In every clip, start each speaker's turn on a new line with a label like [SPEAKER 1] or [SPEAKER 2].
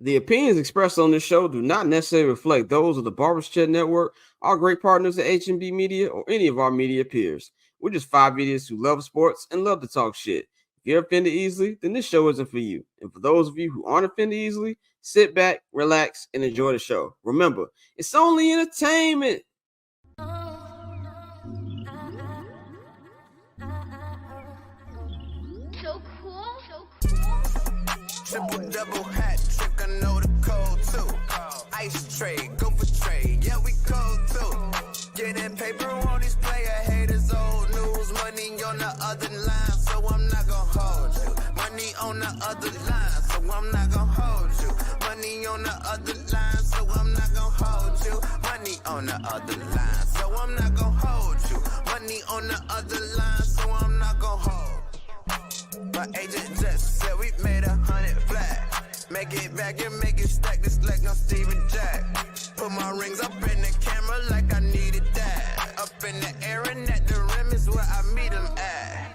[SPEAKER 1] The opinions expressed on this show do not necessarily reflect those of the Barbers Chat Network, our great partners at H&B Media, or any of our media peers. We're just five idiots who love sports and love to talk shit. If you're offended easily, then this show isn't for you. And for those of you who aren't offended easily, sit back, relax, and enjoy the show. Remember, it's only entertainment.
[SPEAKER 2] So cool.
[SPEAKER 3] Triple double hat trick, I know the code too. Ice trade, go for trade, yeah we cold too. Getting paper on these player haters, old news. Money on the other line, so I'm not gonna hold you. Money on the other line, so I'm not gonna hold you. Money on the other line, so I'm not gonna hold you. Money on the other line, so I'm not gonna hold you. Money on the other line, so I'm not gonna hold. My agent just said we made 100 flat. Make it back and make it stack, this like no Steven Jack. Put my rings up in the camera like I needed that. Up in the air and at the rim is where I meet them at.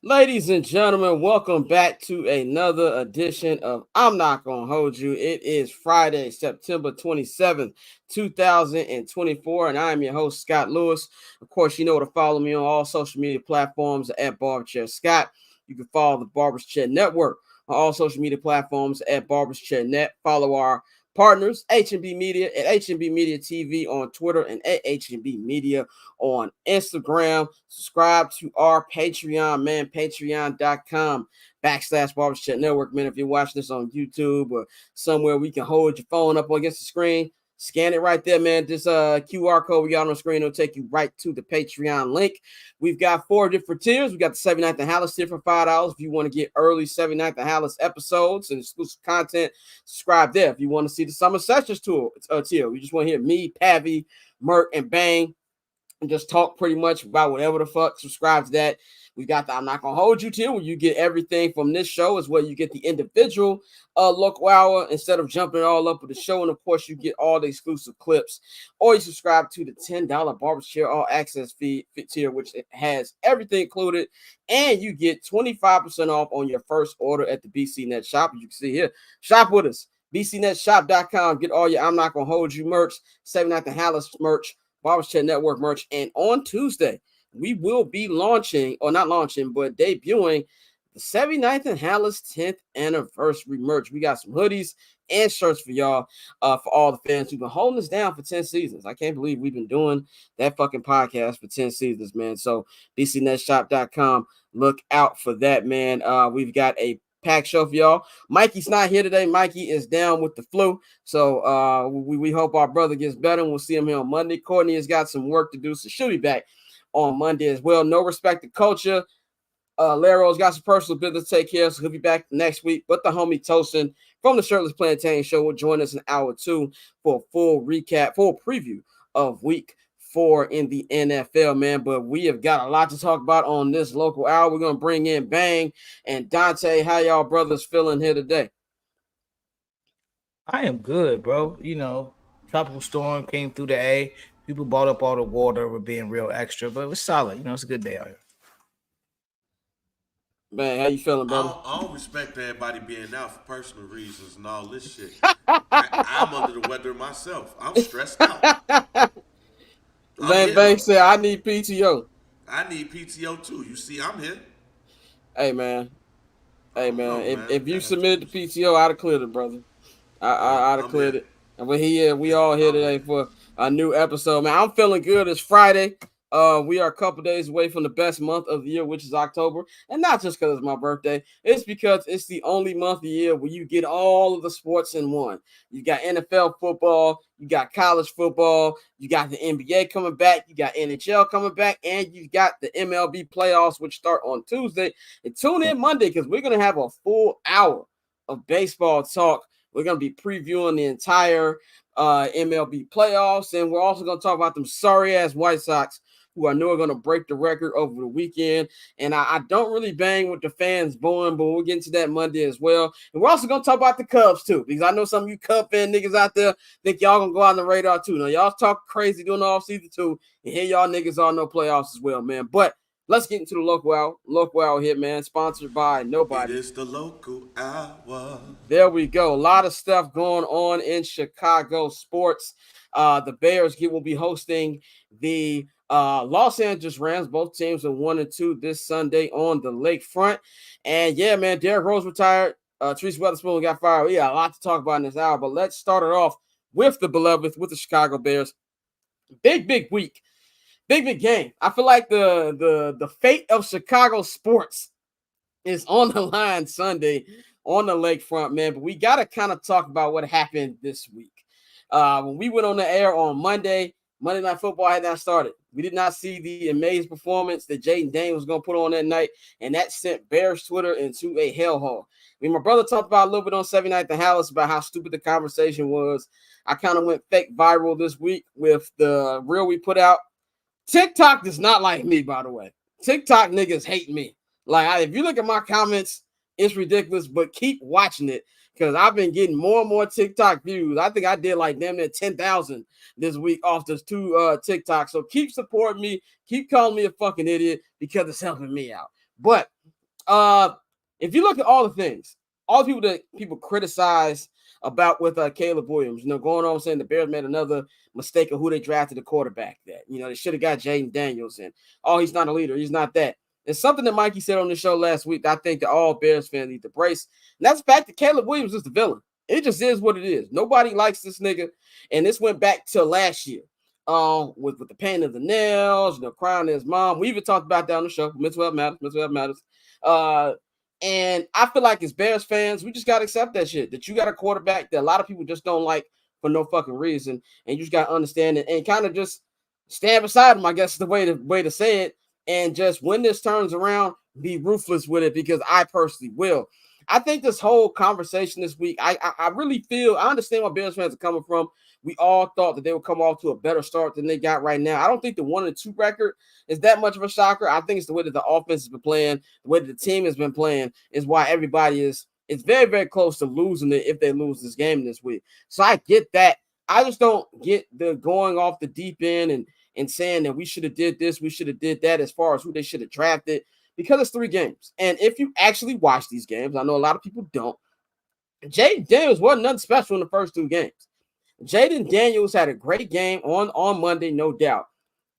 [SPEAKER 1] Ladies and gentlemen, welcome back to another edition of I'm Not Gonna Hold You. It is Friday, September 27th, 2024, and I am your host, Scott Lewis. Of course, you know to follow me on all social media platforms at Barberchair Scott. You can follow the Barbers Chat Network on all social media platforms at Barbers Chat Net. Follow our partners, H&B Media at H&B Media TV on Twitter and at H&B Media on Instagram. Subscribe to our Patreon, man, patreon.com/Barbers Chat Network, man. If you're watching this on YouTube or somewhere we can hold your phone up against the screen, scan it right there, man. This QR code we got on the screen will take you right to the Patreon link. We've got 4 different tiers. We got the 79th and Halas tier for $5. If you want to get early 79th and Halas episodes and exclusive content, subscribe there. If you want to see the Summer Sessions tier, we just want to hear me, Pavi, Merk, and Bang and just talk pretty much about whatever the fuck. Subscribe to that. We got the I'm Not Gonna Hold You tier, where you get everything from this show, as well you get the individual local hour instead of jumping all up with the show. And of course, you get all the exclusive clips. Or you subscribe to the $10 Barbershare All Access fee tier, which has everything included. And you get 25% off on your first order at the BCNet shop. As you can see here, shop with us. BCNetshop.com. Get all your I'm Not Gonna Hold You merch, 79th and Halas merch, Barbers Chat Network merch. And on Tuesday, we will be launching, or not launching, but debuting the 79th and Halas 10th anniversary merch. We got some hoodies and shirts for y'all, for all the fans who've been holding us down for 10 seasons. I can't believe we've been doing that fucking podcast for 10 seasons, man. So bcnetshop.com, look out for that, man. We've got a packed show for y'all. Mikey's not here today. Mikey is down with the flu. So we hope our brother gets better, and we'll see him here on Monday. Courtney has got some work to do, so she'll be back on Monday as well. No respect to culture. Laro's got some personal business to take care of, so he'll be back next week. But the homie Tosin from the Shirtless Plantain Show will join us in hour 2 for a full preview of week 4 in the NFL, man. But we have got a lot to talk about on this local hour. We're going to bring in Bang and Dante. How y'all brothers feeling here today?
[SPEAKER 4] I am good, bro. You know, tropical storm came through the A. People bought up all the water. We're being real extra, but it was solid. You know, it's a good day out here.
[SPEAKER 1] Man, how you feeling, brother?
[SPEAKER 5] I don't respect everybody being out for personal reasons and all this shit. I'm under the weather myself. I'm stressed out.
[SPEAKER 1] Bang said, I need PTO.
[SPEAKER 5] I need PTO too. You see, I'm here.
[SPEAKER 1] Hey, man. If you submitted the PTO, I'd have cleared it, brother. I'd have cleared it. And we're here. We all here today for a new episode, man. I'm feeling good. It's Friday. We are a couple days away from the best month of the year, which is October. And not just because it's my birthday. It's because it's the only month of the year where you get all of the sports in one. You got NFL football. You got college football. You got the NBA coming back. You got NHL coming back. And you got the MLB playoffs, which start on Tuesday. And tune in Monday because we're going to have a full hour of baseball talk. We're going to be previewing the entire MLB playoffs. And we're also going to talk about them sorry-ass White Sox who I know are going to break the record over the weekend. And I don't really bang with the fans booing, but we'll get into that Monday as well. And we're also going to talk about the Cubs too, because I know some of you Cub fan niggas out there think y'all going to go on the radar too. Now, y'all talk crazy during the offseason too, and here y'all niggas are no playoffs as well, man. But let's get into the local hour here, man. Sponsored by nobody.
[SPEAKER 5] It is the local hour.
[SPEAKER 1] There we go. A lot of stuff going on in Chicago sports. The Bears will be hosting the Los Angeles Rams. Both teams are 1-2 this Sunday on the lakefront. And yeah, man, Derrick Rose retired. Teresa Weatherspoon got fired. We got a lot to talk about in this hour, but let's start it off with the beloved, with the Chicago Bears. Big week. Big game. I feel like the fate of Chicago sports is on the line Sunday on the lakefront, man. But we got to kind of talk about what happened this week. When we went on the air on Monday Night Football had not started. We did not see the amazing performance that Jayden Daniels was going to put on that night, and that sent Bears Twitter into a hellhole. I mean, my brother talked about a little bit on 7 Night the Halas about how stupid the conversation was. I kind of went fake viral this week with the reel we put out. TikTok does not like me, by the way. TikTok niggas hate me. Like, if you look at my comments, it's ridiculous, but keep watching it because I've been getting more and more TikTok views. I think I did like damn near 10,000 this week off those two TikToks. So keep supporting me. Keep calling me a fucking idiot because it's helping me out. But if you look at all the things, all the people that people criticize about with Caleb Williams, going on saying the Bears made another mistake of who they drafted the quarterback that, they should have got Jayden Daniels and, he's not a leader. He's not that. It's something that Mikey said on the show last week that I think that all Bears fans need to brace. And that's the fact that Caleb Williams is the villain. It just is what it is. Nobody likes this nigga. And this went back to last year with the pain of the nails, crying to his mom. We even talked about that on the show. Mental health matters. And I feel like as Bears fans, we just got to accept that shit, that you got a quarterback that a lot of people just don't like for no fucking reason. And you just got to understand it and kind of just stand beside him, I guess is the way to say it. And just when this turns around, be ruthless with it because I personally will. I think this whole conversation this week, I really feel, I understand where Bears fans are coming from. We all thought that they would come off to a better start than they got right now. I don't think the 1-2 record is that much of a shocker. I think it's the way that the offense has been playing, the way that the team has been playing is why everybody is very, very close to losing it if they lose this game this week. So I get that. I just don't get the going off the deep end and saying that we should have did this, we should have did that as far as who they should have drafted because it's 3 games. And if you actually watch these games, I know a lot of people don't, Jayden Daniels wasn't nothing special in the first 2 games. Jayden Daniels had a great game on Monday, no doubt.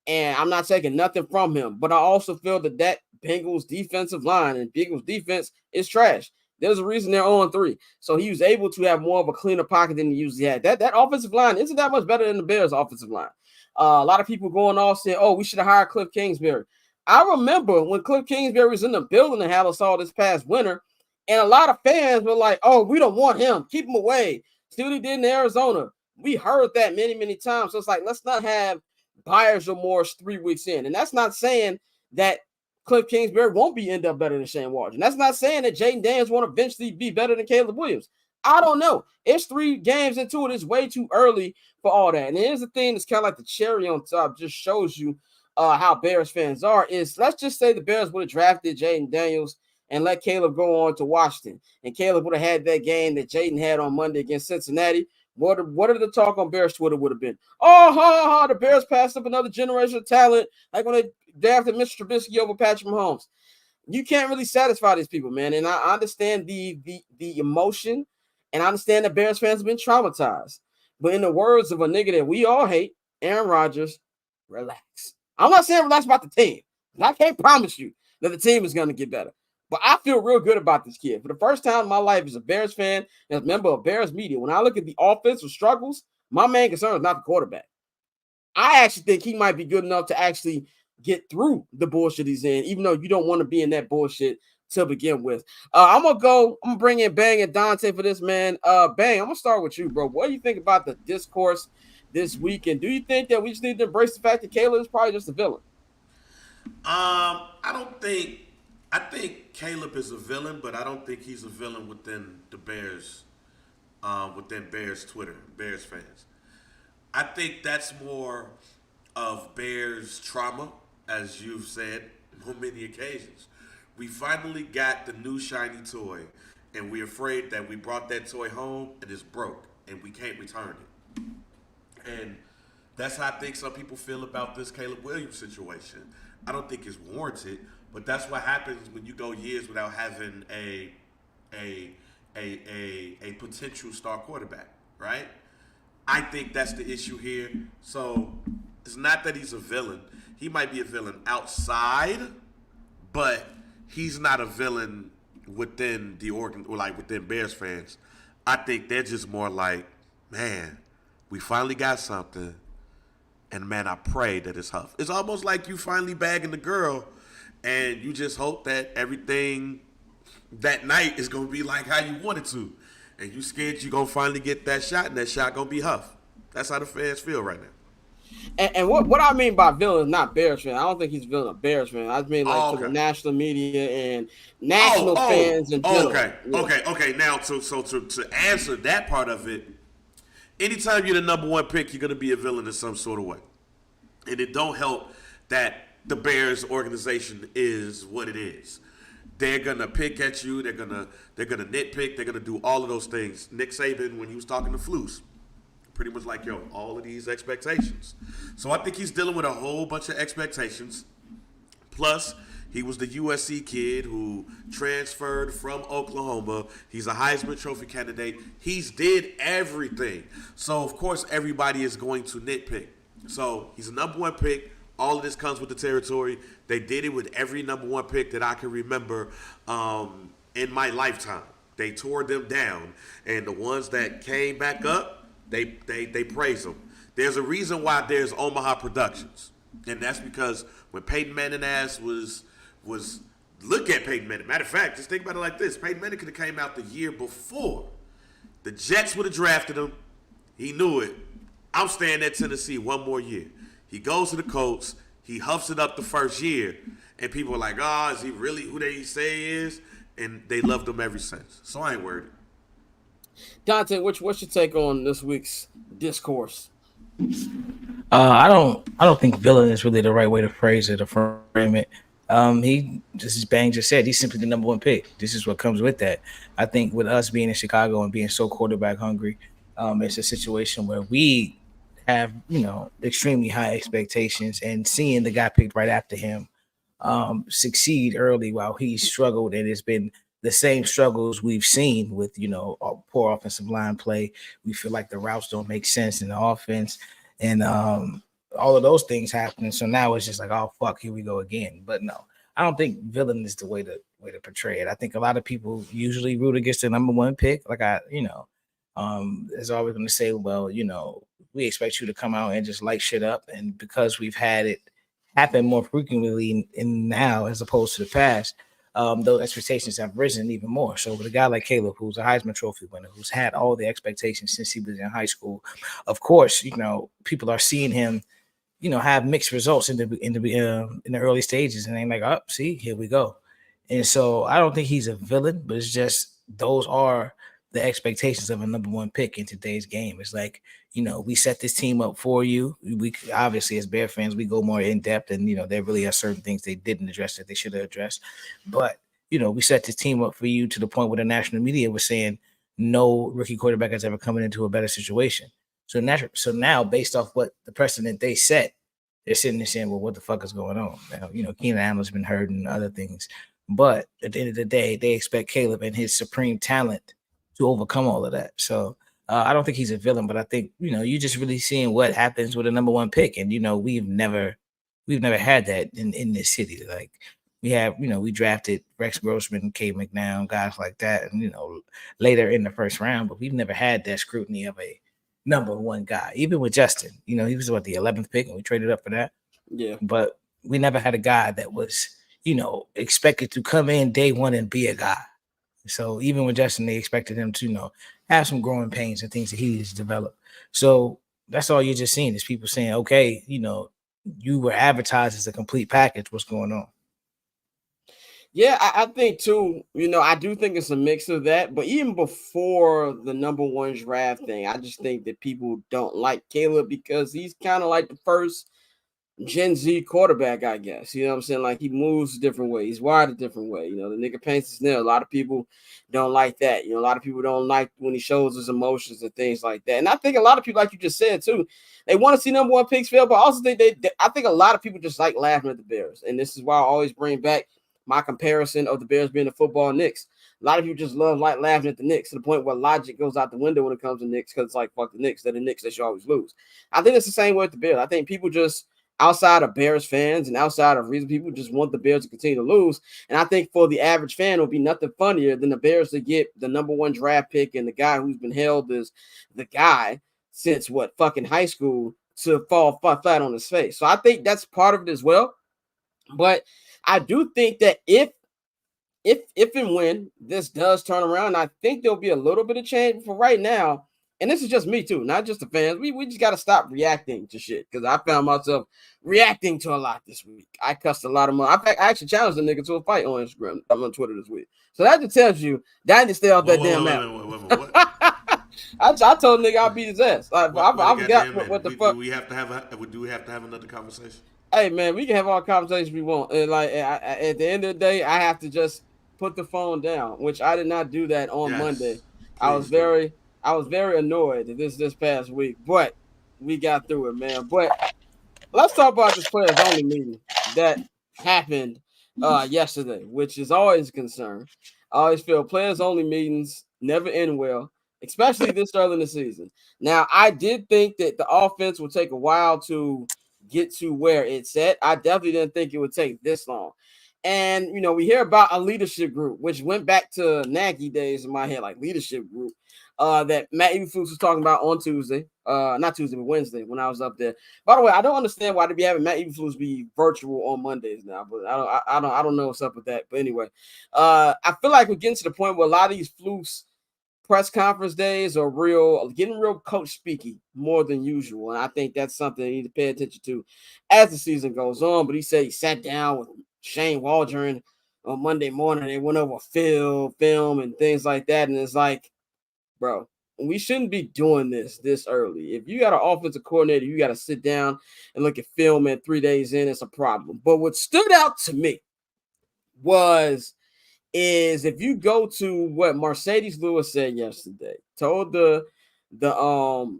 [SPEAKER 1] And I'm not taking nothing from him, but I also feel that Bengals defensive line and Bengals defense is trash. There's a reason they're 0-3. So he was able to have more of a cleaner pocket than he usually had. That offensive line isn't that much better than the Bears' offensive line. A lot of people going off saying, we should have hired Cliff Kingsbury. I remember when Cliff Kingsbury was in the building and Halas Hall this past winter, and a lot of fans were like, we don't want him. Keep him away. See what he did in Arizona. We heard that many, many times. So it's like, let's not have buyer's remorse 3 weeks in. And that's not saying that Cliff Kingsbury won't end up better than Shane Waldron. That's not saying that Jayden Daniels won't eventually be better than Caleb Williams. I don't know. It's 3 games into it. It's way too early for all that. And here's the thing that's kind of like the cherry on top, just shows you how Bears fans are, is let's just say the Bears would have drafted Jayden Daniels and let Caleb go on to Washington. And Caleb would have had that game that Jayden had on Monday against Cincinnati. What are the talk on Bears Twitter would have been? The Bears passed up another generation of talent, like when they drafted Mr. Trubisky over Patrick Mahomes. You can't really satisfy these people, man. And I understand the emotion, and I understand that Bears fans have been traumatized. But in the words of a nigga that we all hate, Aaron Rodgers, relax. I'm not saying relax about the team. I can't promise you that the team is going to get better. But I feel real good about this kid. For the first time in my life as a Bears fan and as a member of Bears media, when I look at the offensive struggles, my main concern is not the quarterback. I actually think he might be good enough to actually get through the bullshit he's in, even though you don't want to be in that bullshit to begin with. I'm going to bring in Bang and Dante for this, man. Bang, I'm going to start with you, bro. What do you think about the discourse this week? And do you think that we just need to embrace the fact that Caleb is probably just a villain?
[SPEAKER 5] I think Caleb is a villain, but I don't think he's a villain within the Bears, within Bears Twitter, Bears fans. I think that's more of Bears trauma as you've said on many occasions. We finally got the new shiny toy, and we're afraid that we brought that toy home and it's broke, and we can't return it. And that's how I think some people feel about this Caleb Williams situation. I don't think it's warranted, but that's what happens when you go years without having a potential star quarterback, right? I think that's the issue here. So it's not that he's a villain. He might be a villain outside, but he's not a villain within the organ, or like within Bears fans. I think they're just more like, man, we finally got something, and man, I pray that it's Huff. It's almost like you finally bagging the girl, and you just hope that everything that night is gonna be like how you want it to, and you scared you're gonna finally get that shot, and that shot gonna be Huff. That's how the fans feel right now.
[SPEAKER 1] And what I mean by villain is not Bears fan. I don't think he's a villain of Bears fan. I mean like to the national media and national fans in general.
[SPEAKER 5] Okay. Now, to answer that part of it, anytime you're the number one pick, you're going to be a villain in some sort of way. And it don't help that the Bears organization is what it is. They're going to pick at you. They're going to nitpick. They're going to do all of those things. Nick Saban, when he was talking to Flus, pretty much like, yo, all of these expectations. So I think he's dealing with a whole bunch of expectations. Plus, he was the USC kid who transferred from Oklahoma. He's a Heisman Trophy candidate. He's did everything. So, of course, everybody is going to nitpick. So, he's a number one pick. All of this comes with the territory. They did it with every number one pick that I can remember in my lifetime. They tore them down. And the ones that came back up, they praise them. There's a reason why there's Omaha Productions. And that's because when Peyton Manning was look at Peyton Manning. Matter of fact, just think about it like this. Peyton Manning could have came out the year before. The Jets would have drafted him. He knew it. I'm staying at Tennessee one more year. He goes to the Colts. He huffs it up the first year. And people are like, oh, is he really who they say he is? And they loved him ever since. So I ain't worried.
[SPEAKER 1] Dante, what's your take on this week's discourse?
[SPEAKER 4] I don't think villain is really the right way to phrase it or frame it. He just as Bang just said, he's simply the number one pick. This is what comes with that. I think with us being in Chicago and being so quarterback hungry, it's a situation where we have, extremely high expectations, and seeing the guy picked right after him succeed early while he struggled, and it's been the same struggles we've seen with, poor offensive line play. We feel like the routes don't make sense in the offense, and all of those things happening. So now it's just like, oh fuck, here we go again. But no, I don't think villain is the way to portray it. I think a lot of people usually root against the number one pick. Like is always going to say, well, we expect you to come out and just light shit up, and because we've had it happen more frequently in now as opposed to the past, those expectations have risen even more. So with a guy like Caleb, who's a Heisman Trophy winner, who's had all the expectations since he was in high school, of course, people are seeing him, have mixed results in the early stages, and they're like, oh, see, here we go. And so I don't think he's a villain, but it's just those are the expectations of a number one pick in today's game. It's like, we set this team up for you. We obviously, as Bear fans, we go more in depth, and there really are certain things they didn't address that they should have addressed. But we set this team up for you to the point where the national media was saying no rookie quarterback has ever come into a better situation. So now, based off what the precedent they set, they're sitting there saying, well, what the fuck is going on? Now, Keenan Allen's been hurt and other things, but at the end of the day, they expect Caleb and his supreme talent to overcome all of that. So I don't think he's a villain, but I think, you're just really seeing what happens with a number one pick. And, we've never had that in this city. Like we drafted Rex Grossman, K. McNown, guys like that, and, later in the first round, but we've never had that scrutiny of a number one guy. Even with Justin, he was the 11th pick, and we traded up for that.
[SPEAKER 1] Yeah.
[SPEAKER 4] But we never had a guy that was, expected to come in day one and be a guy. So even with Justin, they expected him to, have some growing pains and things that he has developed. So that's all you're just seeing is people saying, okay, you were advertised as a complete package. What's going on?
[SPEAKER 1] Yeah, I think too, I do think it's a mix of that. But even before the number one draft thing, I just think that people don't like Caleb because he's kind of like the first Gen Z quarterback, I guess. You know what I'm saying? Like he moves a different way. He's wired a different way. You know, the nigga paints his nail. A lot of people don't like that. You know, a lot of people don't like when he shows his emotions and things like that. And I think a lot of people, like you just said too, they want to see number one picks fail, but also I think a lot of people just like laughing at the Bears. And this is why I always bring back my comparison of the Bears being the football Knicks. A lot of people just love like laughing at the Knicks to the point where logic goes out the window when it comes to Knicks because it's like, fuck the Knicks. They're the Knicks. They should always lose. I think it's the same way with the Bears. I think people just outside of Bears fans and outside of reason, people just want the Bears to continue to lose. And I think for the average fan, it would be nothing funnier than the Bears to get the number one draft pick and the guy who's been hailed as the guy since fucking high school to fall flat on his face. So I think that's part of it as well. But I do think that if and when this does turn around, I think there'll be a little bit of change. For right now, and this is just me too, not just the fans. We just got to stop reacting to shit because I found myself reacting to a lot this week. I cussed a lot of money. I actually challenged a nigga to a fight on Instagram. I'm on Twitter this week. So that just tells you that I need to stay off that damn app. I told nigga I'll beat his ass. I forgot what the fuck.
[SPEAKER 5] Do we have to have another conversation?
[SPEAKER 1] Hey man, we can have all conversations we want. And like at the end of the day, I have to just put the phone down, which I did not do that on Monday. I was very annoyed this past week, but we got through it, man. But let's talk about this players only meeting that happened yesterday, which is always a concern. I always feel players only meetings never end well, especially this early in the season. Now, I did think that the offense would take a while to get to where it's at. I definitely didn't think it would take this long. And, you know, we hear about a leadership group, which went back to Nagy days in my head, like leadership group, that Matt Eberflus was talking about on Tuesday. Not Tuesday, but Wednesday when I was up there. By the way, I don't understand why they be having Matt Eberflus be virtual on Mondays now, but I don't know what's up with that. But anyway, I feel like we're getting to the point where a lot of these Flus press conference days are getting real coach speaky more than usual. And I think that's something you need to pay attention to as the season goes on. But he said he sat down with Shane Waldron on Monday morning. They went over film and things like that. And it's like, bro, we shouldn't be doing this early. If you got an offensive coordinator, you got to sit down and look at film and 3 days in, it's a problem. But what stood out to me is if you go to what Mercedes Lewis said yesterday, told the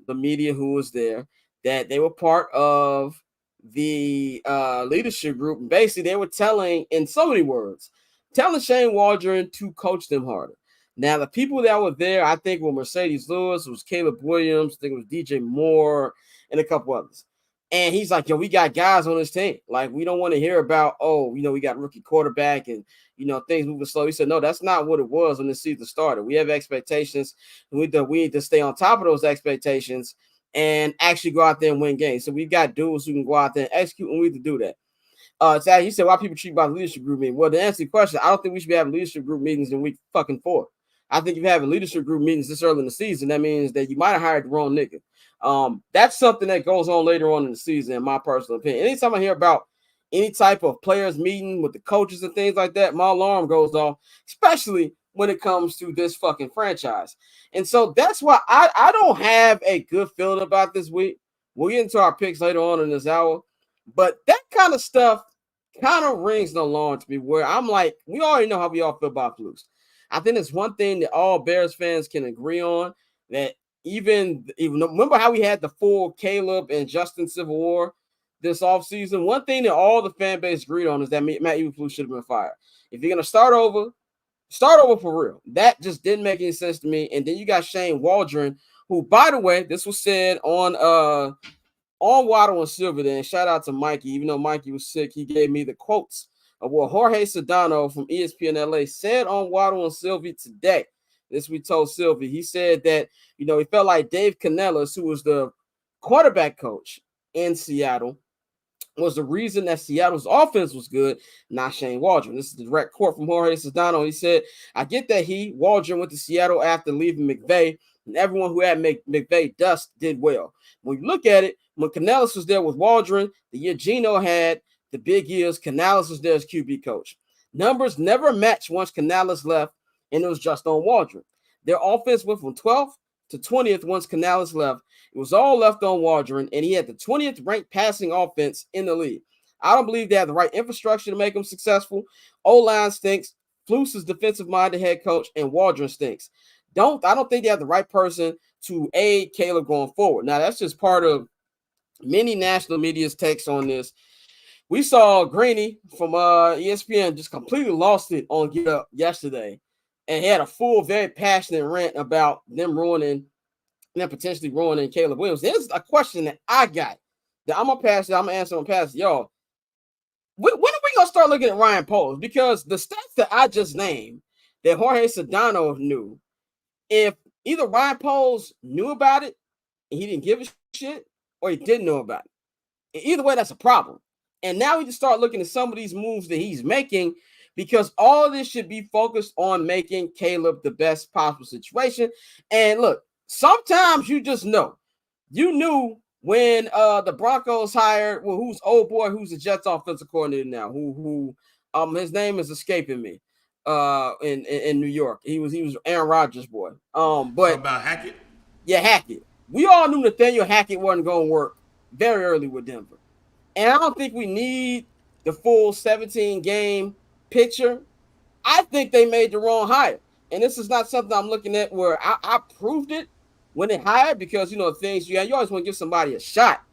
[SPEAKER 1] media who was there that they were part of the leadership group. And basically, they were telling, in so many words, telling Shane Waldron to coach them harder. Now, the people that were there, I think, were Mercedes Lewis, it was Caleb Williams, I think it was DJ Moore, and a couple others. And he's like, yo, we got guys on this team. Like, we don't want to hear about, we got rookie quarterback and, things moving slow. He said, no, that's not what it was when the season started. We have expectations. And we need to stay on top of those expectations and actually go out there and win games. So we've got dudes who can go out there and execute, and we need to do that. So he said, why people treat about leadership group meeting? Well, to answer the question, I don't think we should be having leadership group meetings in week fucking 4. I think if you're having leadership group meetings this early in the season, that means that you might have hired the wrong nigga. That's something that goes on later on in the season, in my personal opinion. Anytime I hear about any type of players meeting with the coaches and things like that, my alarm goes off, especially when it comes to this fucking franchise. And so that's why I don't have a good feeling about this week. We'll get into our picks later on in this hour. But that kind of stuff kind of rings an alarm to me where I'm like, we already know how we all feel about Flus. I think it's one thing that all Bears fans can agree on, that even remember how we had the full Caleb and Justin Civil War this offseason? One thing that all the fan base agreed on is that Matt Eberflus should have been fired. If you're going to start over for real. That just didn't make any sense to me. And then you got Shane Waldron, who, by the way, this was said on Waddle and Silver. And shout out to Mikey. Even though Mikey was sick, he gave me the quotes of what Jorge Sedano from ESPN LA said on Waddle and Sylvie today. This we told Sylvie. He said that, he felt like Dave Canellis, who was the quarterback coach in Seattle, was the reason that Seattle's offense was good, not Shane Waldron. This is the direct quote from Jorge Sedano. He said, I get that Waldron went to Seattle after leaving McVay, and everyone who had McVay dust did well. When you look at it, when Canellis was there with Waldron, the year Geno had the big years, Canellis was there as QB coach. Numbers never matched once Canellis left, and it was just on Waldron. Their offense went from 12th to 20th once Canales left. It was all left on Waldron, and he had the 20th ranked passing offense in the league. I don't believe they have the right infrastructure to make him successful. O-line stinks. Flus is defensive-minded head coach, and Waldron stinks. I don't think they have the right person to aid Caleb going forward. Now, that's just part of many national media's takes on this. We saw Greeny from ESPN just completely lost it on Get Up yesterday, and he had a full, very passionate rant about them potentially ruining Caleb Williams. There's a question that I got that I'm gonna pass it. I'm gonna answer on pass. Yo, when are we gonna start looking at Ryan Poles? Because the stats that I just named that Jorge Sedano knew, if either Ryan Poles knew about it and he didn't give a shit, or he didn't know about it. Either way, that's a problem. And now we just start looking at some of these moves that he's making, because all of this should be focused on making Caleb the best possible situation. And look, sometimes you just know. You knew when the Broncos hired, who's the Jets offensive coordinator now, who his name is escaping me, in New York. He was Aaron Rodgers' boy. But
[SPEAKER 5] about Hackett?
[SPEAKER 1] Yeah, Hackett. We all knew Nathaniel Hackett wasn't going to work very early with Denver. And I don't think we need the full 17-game picture. I think they made the wrong hire. And this is not something I'm looking at where I proved it when they hired, because, things you always want to give somebody a shot.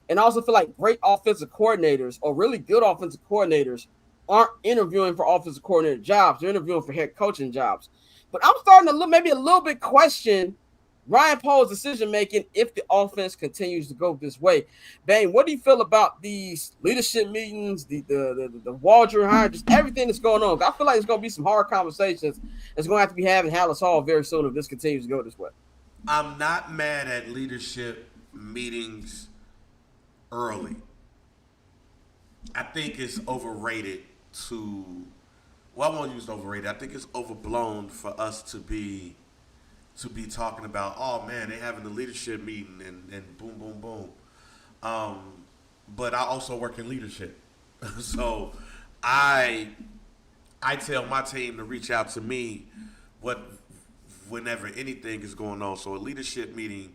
[SPEAKER 1] And I also feel like great offensive coordinators or really good offensive coordinators aren't interviewing for offensive coordinator jobs. They're interviewing for head coaching jobs. But I'm starting to maybe a little bit question Ryan Poles' decision-making if the offense continues to go this way. Bang, what do you feel about these leadership meetings, the Waldron hire, just everything that's going on? I feel like there's going to be some hard conversations that's going to have to be having Halas Hall very soon if this continues to go this way.
[SPEAKER 5] I'm not mad at leadership meetings early. I think it's overrated I won't use overrated. I think it's overblown for us to be talking about, oh man, they having the leadership meeting and boom, boom, boom. But I also work in leadership. So I tell my team to reach out to me whenever anything is going on. So a leadership meeting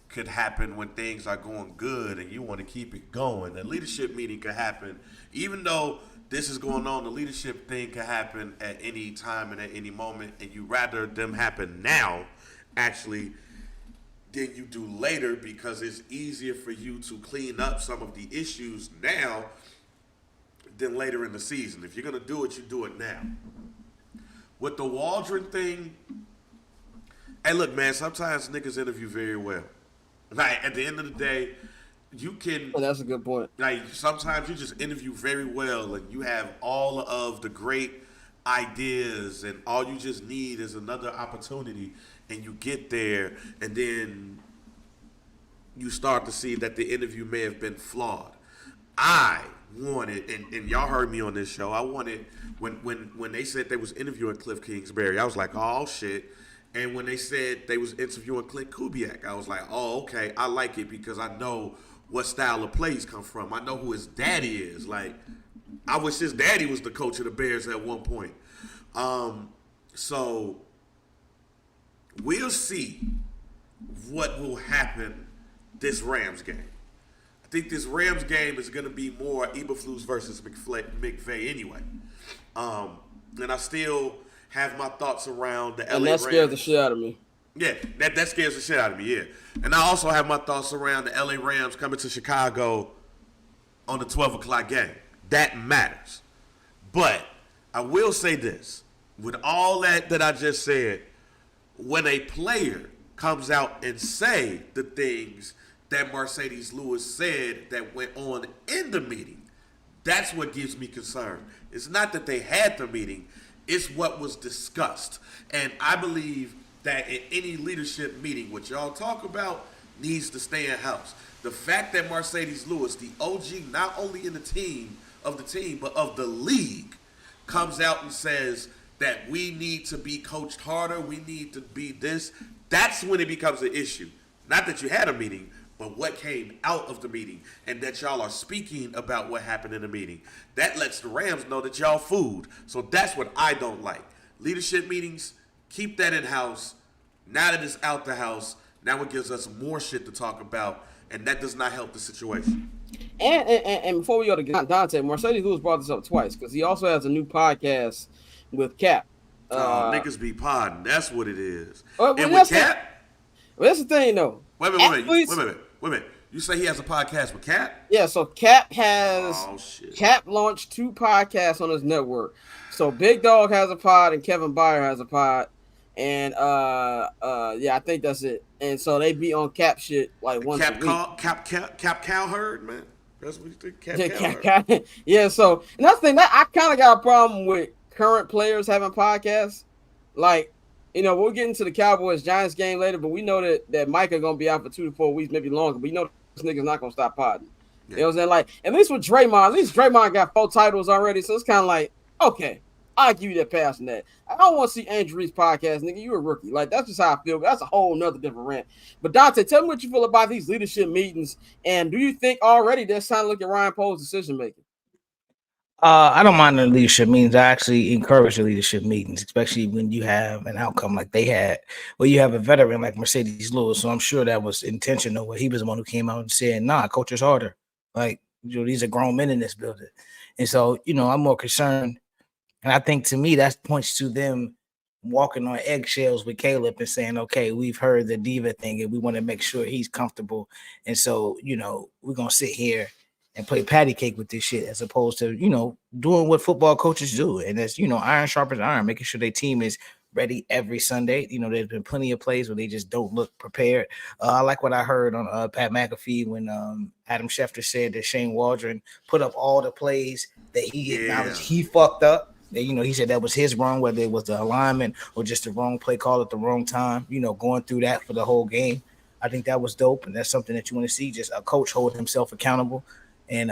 [SPEAKER 5] could happen when things are going good and you want to keep it going. A leadership meeting could happen, even though this is going on, the leadership thing could happen at any time and at any moment, and you rather them happen now actually than you do later, because it's easier for you to clean up some of the issues now than later in the season. If you're going to do it, you do it now. With the Waldron thing, hey, look, man, sometimes niggas interview very well. Like, at the end of the day, you can...
[SPEAKER 1] Oh, that's a good point.
[SPEAKER 5] Like, sometimes you just interview very well, and you have all of the great ideas, and all you just need is another opportunity, and you get there, and then you start to see that the interview may have been flawed. I wanted, and y'all heard me on this show, I wanted, when they said they was interviewing Cliff Kingsbury, I was like, oh, shit. And when they said they was interviewing Clint Kubiak, I was like, oh, okay, I like it, because I know what style of plays come from. I know who his daddy is. Like, I wish his daddy was the coach of the Bears at one point. So we'll see what will happen this Rams game. I think this Rams game is going to be more Eberflus versus McVay anyway. And I still have my thoughts around the LA Rams.
[SPEAKER 1] And that scares the shit out of me.
[SPEAKER 5] Yeah, that scares the shit out of me, yeah. And I also have my thoughts around the LA Rams coming to Chicago on the 12 o'clock game. That matters. But I will say this. With all that I just said, when a player comes out and say the things that Mercedes Lewis said that went on in the meeting, that's what gives me concern. It's not that they had the meeting. It's what was discussed. And I believe that in any leadership meeting, what y'all talk about needs to stay in house. The fact that Mercedes Lewis, the OG, not only in the team, but of the league, comes out and says that we need to be coached harder, we need to be this, that's when it becomes an issue. Not that you had a meeting, but what came out of the meeting, and that y'all are speaking about what happened in the meeting. That lets the Rams know that y'all fooled. So that's what I don't like. Leadership meetings, keep that in house. Now that it's out the house, Now it gives us more shit to talk about, and that does not help the situation.
[SPEAKER 1] And before we go to Dante, Mercedes Lewis brought this up twice because he also has a new podcast with Cap.
[SPEAKER 5] Oh, niggas be podding. That's what it is.
[SPEAKER 1] Well,
[SPEAKER 5] And with Cap,
[SPEAKER 1] that's the thing, though.
[SPEAKER 5] wait a minute. You say he has a podcast with Cap?
[SPEAKER 1] Yeah, so Cap has
[SPEAKER 5] shit.
[SPEAKER 1] Cap launched 2 podcasts on his network. So Big Dog has a pod and Kevin Byer has a pod. And yeah, I think that's it. And so they be on Cap shit like once a week.
[SPEAKER 5] Cap Cowherd, man. That's what you think, Cap Cowherd.
[SPEAKER 1] Yeah, so another thing that I kind of got a problem with current players having podcasts. Like, you know, we'll get into the Cowboys Giants game later, but we know that Micah gonna be out for 2 to 4 weeks, maybe longer. But you know this nigga's not gonna stop podding. Yeah. You know what I'm saying? Like, at least with Draymond, at least Draymond got 4 titles already, so it's kind of like, okay, I'll give you that pass on that. I don't want to see Andrew Reed's podcast, nigga. You a rookie. Like, that's just how I feel. That's a whole nother different rant. But Dante, tell me what you feel about these leadership meetings, and do you think already there's time to look at Ryan Pohl's decision making?
[SPEAKER 4] I don't mind the leadership meetings. I actually encourage the leadership meetings, especially when you have an outcome like they had, where you have a veteran like Mercedes Lewis. So I'm sure that was intentional, where he was the one who came out and said, nah, coach is harder. Like, you know, these are grown men in this building. And so, you know, I'm more concerned. And I think to me, that points to them walking on eggshells with Caleb and saying, okay, we've heard the diva thing and we want to make sure he's comfortable. And so, you know, we're going to sit here and play patty cake with this shit, as opposed to, you know, doing what football coaches do. And that's, you know, iron sharpens iron, making sure their team is ready every Sunday. You know, there's been plenty of plays where they just don't look prepared. I like what I heard on Pat McAfee when Adam Schefter said that Shane Waldron put up all the plays that he acknowledged he fucked up. You know, he said that was his wrong, whether it was the alignment or just the wrong play call at the wrong time, you know, going through that for the whole game. I think that was dope. And that's something that you want to see, just a coach hold himself accountable. And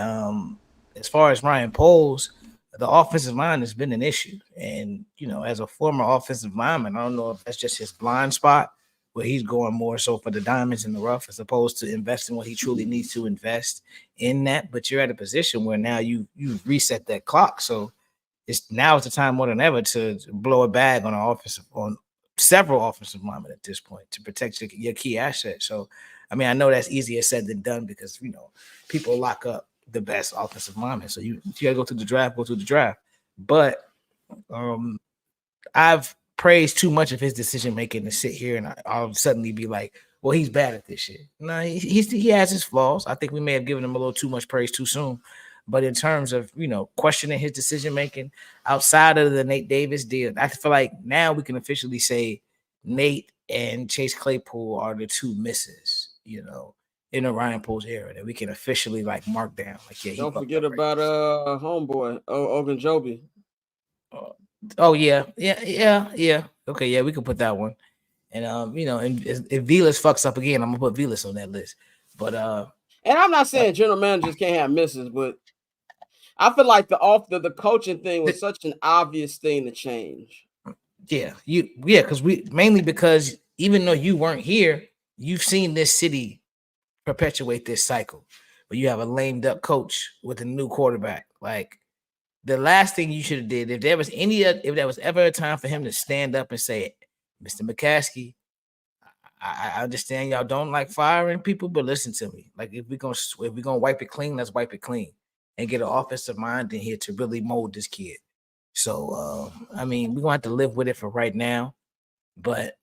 [SPEAKER 4] as far as Ryan Poles, the offensive line has been an issue. And, you know, as a former offensive lineman, I don't know if that's just his blind spot, where he's going more so for the diamonds in the rough as opposed to investing what he truly needs to invest in that. But you're at a position where now you've reset that clock. So it's the time more than ever to blow a bag on several offensive linemen at this point to protect your key asset. So, I mean, I know that's easier said than done because, you know, people lock up the best offensive linemen. So you got to go through the draft. But I've praised too much of his decision making to sit here and I'll suddenly be like, well, he's bad at this shit. No, he has his flaws. I think we may have given him a little too much praise too soon. But in terms of, you know, questioning his decision making outside of the Nate Davis deal, I feel like now we can officially say Nate and Chase Claypool are the 2 misses, you know, in the Ryan Poles era that we can officially like mark down. Like, yeah,
[SPEAKER 1] don't forget about homeboy Ogunjobi.
[SPEAKER 4] Oh yeah. Okay, yeah, we can put that one. And you know, and if Vilas fucks up again, I'm gonna put Vilas on that list. But
[SPEAKER 1] and I'm not saying general managers can't have misses, but I feel like the coaching thing was such an obvious thing to change.
[SPEAKER 4] Yeah, because even though you weren't here, you've seen this city perpetuate this cycle where you have a lame duck coach with a new quarterback. Like, the last thing you should have did, if there was ever a time for him to stand up and say, Mr. McCaskey, I understand y'all don't like firing people, but listen to me. Like, if we're gonna wipe it clean, let's wipe it clean and get an offensive mind in here to really mold this kid. So I mean, we're gonna have to live with it for right now. But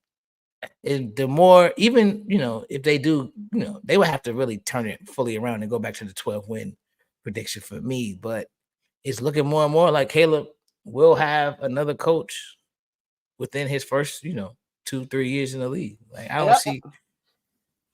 [SPEAKER 4] the more, even, you know, if they do, you know, they would have to really turn it fully around and go back to the 12-win prediction for me. But it's looking more and more like Caleb will have another coach within his first, you know, 2-3 years in the league. Like, I don't see.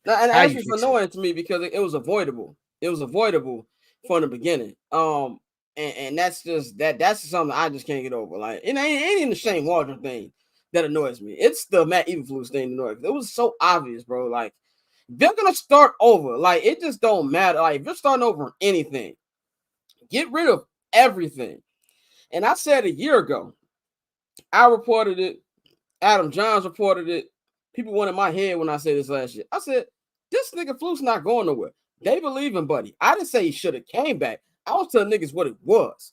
[SPEAKER 1] And that's just annoying to me because it was avoidable. It was avoidable from the beginning. And that's just that's something I just can't get over. Like, it ain't even the Shane Waldron thing that annoys me. It's the Matt Eberflus thing that annoys me. It was so obvious, bro. Like, they're gonna start over. Like, it just don't matter. Like, if you're starting over on anything, get rid of everything. And I said a year ago, I reported it. Adam Johns reported it. People went in my head when I said this last year. I said, this nigga Fluke's not going nowhere. They believe in Buddy. I didn't say he should have came back. I was telling niggas what it was.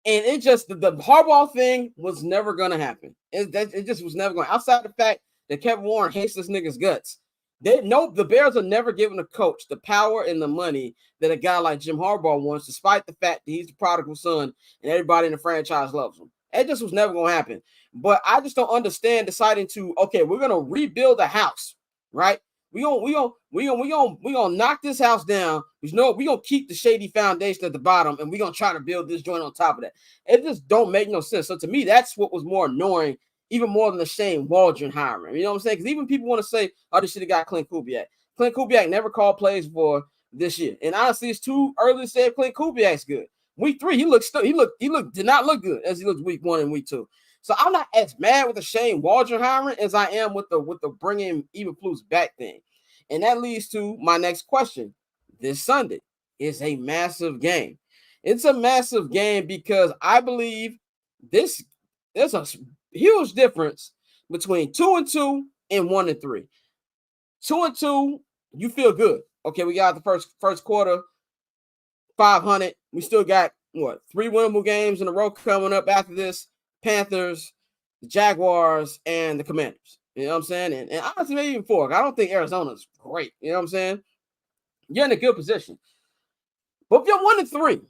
[SPEAKER 1] And it just, the Harbaugh thing was never going to happen. It just was never going to, outside the fact that Kevin Warren hates this nigga's guts. The Bears are never giving a coach the power and the money that a guy like Jim Harbaugh wants, despite the fact that he's the prodigal son and everybody in the franchise loves him. It just was never going to happen. But I just don't understand deciding to, okay, we're going to rebuild the house, right? We gonna knock this house down. We gonna keep the shady foundation at the bottom, and we're gonna try to build this joint on top of that. It just don't make no sense. So to me, that's what was more annoying, even more than the Shane Waldron hiring. You know what I'm saying? Because even people want to say, "Oh, they should have got Clint Kubiak." Clint Kubiak never called plays for this year, and honestly, it's too early to say if Clint Kubiak's good. Week 3, he did not look good as he looked week 1 and week 2. So I'm not as mad with the Shane Waldron hiring as I am with the bringing Eberflus back thing. And that leads to my next question. This Sunday is a massive game. It's a massive game because I believe there's a huge difference between 2-2 and 1-3. 2-2, you feel good. Okay, we got the first quarter, 500. We still got 3 winnable games in a row coming up after this. Panthers, the Jaguars, and the Commanders. You know what I'm saying? And honestly, maybe even 4. I don't think Arizona's great. You know what I'm saying? You're in a good position. But if you're 1-3,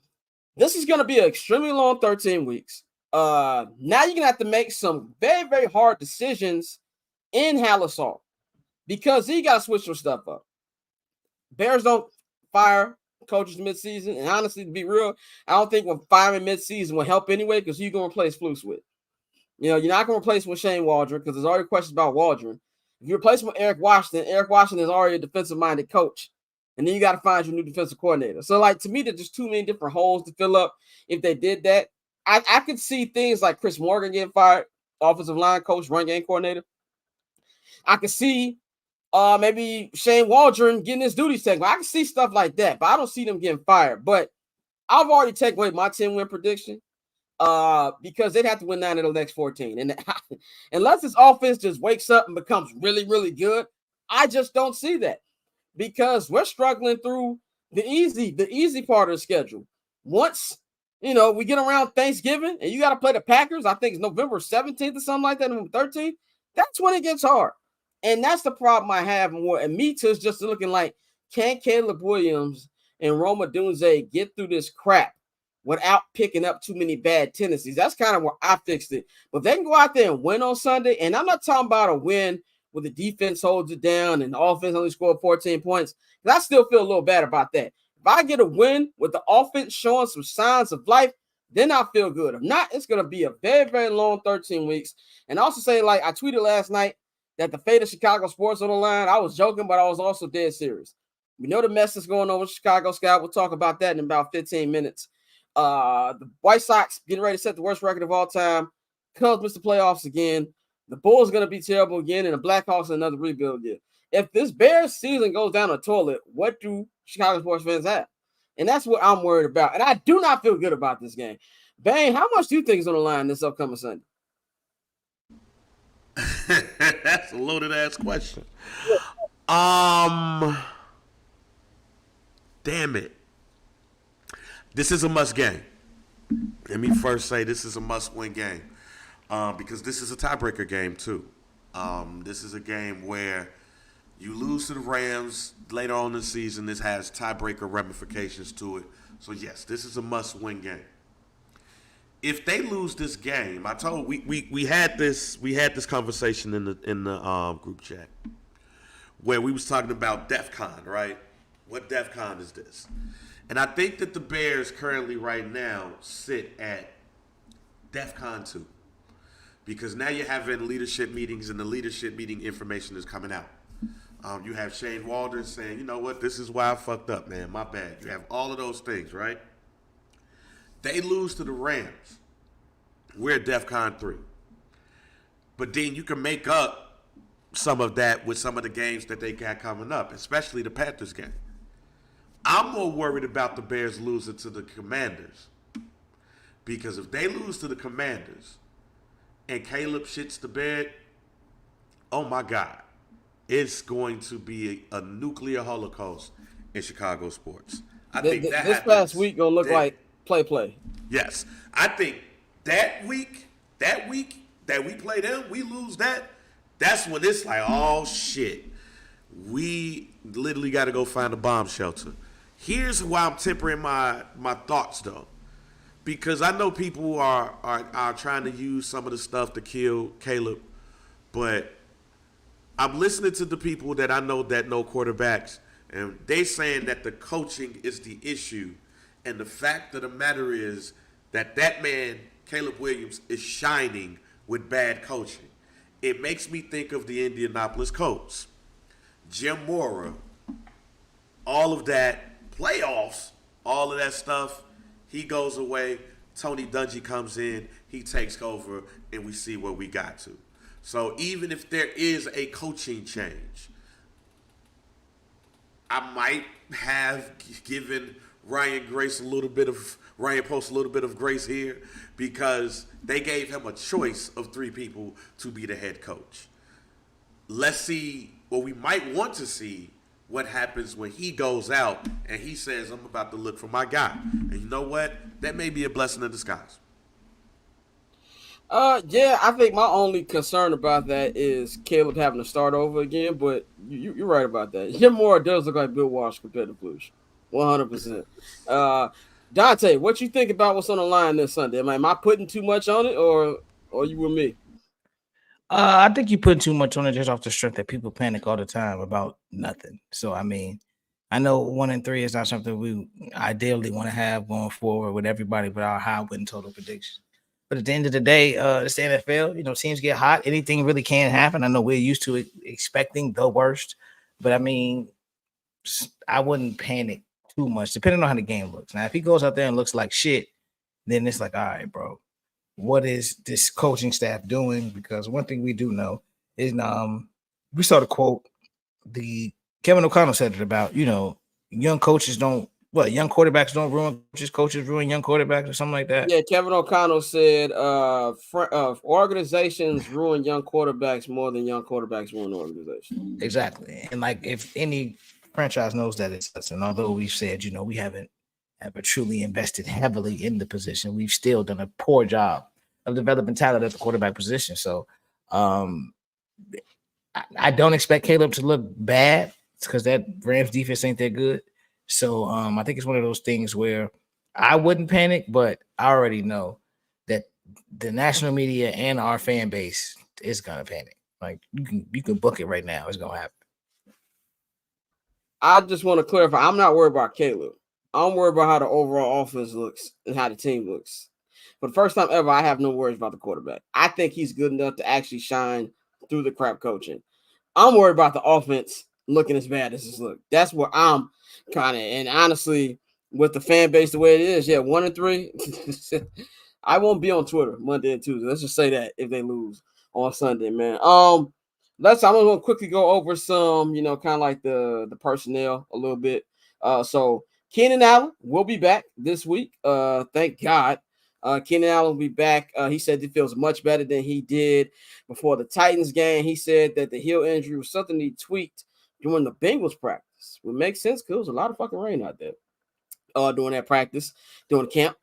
[SPEAKER 1] this is going to be an extremely long 13 weeks. Now you're going to have to make some very, very hard decisions in Halas Hall because you got to switch some stuff up. Bears don't fire coaches midseason. And honestly, to be real, I don't think firing midseason will help anyway because you're going to replace Flus with. You know, you're not going to replace with Shane Waldron because there's already questions about Waldron. If you replace him with Eric Washington is already a defensive-minded coach. And then you got to find your new defensive coordinator. So, like, to me, there's just too many different holes to fill up if they did that. I could see things like Chris Morgan getting fired, offensive line coach, run game coordinator. I could see maybe Shane Waldron getting his duties taken. I can see stuff like that, but I don't see them getting fired. But I've already taken away my 10-win prediction because they'd have to win 9 of the next 14. And unless this offense just wakes up and becomes really, really good, I just don't see that because we're struggling through the easy part of the schedule. Once, we get around Thanksgiving and you got to play the Packers, I think it's November 17th or something like that, November 13th, that's when it gets hard. And that's the problem I have more. And me too is just looking like, can Caleb Williams and Roma Dunze get through this crap without picking up too many bad tendencies? That's kind of where I fixed it. But they can go out there and win on Sunday. And I'm not talking about a win where the defense holds it down and the offense only scored 14 points. Because I still feel a little bad about that. If I get a win with the offense showing some signs of life, then I feel good. If not, it's going to be a very, very long 13 weeks. And also say, like I tweeted last night, that the fate of Chicago sports on the line. I was joking, but I was also dead serious. We know the mess that's going on with Chicago Scout. We'll talk about that in about 15 minutes. The White Sox getting ready to set the worst record of all time. Cubs missed the playoffs again. The Bulls going to be terrible again, and the Blackhawks another rebuild year. If this Bears season goes down the toilet, what do Chicago sports fans have? And that's what I'm worried about. And I do not feel good about this game. Bang, how much do you think is on the line this upcoming Sunday?
[SPEAKER 5] That's a loaded ass question. Damn it. This is a must game. Let me first say this is a must win game. Because this is a tiebreaker game too. This is a game where you lose to the Rams later on in the season. This has tiebreaker ramifications to it. So yes, this is a must win game. If they lose this game, I told we had this conversation in the group chat where we was talking about DEFCON, right? What DEFCON is this? And I think that the Bears currently right now sit at DEFCON 2 because now you're having leadership meetings and the leadership meeting information is coming out. You have Shane Waldron saying, you know what, this is why I fucked up, man, my bad. You have all of those things, right? They lose to the Rams. We're at DEFCON 3. But then you can make up some of that with some of the games that they got coming up, especially the Panthers game. I'm more worried about the Bears losing to the Commanders. Because if they lose to the Commanders and Caleb shits the bed, oh my God, it's going to be a nuclear holocaust in Chicago sports. I think that
[SPEAKER 1] this past week gonna look like play.
[SPEAKER 5] Yes. I think that week that we play them, we lose that, that's when it's like, oh shit. we literally got to go find a bomb shelter. Here's why I'm tempering my thoughts though, because I know people are trying to use some of the stuff to kill Caleb, but I'm listening to the people that I know that know quarterbacks, and they saying that the coaching is the issue, and the fact of the matter is that man Caleb Williams is shining with bad coaching. It makes me think of the Indianapolis Colts. Jim Mora, all of that, playoffs, all of that stuff, he goes away. Tony Dungy comes in, he takes over, and we see where we got to. So even if there is a coaching change, I might have given Ryan Post a little bit of grace here, because they gave him a choice of 3 people to be the head coach. Let's see, or we might want to see what happens when he goes out and he says, I'm about to look for my guy. And you know what? That may be a blessing in disguise.
[SPEAKER 1] Yeah, I think my only concern about that is Caleb having to start over again, but you're right about that. Jim Moore does look like Bill Walsh compared to Bush. 100%. Dante, what you think about what's on the line this Sunday? Am I putting too much on it, or you with me?
[SPEAKER 4] I think you put too much on it just off the strength that people panic all the time about nothing. So, I mean, I know 1-3 is not something we ideally want to have going forward with everybody with our high win total predictions. But at the end of the day, it's the NFL. Teams get hot. Anything really can happen. I know we're used to expecting the worst. But, I mean, I wouldn't panic too much, depending on how the game looks. Now, if he goes out there and looks like shit, then it's like, all right, bro, what is this coaching staff doing? Because one thing we do know is we saw the quote, Kevin O'Connell said it about, young quarterbacks don't ruin coaches ruin young quarterbacks or something like that.
[SPEAKER 1] Yeah, Kevin O'Connell said organizations ruin young quarterbacks more than young quarterbacks ruin organizations.
[SPEAKER 4] Exactly. And like, if any franchise knows that it's us, and although we've said, we haven't ever truly invested heavily in the position, we've still done a poor job of developing talent at the quarterback position. So I don't expect Caleb to look bad, because that Rams defense ain't that good. So I think it's one of those things where I wouldn't panic, but I already know that the national media and our fan base is gonna panic. Like, you can book it right now. It's gonna happen.
[SPEAKER 1] I just want to clarify, I'm not worried about Caleb. I'm worried about how the overall offense looks and how the team looks. For the first time ever, I have no worries about the quarterback. I think he's good enough to actually shine through the crap coaching. I'm worried about the offense looking as bad as it's look. That's where I'm kind of, and honestly, with the fan base the way it is, 1-3, I won't be on Twitter Monday and Tuesday. Let's just say that if they lose on Sunday, man. I'm going to quickly go over some, kind of like the personnel a little bit. So Keenan Allen will be back this week. Thank God. Keenan Allen will be back. He said he feels much better than he did before the Titans game. He said that the heel injury was something he tweaked during the Bengals practice. Would make sense because there was a lot of fucking rain out there during that practice, during the camp.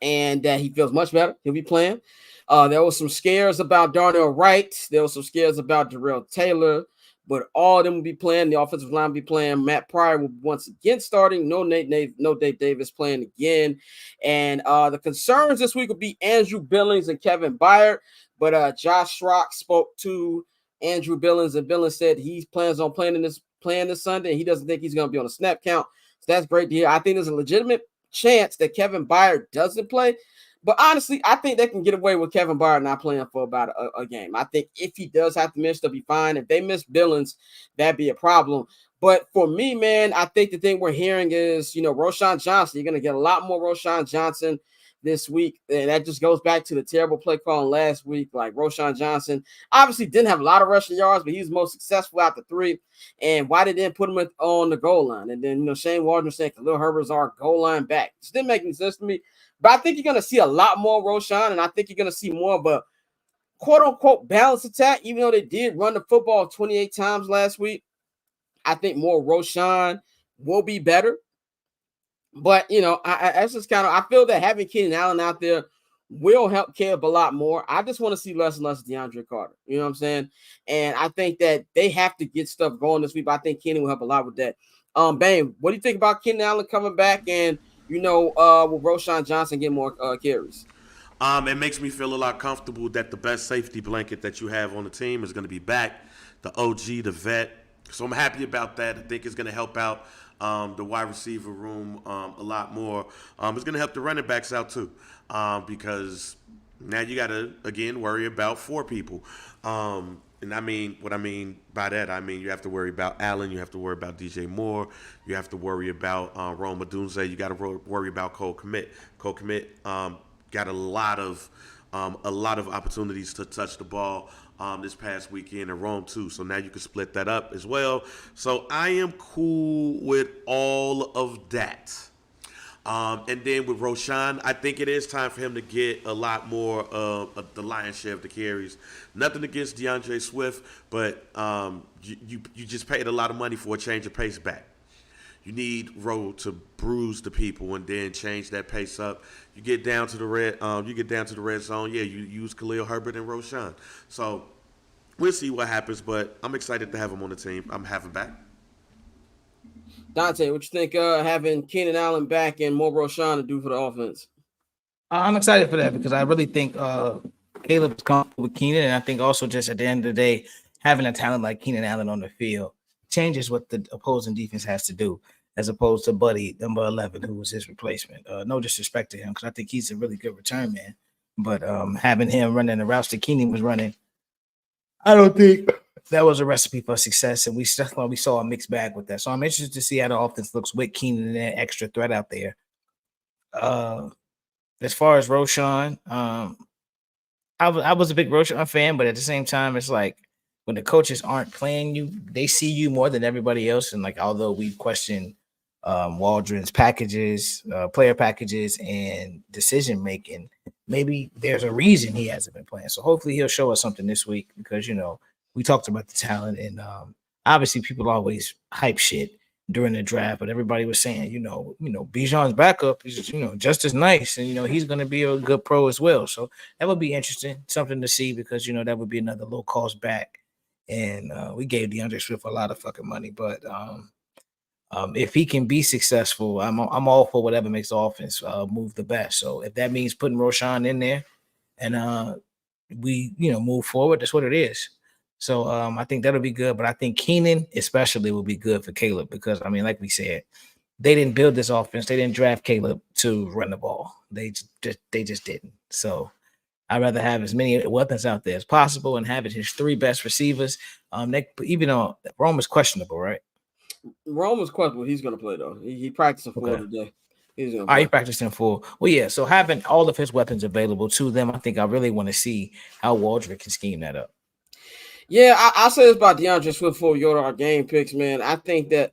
[SPEAKER 1] And that he feels much better. He'll be playing. There was some scares about Darnell Wright. There was some scares about Darrell Taylor. But all of them will be playing. The offensive line will be playing. Matt Pryor will once again starting. No Dave Davis playing again. And the concerns this week will be Andrew Billings and Kevin Byard. But Josh Schrock spoke to Andrew Billings, and Billings said he plans on playing this Sunday. He doesn't think he's going to be on a snap count. So that's great to hear. I think there's a legitimate chance that Kevin Byard doesn't play. But honestly, I think they can get away with Kevin Byard not playing for about a game. I think if he does have to miss, they'll be fine. If they miss Billings, that'd be a problem. But for me, man, I think the thing we're hearing is, Roschon Johnson. You're going to get a lot more Roschon Johnson this week. And that just goes back to the terrible play calling last week. Like, Roschon Johnson obviously didn't have a lot of rushing yards, but he was most successful out the 3. And why they didn't put him on the goal line? And then, Shane Waldron saying Khalil Herbert's our goal line back. It didn't make any sense to me. But I think you're going to see a lot more Roschon, and I think you're going to see more of a quote-unquote balanced attack, even though they did run the football 28 times last week. I think more Roschon will be better. But, I feel that having Keenan Allen out there will help Caleb a lot more. I just want to see less and less DeAndre Carter. You know what I'm saying? And I think that they have to get stuff going this week, but I think Kenny will help a lot with that. Bane, what do you think about Keenan Allen coming back and, will Roshan Johnson get more carries?
[SPEAKER 5] It makes me feel a lot comfortable that the best safety blanket that you have on the team is going to be back, the OG, the vet. So I'm happy about that. I think it's going to help out the wide receiver room a lot more. It's going to help the running backs out too, because now you got to, again, worry about 4 people. And I mean, what I mean by that, I mean you have to worry about Allen, you have to worry about DJ Moore, you have to worry about Rome Odunze, you got to worry about Cole Kmet. Cole Kmet got a lot of opportunities to touch the ball this past weekend, and Rome too. So now you can split that up as well. So I am cool with all of that. And then with Roshan, I think it is time for him to get a lot more of the lion's share of the carries. Nothing against DeAndre Swift, but you just paid a lot of money for a change of pace back. You need Ro to bruise the people and then change that pace up. You get down to the red zone. Yeah, you use Khalil Herbert and Roshan. So we'll see what happens, but I'm excited to have him on the team. I'm having back.
[SPEAKER 1] Dante, what you think having Keenan Allen back and more Roshan to do for the offense?
[SPEAKER 4] I'm excited for that because I really think Caleb is comfortable with Keenan, and I think also just at the end of the day, having a talent like Keenan Allen on the field changes what the opposing defense has to do, as opposed to Buddy, number 11, who was his replacement. No disrespect to him, because I think he's a really good return man. But having him running the routes that Keenan was running, I don't think that was a recipe for success. And we saw a mixed bag with that. So I'm interested to see how the offense looks with Keenan and that extra threat out there. As far as Roshan, I was a big Roshan fan, but at the same time, it's like, when the coaches aren't playing you, they see you more than everybody else. And like, although we question Waldron's packages, player packages, and decision making, maybe there's a reason he hasn't been playing. So hopefully he'll show us something this week, because we talked about the talent, and obviously people always hype shit during the draft, but everybody was saying, Bijan's backup is just as nice, and he's going to be a good pro as well. So that would be interesting, something to see, because that would be another low cost back. And we gave DeAndre Swift a lot of fucking money, but if he can be successful, I'm all for whatever makes the offense move the best. So if that means putting Roshan in there, and we move forward, that's what it is. So I think that'll be good. But I think Keenan especially will be good for Caleb, because like we said, they didn't build this offense. They didn't draft Caleb to run the ball. They just didn't. So I'd rather have as many weapons out there as possible and have his 3 best receivers. Even though Rome is questionable, right?
[SPEAKER 1] Rome is questionable. He's going to play, though. He practiced in full today. He's going to
[SPEAKER 4] play. He practiced in full. Well, yeah, so having all of his weapons available to them, I think I really want to see how Waldron can scheme that up.
[SPEAKER 1] Yeah, I'll say this about DeAndre Swift before we go to our game picks, man. I think that,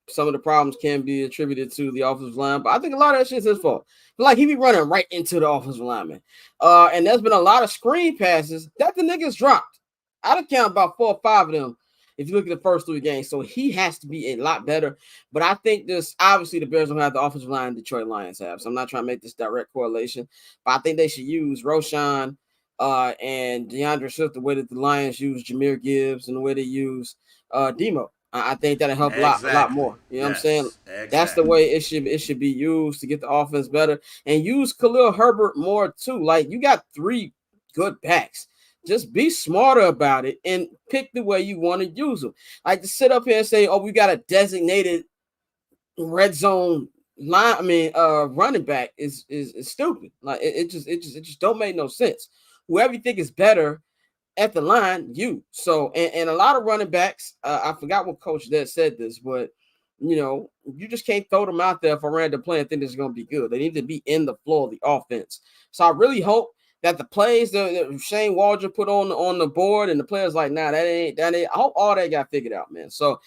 [SPEAKER 1] some of the problems can be attributed to the offensive line, but I think a lot of that shit is his fault. Like, he be running right into the offensive lineman. And there's been a lot of screen passes that the niggas dropped. I'd count about 4 or 5 of them if you look at the first 3 games. So he has to be a lot better. But I think obviously the Bears don't have the offensive line the Detroit Lions have. So I'm not trying to make this direct correlation. But I think they should use Roshan and DeAndre Swift the way that the Lions use Jahmyr Gibbs and the way they use Demo. I think that'll help a lot more. You know what I'm saying? Exactly. That's the way it should be used to get the offense better, and use Khalil Herbert more too. Like, you got 3 good backs. Just be smarter about it and pick the way you want to use them. Like, to sit up here and say, "Oh, we got a designated red zone running back" is stupid. Like, it just don't make no sense. Whoever you think is better at the line, so and a lot of running backs, I forgot what coach that said this, but you just can't throw them out there for random play and think this is going to be good. They need to be in the flow of the offense. So I really hope that the plays that Shane Waldron put on the board, and the players like, nah, that ain't. I hope all that got figured out, man. So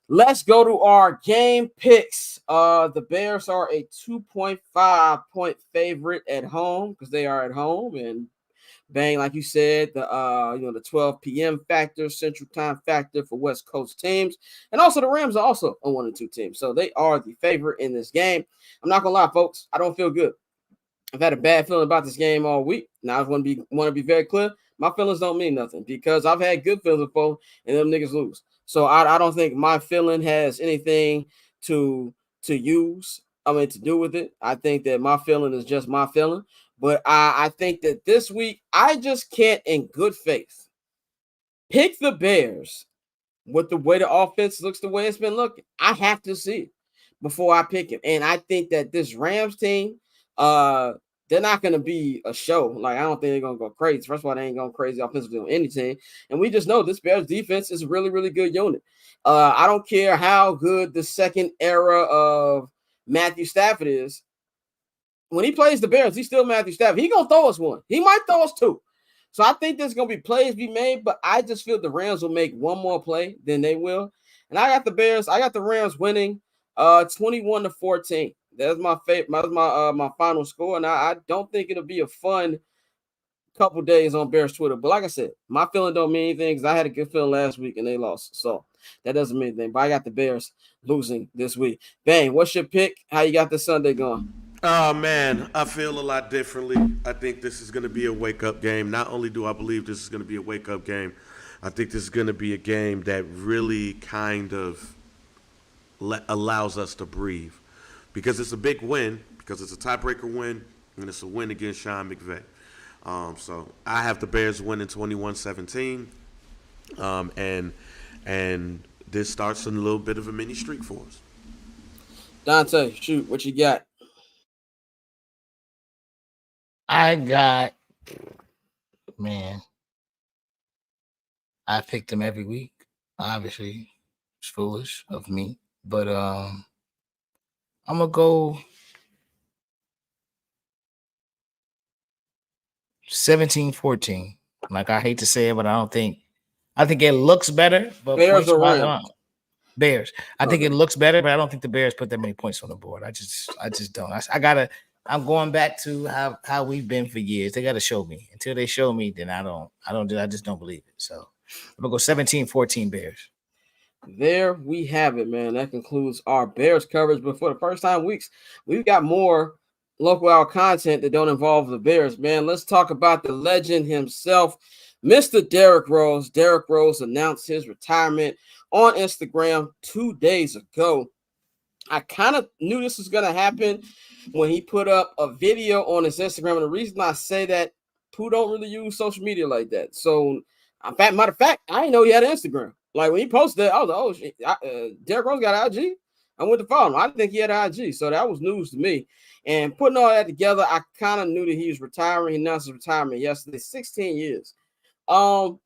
[SPEAKER 1] let's go to our game picks. The Bears are a 2.5 point favorite at home, because they are at home, and Bang, like you said, the 12 p.m. factor, Central Time factor for West Coast teams. And also the Rams are also a 1-2 team. So they are the favorite in this game. I'm not going to lie, folks. I don't feel good. I've had a bad feeling about this game all week. Now I want to be very clear. My feelings don't mean nothing because I've had good feelings before and them niggas lose. So I don't think my feeling has anything to use. I mean to do with it. I think that my feeling is just my feeling. But I think that this week I just can't in good faith pick the Bears with the way the offense looks, the way it's been looking. I have to see it before I pick it. And I think that this Rams team, they're not going to be a show. Like, I don't think they're going to go crazy. First of all, they ain't going crazy offensively on any team. And we just know this Bears defense is a really, really good unit. I don't care how good the second era of Matthew Stafford is. When he plays the Bears, he's still Matthew Stafford. He's going to throw us one. He might throw us two. So I think there's going to be plays be made, but I just feel the Rams will make one more play than they will. And I got the Bears. I got the Rams winning 21-14. That's my favorite. That's my final score. And I don't think it'll be a fun couple days on Bears Twitter. But like I said, my feeling don't mean anything because I had a good feeling last week and they lost. So that doesn't mean anything. But I got the Bears losing this week. Bang, what's your pick? How you got this Sunday going?
[SPEAKER 5] Oh, man, I feel a lot differently. I think this is going to be a wake-up game. Not only do I believe this is going to be a wake-up game, I think this is going to be a game that really kind of allows us to breathe. Because it's a big win, because it's a tiebreaker win, and it's a win against Sean McVay. So I have the Bears winning 21-17, and this starts a little bit of a mini streak for us.
[SPEAKER 1] Dante, shoot, what you got?
[SPEAKER 4] I got, man, I picked them every week. Obviously, it's foolish of me, but I'm gonna go 17-14. Like, I hate to say it, but I think it looks better. But
[SPEAKER 1] Bears or Rams?
[SPEAKER 4] Bears. I think it looks better, but I don't think the Bears put that many points on the board. I just don't. I'm going back to how we've been for years. They got to show me. Until they show me, then I just don't believe it. So I'm gonna go 17-14 Bears.
[SPEAKER 1] There we have it, man. That concludes our Bears coverage. But for the first time in weeks, we've got more local hour content that don't involve the Bears, man. Let's talk about the legend himself, Mr. Derrick Rose. Derrick Rose announced his retirement on Instagram 2 days ago. I kind of knew this was going to happen when he put up a video on his Instagram. And the reason I say that, Pooh don't really use social media like that. So, matter of fact, I didn't know he had an Instagram. Like, when he posted that, I was like, oh, shit, Derrick Rose got an IG? I went to follow him. I didn't think he had an IG. So that was news to me. And putting all that together, I kind of knew that he was retiring. He announced his retirement yesterday, 16 years.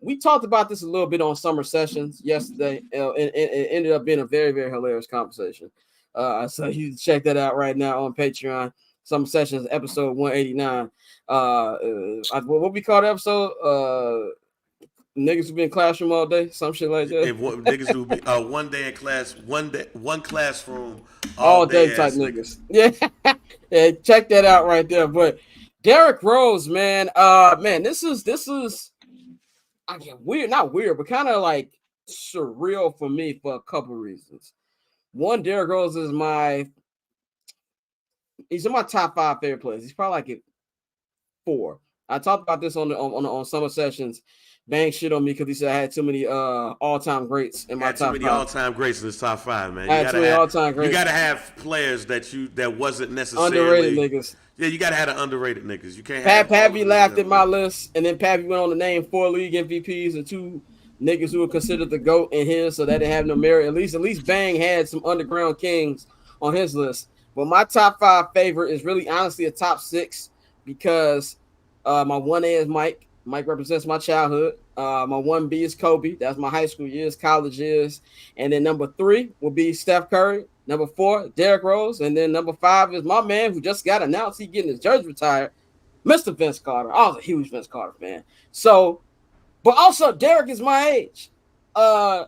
[SPEAKER 1] We talked about this a little bit on Summer Sessions yesterday. It ended up being a very, very hilarious conversation. So you check that out right now on Patreon. Summer Sessions, episode 189. What we call the episode? Niggas who been in classroom all day, some shit like that.
[SPEAKER 5] Niggas who be one day in class, one classroom
[SPEAKER 1] all day type niggas. Yeah, yeah. Check that out right there. But Derrick Rose, man, this is I get weird, not weird, but kind of like surreal for me for a couple reasons. One, Derrick Rose is he's in my top 5 favorite players. He's probably like 4. I talked about this on Summer Sessions. Bang shit on me because he said I had too many all-time greats in my top 5.
[SPEAKER 5] Too many all-time greats in his top 5, man.
[SPEAKER 1] I had too many all-time greats.
[SPEAKER 5] You gotta have players that wasn't necessarily
[SPEAKER 1] underrated niggas.
[SPEAKER 5] Yeah, you gotta have the underrated niggas. You can't have
[SPEAKER 1] Pappy laughed at my list, and then Pappy went on to name 4 league MVPs and 2 niggas who were considered the GOAT in his, so that didn't have no merit. At least Bang had some underground kings on his list. But my top 5 favorite is really honestly a top 6 because my 1A is Mike. Mike represents my childhood. My 1B is Kobe. That's my high school years, college years. And then number 3 will be Steph Curry. Number 4, Derrick Rose. And then number 5 is my man who just got announced he's getting his jersey retired, Mr. Vince Carter. I was a huge Vince Carter fan. So, but also Derrick is my age. I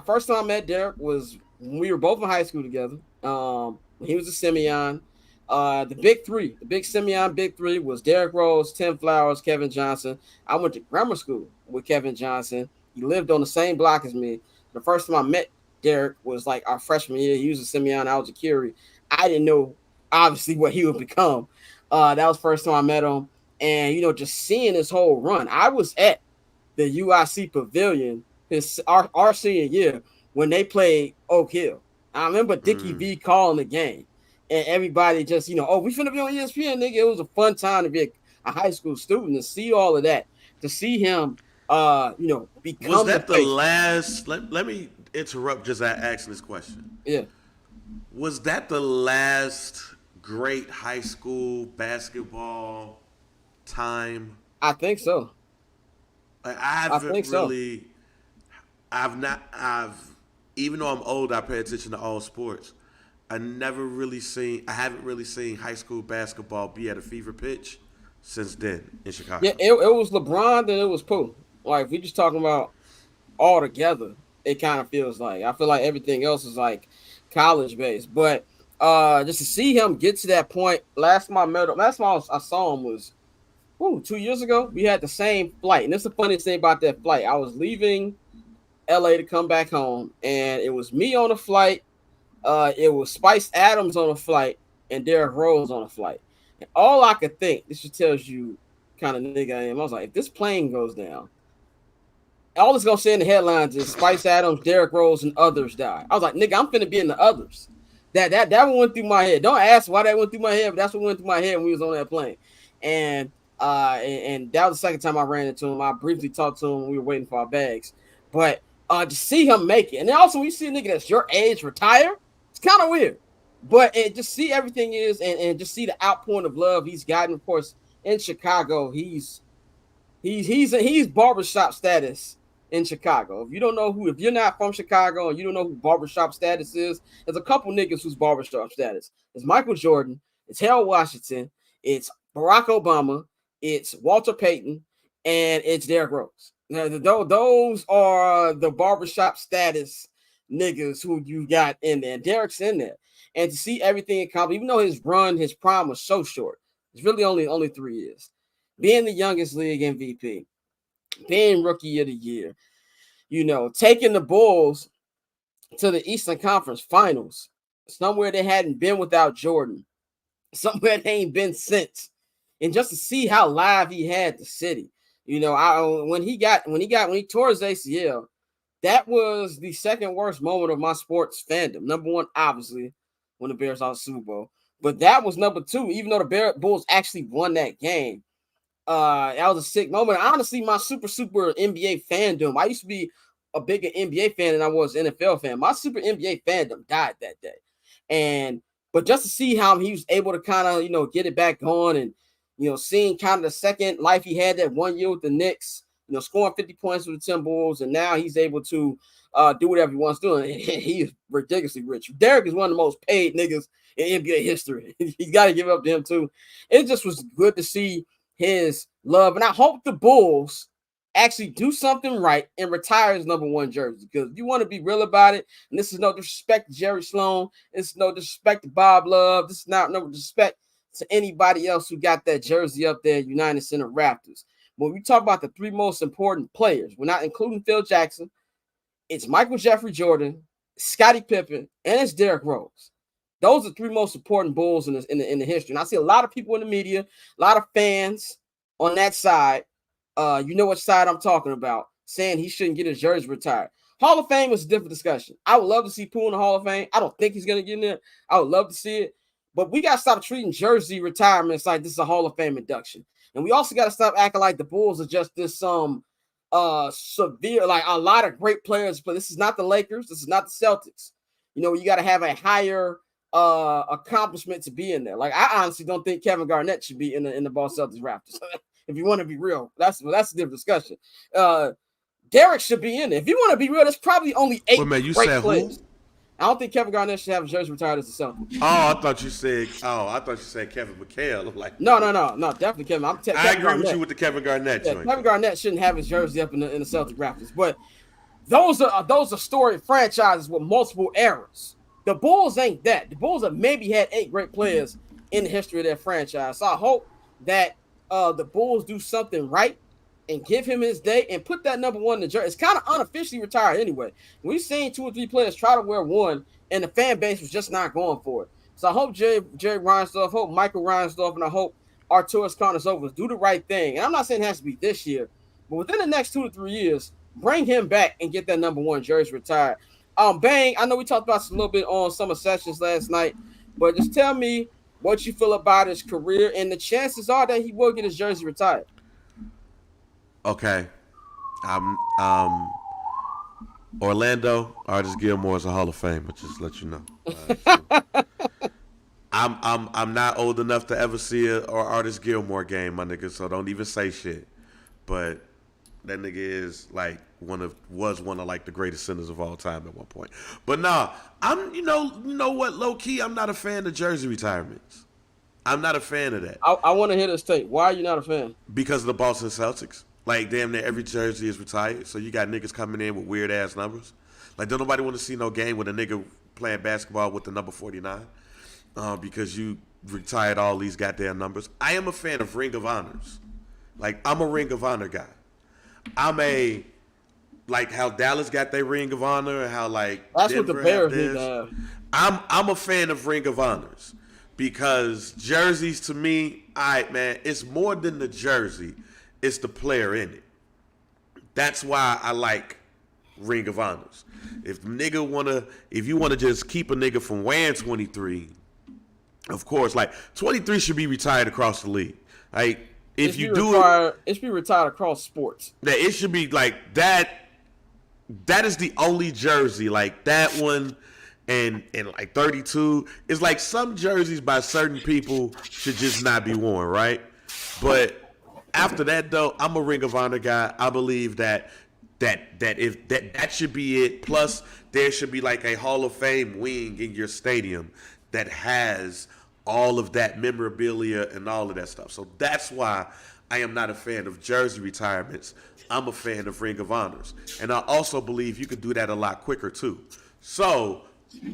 [SPEAKER 1] first time I met Derrick was when we were both in high school together. He was a Simeon. The big Simeon big 3 was Derrick Rose, Tim Flowers, Kevin Johnson. I went to grammar school with Kevin Johnson. He lived on the same block as me. The first time I met Derrick was like our freshman year. He was a Simeon, I was a Curie. I didn't know obviously what he would become. That was the first time I met him, and just seeing his whole run. I was at the UIC Pavilion our senior year when they played Oak Hill. I remember Dickie V calling the game, and everybody just oh, we finna be on ESPN, nigga. It was a fun time to be a high school student to see all of that, to see him become.
[SPEAKER 5] Was that the last? Let me interrupt. Just asking this question.
[SPEAKER 1] Yeah.
[SPEAKER 5] Was that the last great high school basketball time?
[SPEAKER 1] I think so.
[SPEAKER 5] I've even though I'm old, I pay attention to all sports. I haven't really seen high school basketball be at a fever pitch since then in Chicago.
[SPEAKER 1] Yeah, it was LeBron, then it was Pooh. Like, if we just talking about all together, it kind of feels like. I feel like everything else is like college based. But just to see him get to that point, last time I saw him was 2 years ago. We had the same flight. And that's the funniest thing about that flight. I was leaving LA to come back home, and it was me on the flight. It was Spice Adams on a flight and Derrick Rose on a flight. And all I could think, this just tells you kind of nigga I am. I was like, if this plane goes down, all it's gonna say in the headlines is Spice Adams, Derrick Rose, and others die. I was like, nigga, I'm finna be in the others. That one went through my head. Don't ask why that went through my head, but that's what went through my head when we was on that plane. And that was the second time I ran into him. I briefly talked to him when we were waiting for our bags. But to see him make it, and then also we see a nigga that's your age retire, it's kind of weird. But just see everything is, and just see the outpouring of love he's gotten. Of course, in Chicago, he's barbershop status in Chicago. If you're not from Chicago and you don't know who barbershop status is, there's a couple niggas who's barbershop status. It's Michael Jordan, it's Harold Washington, it's Barack Obama, it's Walter Payton, and it's Derrick Rose. Now, those are the barbershop status niggas who you got in there. Derrick's in there. And to see everything accomplished, even though his prime was so short, it's really only 3 years. Being the youngest league MVP, being rookie of the year, taking the Bulls to the Eastern Conference Finals, somewhere they hadn't been without Jordan, somewhere they ain't been since. And just to see how live he had the city, when he tore his ACL, that was the second worst moment of my sports fandom. Number one, obviously, when the Bears lost the Super Bowl, but that was number two. Even though the Bulls actually won that game, that was a sick moment. Honestly, my super NBA fandom. I used to be a bigger NBA fan than I was NFL fan. My super NBA fandom died that day, but just to see how he was able to kind of get it back on, and seeing kind of the second life he had that 1 year with the Knicks, scoring 50 points with the Timberwolves, and now he's able to do whatever he wants to do. And he is ridiculously rich. Derrick is one of the most paid niggas in NBA history. You got to give up to him too. It just was good to see his love, and I hope the Bulls actually do something right and retire his number one jersey, because you want to be real about it. And this is no disrespect to Jerry Sloan. This is no disrespect to Bob Love. This is not no disrespect to anybody else who got that jersey up there, United Center Raptors. When we talk about the three most important players, we're not including Phil Jackson. It's Michael Jeffrey Jordan, Scottie Pippen, and it's Derrick Rose. Those are three most important Bulls in the history. And I see a lot of people in the media, a lot of fans on that side. You know what side I'm talking about, saying he shouldn't get his jersey retired. Hall of Fame is a different discussion. I would love to see Pooh in the Hall of Fame. I don't think he's going to get in there. I would love to see it. But we got to stop treating jersey retirements like this is a Hall of Fame induction. And we also got to stop acting like the Bulls are just this severe, like a lot of great players. But this is not the Lakers. This is not the Celtics. You got to have a higher accomplishment to be in there. Like, I honestly don't think Kevin Garnett should be in the Boston Celtics Raptors. If you want to be real, that's a different discussion. Derrick should be in there. If you want to be real, there's probably only 8
[SPEAKER 5] you
[SPEAKER 1] great
[SPEAKER 5] said
[SPEAKER 1] players.
[SPEAKER 5] Who?
[SPEAKER 1] I don't think Kevin Garnett should have a jersey retired as a Celtic.
[SPEAKER 5] I thought you said Kevin McHale. Like,
[SPEAKER 1] no, definitely Kevin.
[SPEAKER 5] I agree with you with the Kevin Garnett joint.
[SPEAKER 1] Kevin Garnett shouldn't have his jersey up in the Celtic Raptors. But those are storied franchises with multiple eras. The Bulls ain't that. The Bulls have maybe had 8 great players in the history of their franchise. So I hope that the Bulls do something right and give him his day and put that number one in the jersey. It's kind of unofficially retired anyway. We've seen 2 or 3 players try to wear one, and the fan base was just not going for it. So I hope Jerry Reinsdorf, hope Michael Reinsdorf, and I hope Arturas Karnisovas do the right thing. And I'm not saying it has to be this year, but within the next 2 to 3 years, bring him back and get that number 1 jersey retired. Bang, I know we talked about this a little bit on Summer Sessions last night, but just tell me what you feel about his career, and the chances are that he will get his jersey retired.
[SPEAKER 5] Okay. Orlando Artis Gilmore is a Hall of Famer. Just let you know. So I'm not old enough to ever see a Artis Gilmore game, my nigga. So don't even say shit. But that nigga is like was one of like the greatest centers of all time at one point. But nah, I'm you know what, low key, I'm not a fan of jersey retirements. I'm not a fan of that.
[SPEAKER 1] I want to hear this tape. Why are you not a fan?
[SPEAKER 5] Because of the Boston Celtics. Like, damn near every jersey is retired. So you got niggas coming in with weird-ass numbers. Like, don't nobody want to see no game with a nigga playing basketball with the number 49 because you retired all these goddamn numbers. I am a fan of Ring of Honors. Like, I'm a Ring of Honor guy. Like how Dallas got their Ring of Honor and how, like,
[SPEAKER 1] that's
[SPEAKER 5] Denver
[SPEAKER 1] what the Bears need to have.
[SPEAKER 5] I'm a fan of Ring of Honors because jerseys, to me, all right, man, it's more than the jersey. It's the player in it. That's why I like Ring of Honors. If you wanna just keep a nigga from wearing 23, of course, like 23 should be retired across the league. Like if you do
[SPEAKER 1] it should be retired across sports.
[SPEAKER 5] That it should be like that. That is the only jersey like that one, and like 32 is like some jerseys by certain people should just not be worn, right? But after that, though, I'm a Ring of Honor guy. I believe that should be it. Plus, there should be like a Hall of Fame wing in your stadium that has all of that memorabilia and all of that stuff. So that's why I am not a fan of jersey retirements. I'm a fan of Ring of Honors. And I also believe you could do that a lot quicker, too. So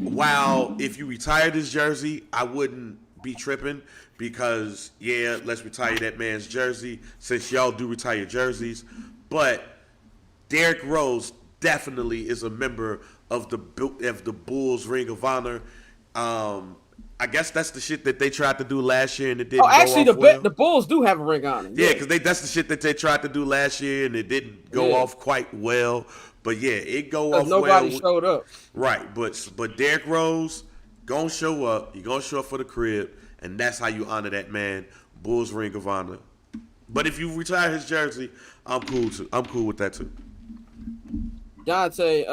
[SPEAKER 5] while if you retire this jersey, I wouldn't be tripping because, yeah, let's retire that man's jersey since y'all do retire jerseys. But Derrick Rose definitely is a member of the Bulls Ring of Honor. I guess that's the shit that they tried to do last year and it didn't go off well.
[SPEAKER 1] The Bulls do have a Ring of Honor.
[SPEAKER 5] Yeah, because that's the shit that they tried to do last year and it didn't go off quite well. But yeah, it go off well.
[SPEAKER 1] Nobody showed up.
[SPEAKER 5] Right, but Derrick Rose gonna show up. He gonna show up for the crib, and that's how you honor that man. Bulls Ring of Honor. But if you retire his jersey, I'm cool too. I'm cool with that too.
[SPEAKER 1] Dante,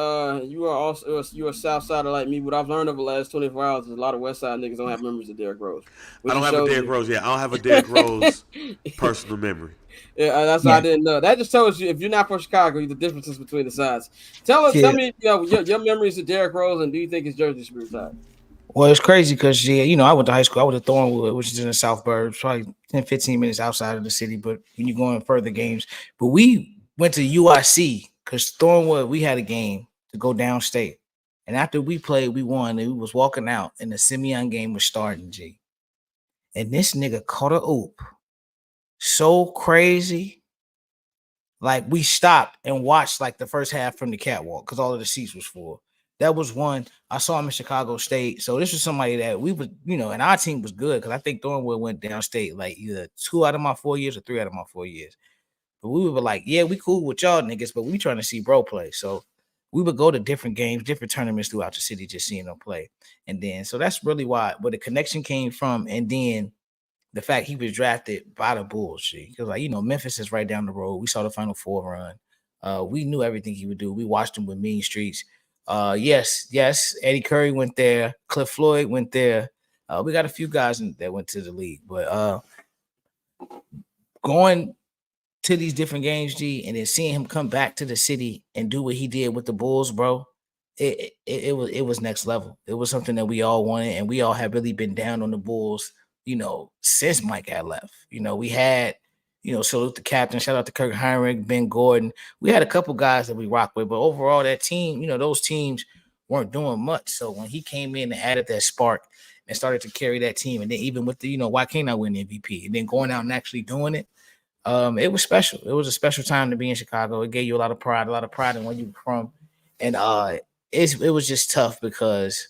[SPEAKER 1] you are a South Sider like me. What I've learned over the last 24 hours is a lot of West Side niggas don't have memories of Derrick Rose.
[SPEAKER 5] I don't have a Derrick Rose. Yeah, I don't have a Derrick Rose personal memory.
[SPEAKER 1] Yeah, that's what I didn't know. That just tells you if you're not from Chicago, the differences between the sides. Tell me, your memories of Derrick Rose, and do you think his jersey should be retired?
[SPEAKER 4] Well, it's crazy because I went to high school. I went to Thornwood, which is in the South Burbs, probably 10, 15 minutes outside of the city. But when you go in further games, but we went to UIC because Thornwood, we had a game to go downstate, and after we played, we won. And we was walking out, and the Simeon game was starting. G, and this nigga caught a oop. So crazy. Like we stopped and watched like the first half from the catwalk because all of the seats was full. That was one. I saw him in Chicago State. So this was somebody that we would, and our team was good because I think Thornwood went downstate like either 2 out of my 4 years or 3 out of my 4 years. But we were like, yeah, we cool with y'all niggas, but we trying to see bro play. So we would go to different games, different tournaments throughout the city, just seeing them play. And then, so that's really where the connection came from. And then the fact he was drafted by the Bulls, because Memphis is right down the road. We saw the Final Four run. We knew everything he would do. We watched him with Mean Streets. Yes, Eddie Curry went there. Cliff Floyd went there. We got a few guys that went to the league, but going to these different games, G, and then seeing him come back to the city and do what he did with the Bulls, bro, it was next level. It was something that we all wanted, and we all have really been down on the Bulls, since Mike had left. We had, salute the captain, shout out to Kirk Heinrich, Ben Gordon. We had a couple guys that we rock with, but overall that team, those teams weren't doing much. So when he came in and added that spark and started to carry that team, and then even with the, why can't I win the MVP? And then going out and actually doing it, it was special. It was a special time to be in Chicago. It gave you a lot of pride in where you were from. And it was just tough because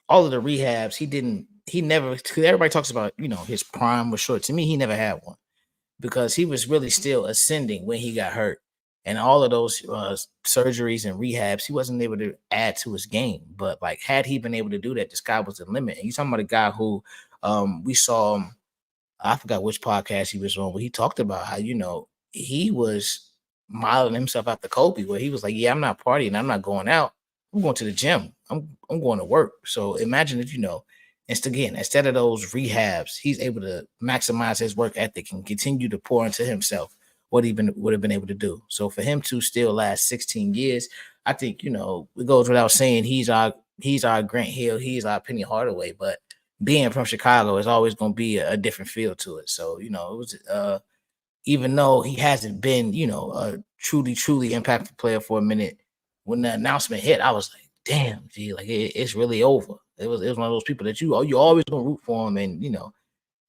[SPEAKER 4] all of the rehabs, he didn't he never. Everybody talks about his prime was short. To me, he never had one because he was really still ascending when he got hurt, and all of those surgeries and rehabs, he wasn't able to add to his game. But like, had he been able to do that, the sky was the limit. And you talking about a guy who we saw him. I forgot which podcast he was on, but he talked about how he was modeling himself after Kobe, where he was like, "Yeah, I'm not partying, I'm not going out. I'm going to the gym. I'm going to work." So imagine if instead of those rehabs, he's able to maximize his work ethic and continue to pour into himself what he would have been able to do. So for him to still last 16 years, I think it goes without saying he's our Grant Hill, he's our Penny Hardaway, but being from Chicago is always going to be a different feel to it. So it was even though he hasn't been a truly impactful player for a minute, when the announcement hit, I was like, damn, G, like it's really over. It was one of those people that you always gonna root for him, and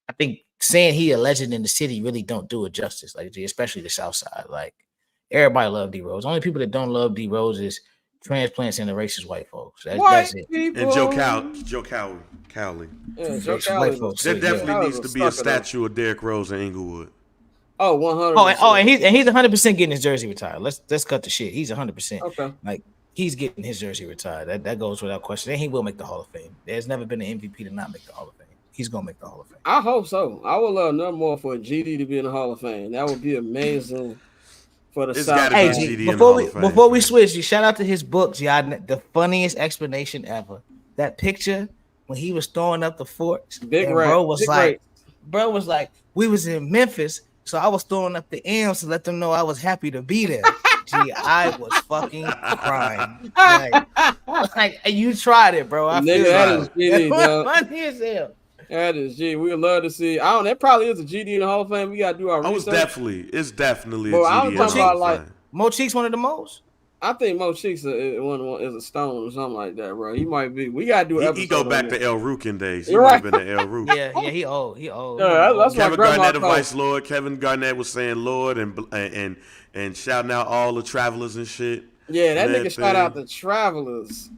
[SPEAKER 4] I think saying he a legend in the city really don't do it justice, like G, especially the South Side. Like everybody love D Rose. Only people that don't love D Rose is transplants and the racist white folks. That's it.
[SPEAKER 1] People.
[SPEAKER 5] And Joe Cowley.
[SPEAKER 1] Yeah, Joe
[SPEAKER 4] White
[SPEAKER 1] Cowley.
[SPEAKER 4] folks.
[SPEAKER 5] There definitely
[SPEAKER 1] Yeah.
[SPEAKER 5] needs to be a statue of Derrick Rose in Inglewood.
[SPEAKER 1] Oh, 100%.
[SPEAKER 4] And he's 100% getting his jersey retired. Let's cut the shit. He's 100%.
[SPEAKER 1] Okay.
[SPEAKER 4] Like he's getting his jersey retired. That goes without question. And he will make the Hall of Fame. There's never been an MVP to not make the Hall of Fame. He's gonna make the Hall of Fame.
[SPEAKER 1] I hope so. I would love nothing more for GD to be in the Hall of Fame. That would be amazing for the
[SPEAKER 5] It's
[SPEAKER 1] South.
[SPEAKER 5] gotta be
[SPEAKER 4] Hey,
[SPEAKER 5] GD
[SPEAKER 4] G,
[SPEAKER 5] in the
[SPEAKER 4] before
[SPEAKER 5] Hall
[SPEAKER 4] we
[SPEAKER 5] of Fame.
[SPEAKER 4] before we switch, you shout out to his books, y'all. The funniest explanation ever. That picture when he was throwing up the forks,
[SPEAKER 1] Big
[SPEAKER 4] and
[SPEAKER 1] Rat.
[SPEAKER 4] bro was
[SPEAKER 1] Big
[SPEAKER 4] like,
[SPEAKER 1] Rat.
[SPEAKER 4] we was in Memphis, so I was throwing up the M's to let them know I was happy to be there. Gee, I was fucking crying. Like you tried it, bro. I
[SPEAKER 1] Nigga,
[SPEAKER 4] feel
[SPEAKER 1] that
[SPEAKER 4] like
[SPEAKER 1] is GD, dog.
[SPEAKER 4] funny as hell.
[SPEAKER 1] That is G. We would love to see. That probably is a GD in the Hall of Fame. We gotta do our
[SPEAKER 5] Oh,
[SPEAKER 1] research.
[SPEAKER 5] it's definitely
[SPEAKER 1] But
[SPEAKER 5] a
[SPEAKER 1] I
[SPEAKER 5] GD
[SPEAKER 1] was
[SPEAKER 5] in the
[SPEAKER 1] talking
[SPEAKER 5] Hall
[SPEAKER 1] about,
[SPEAKER 5] of
[SPEAKER 1] like,
[SPEAKER 5] Fame.
[SPEAKER 4] Mo Cheeks one of the most.
[SPEAKER 1] I think Mo Cheeks is a stone or something like that, bro. He might be. We gotta do an episode.
[SPEAKER 5] He go
[SPEAKER 1] on
[SPEAKER 5] back
[SPEAKER 1] that.
[SPEAKER 5] to El Rukin days. He
[SPEAKER 1] You're
[SPEAKER 5] might
[SPEAKER 1] right.
[SPEAKER 5] have been an El Rukin.
[SPEAKER 4] Yeah, he old.
[SPEAKER 1] Yeah, that's my
[SPEAKER 5] Kevin
[SPEAKER 1] grandma
[SPEAKER 5] Garnett of
[SPEAKER 1] called.
[SPEAKER 5] Vice Lord. Kevin Garnett was saying Lord and shouting out all the travelers and shit.
[SPEAKER 1] Yeah, that
[SPEAKER 5] and
[SPEAKER 1] nigga shout out the Travelers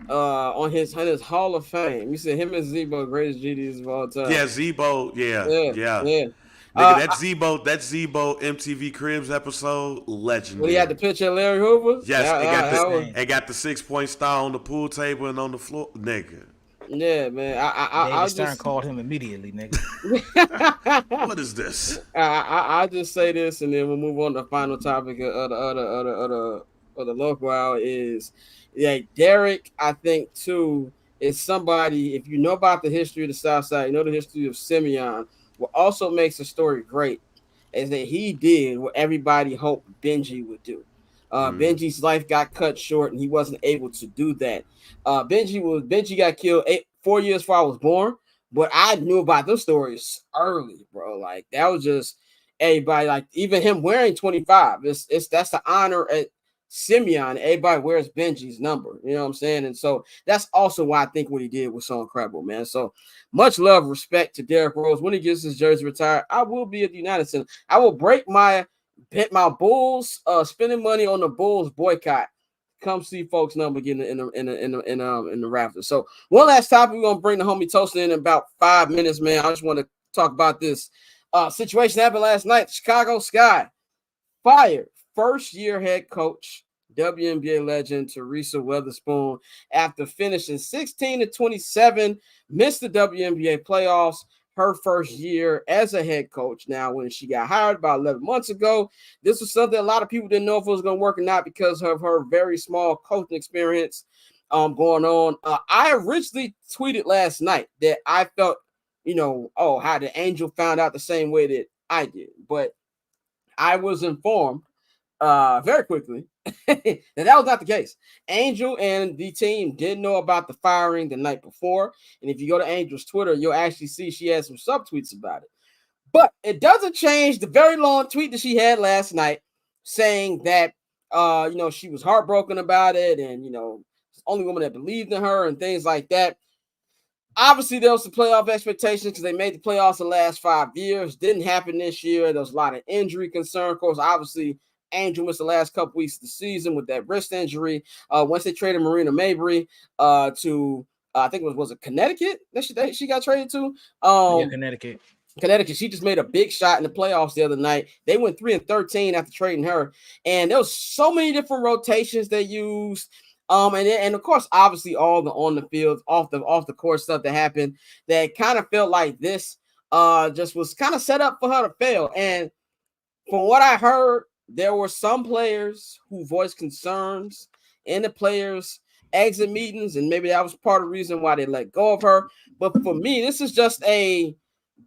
[SPEAKER 1] on his Hall of Fame. You said him and Zebo greatest GDs of all time.
[SPEAKER 5] Yeah, Zebo. Yeah.
[SPEAKER 1] Yeah.
[SPEAKER 5] Nigga, that Zebo MTV Cribs episode, legendary.
[SPEAKER 1] When he had the picture of Larry Hoover.
[SPEAKER 5] Yes,
[SPEAKER 1] that
[SPEAKER 5] it got the 6-point star on the pool table and on the floor, nigga.
[SPEAKER 1] Yeah, man.
[SPEAKER 4] David Stern called him immediately, nigga.
[SPEAKER 5] What is this?
[SPEAKER 1] I just say this, and then we'll move on to the final topic of the local hour is, Derrick. I think too is somebody. If you know about the history of the South Side, you know the history of Simeon. What also makes the story great is that he did what everybody hoped Benji would do. Benji's life got cut short, and he wasn't able to do that. Benji got killed 4 years before I was born, but I knew about those stories early, bro. Like that was just everybody. Like even him wearing 25. That's the honor at Simeon. Everybody wears Benji's number. You know what I'm saying? And so that's also why I think what he did was so incredible, man. So much love, respect to Derrick Rose. When he gets his jersey retired, I will be at the United Center. I will break my Bulls spending money on the Bulls boycott. Come see folks number getting in the rafters. So one last topic, we're gonna bring the homie Tosin in about 5 minutes, man. I just want to talk about this situation that happened last night. Chicago Sky fired first-year head coach, WNBA legend Teresa Weatherspoon, after finishing 16-27, missed the WNBA playoffs her first year as a head coach. Now, when she got hired about 11 months ago, this was something a lot of people didn't know if it was going to work or not because of her very small coaching experience going on. I originally tweeted last night that I felt, how the Angel found out the same way that I did. But I was informed very quickly that was not the case. Angel and the team didn't know about the firing the night before. And if you go to Angel's Twitter, you'll actually see she has some subtweets about it. But it doesn't change the very long tweet that she had last night saying that, she was heartbroken about it and, the only woman that believed in her and things like that. Obviously, there was some playoff expectations because they made the playoffs the last 5 years. Didn't happen this year. There was a lot of injury concern. Of course, obviously, Angel missed the last couple weeks of the season with that wrist injury. Once they traded Marina Mabrey to I think it was it Connecticut that she got traded to.
[SPEAKER 4] Yeah, Connecticut.
[SPEAKER 1] She just made a big shot in the playoffs the other night. They went 3-13 after trading her, and there was so many different rotations they used. And of course, obviously, all the on the field, off the court stuff that happened that kind of felt like this just was kind of set up for her to fail. And from what I heard, there were some players who voiced concerns in the players' exit meetings, and maybe that was part of the reason why they let go of her. But for me, this is just a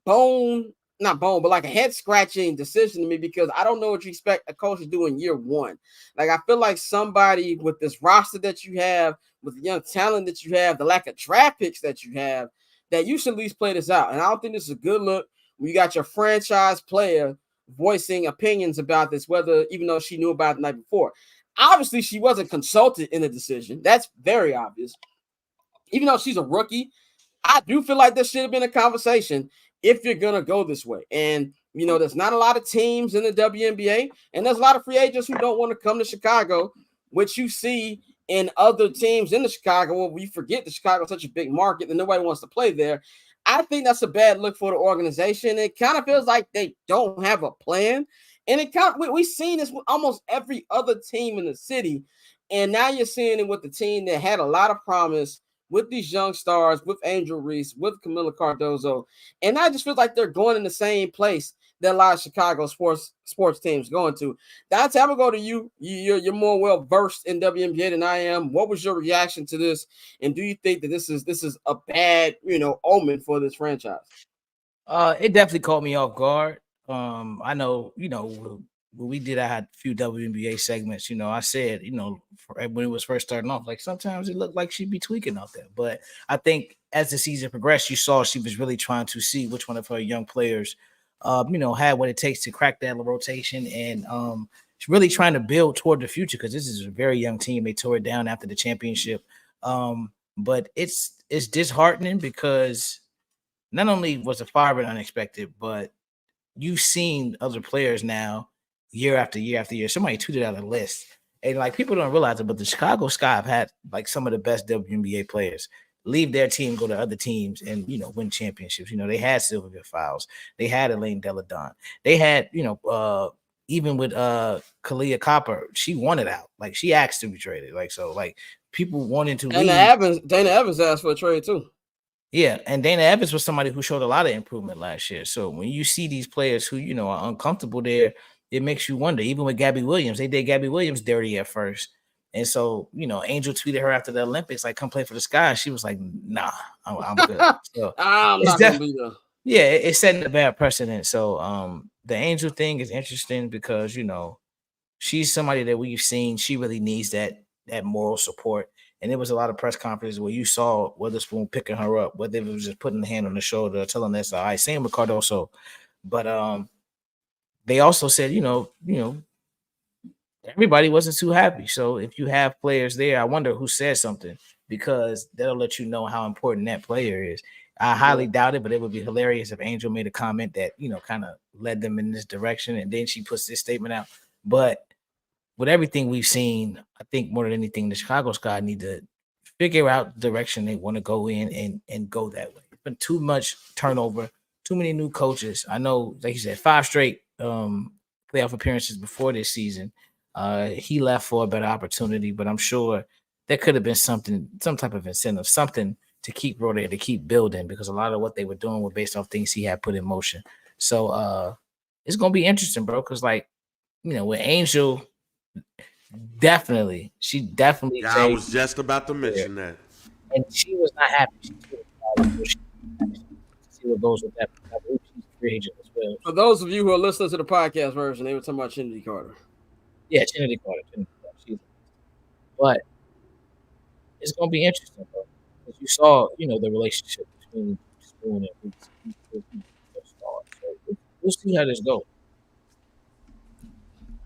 [SPEAKER 1] like a head scratching decision to me, because I don't know what you expect a coach to do in year one. Like, I feel like somebody with this roster that you have, with the young talent that you have, the lack of draft picks that you have, that you should at least play this out. And I don't think this is a good look when you got your franchise player voicing opinions about this, whether even though she knew about it the night before. Obviously, she wasn't consulted in the decision. That's very obvious. Even though she's a rookie, I do feel like there should have been a conversation if you're going to go this way. And, there's not a lot of teams in the WNBA, and there's a lot of free agents who don't want to come to Chicago, which you see in other teams in the Chicago. Well, we forget that Chicago is such a big market that nobody wants to play there. I think that's a bad look for the organization. It kind of feels like they don't have a plan. And we've seen this with almost every other team in the city. And now you're seeing it with the team that had a lot of promise, with these young stars, with Angel Reese, with Camila Cardozo. And I just feel like they're going in the same place that a lot of Chicago sports teams going to. Dante, I'm going to go to you. You're more well-versed in WNBA than I am. What was your reaction to this? And do you think that this is a bad, omen for this franchise?
[SPEAKER 4] It definitely caught me off guard. I know, when we did, I had a few WNBA segments, I said, when it was first starting off, like sometimes it looked like she'd be tweaking out there. But I think as the season progressed, you saw she was really trying to see which one of her young players, had what it takes to crack that rotation. And she's really trying to build toward the future, because this is a very young team. They tore it down after the championship. But it's disheartening, because not only was the firing unexpected, but you've seen other players now, year after year after year. Somebody tweeted out a list, and like, people don't realize it, but the Chicago Sky have had like some of the best WNBA players leave their team, go to other teams, and win championships. They had Sylvia Fowles, they had Elaine Deladon, they had even with Kalia Copper, she wanted out. Like, she asked to be traded. Like, so like, people wanted to leave.
[SPEAKER 1] Dana Evans asked for a trade too.
[SPEAKER 4] Yeah, and Dana Evans was somebody who showed a lot of improvement last year. So when you see these players who, are uncomfortable there, it makes you wonder. Even with Gabby Williams, they did Gabby Williams dirty at first. And so, Angel tweeted her after the Olympics, like, come play for the Sky. She was like, nah, I'm good. So
[SPEAKER 1] I'm not going to be there.
[SPEAKER 4] Yeah, it's setting a bad precedent. So the Angel thing is interesting, because, she's somebody that we've seen. She really needs that moral support. And there was a lot of press conferences where you saw Weatherspoon picking her up, whether it was just putting a hand on the shoulder, telling us, all right, same with Cardoso. But they also said, everybody wasn't too happy. So if you have players there, I wonder who said something, because that'll let you know how important that player is. I highly doubt it, but it would be hilarious if Angel made a comment that, kind of led them in this direction, and then she puts this statement out. But with everything we've seen, I think more than anything, the Chicago Sky need to figure out the direction they want to go in and go that way. It's been too much turnover, too many new coaches. I know, like you said, 5 straight playoff appearances before this season. He left for a better opportunity, but I'm sure there could have been some type of incentive, something to keep rotating, to keep building, because a lot of what they were doing were based off things he had put in motion. So it's going to be interesting, bro, because, like, with Angel, she definitely.
[SPEAKER 5] Yeah, I was just about to mention that.
[SPEAKER 4] And she was not happy. She see what goes with that. I believe she's a free agent as well.
[SPEAKER 1] For those of you who are listening to the podcast version, they were talking about Trinity Carter.
[SPEAKER 4] Yeah, Trinity Carter. But it's going to be interesting, bro. Because you saw, the relationship between Spoon and Reese. So we'll see how this goes.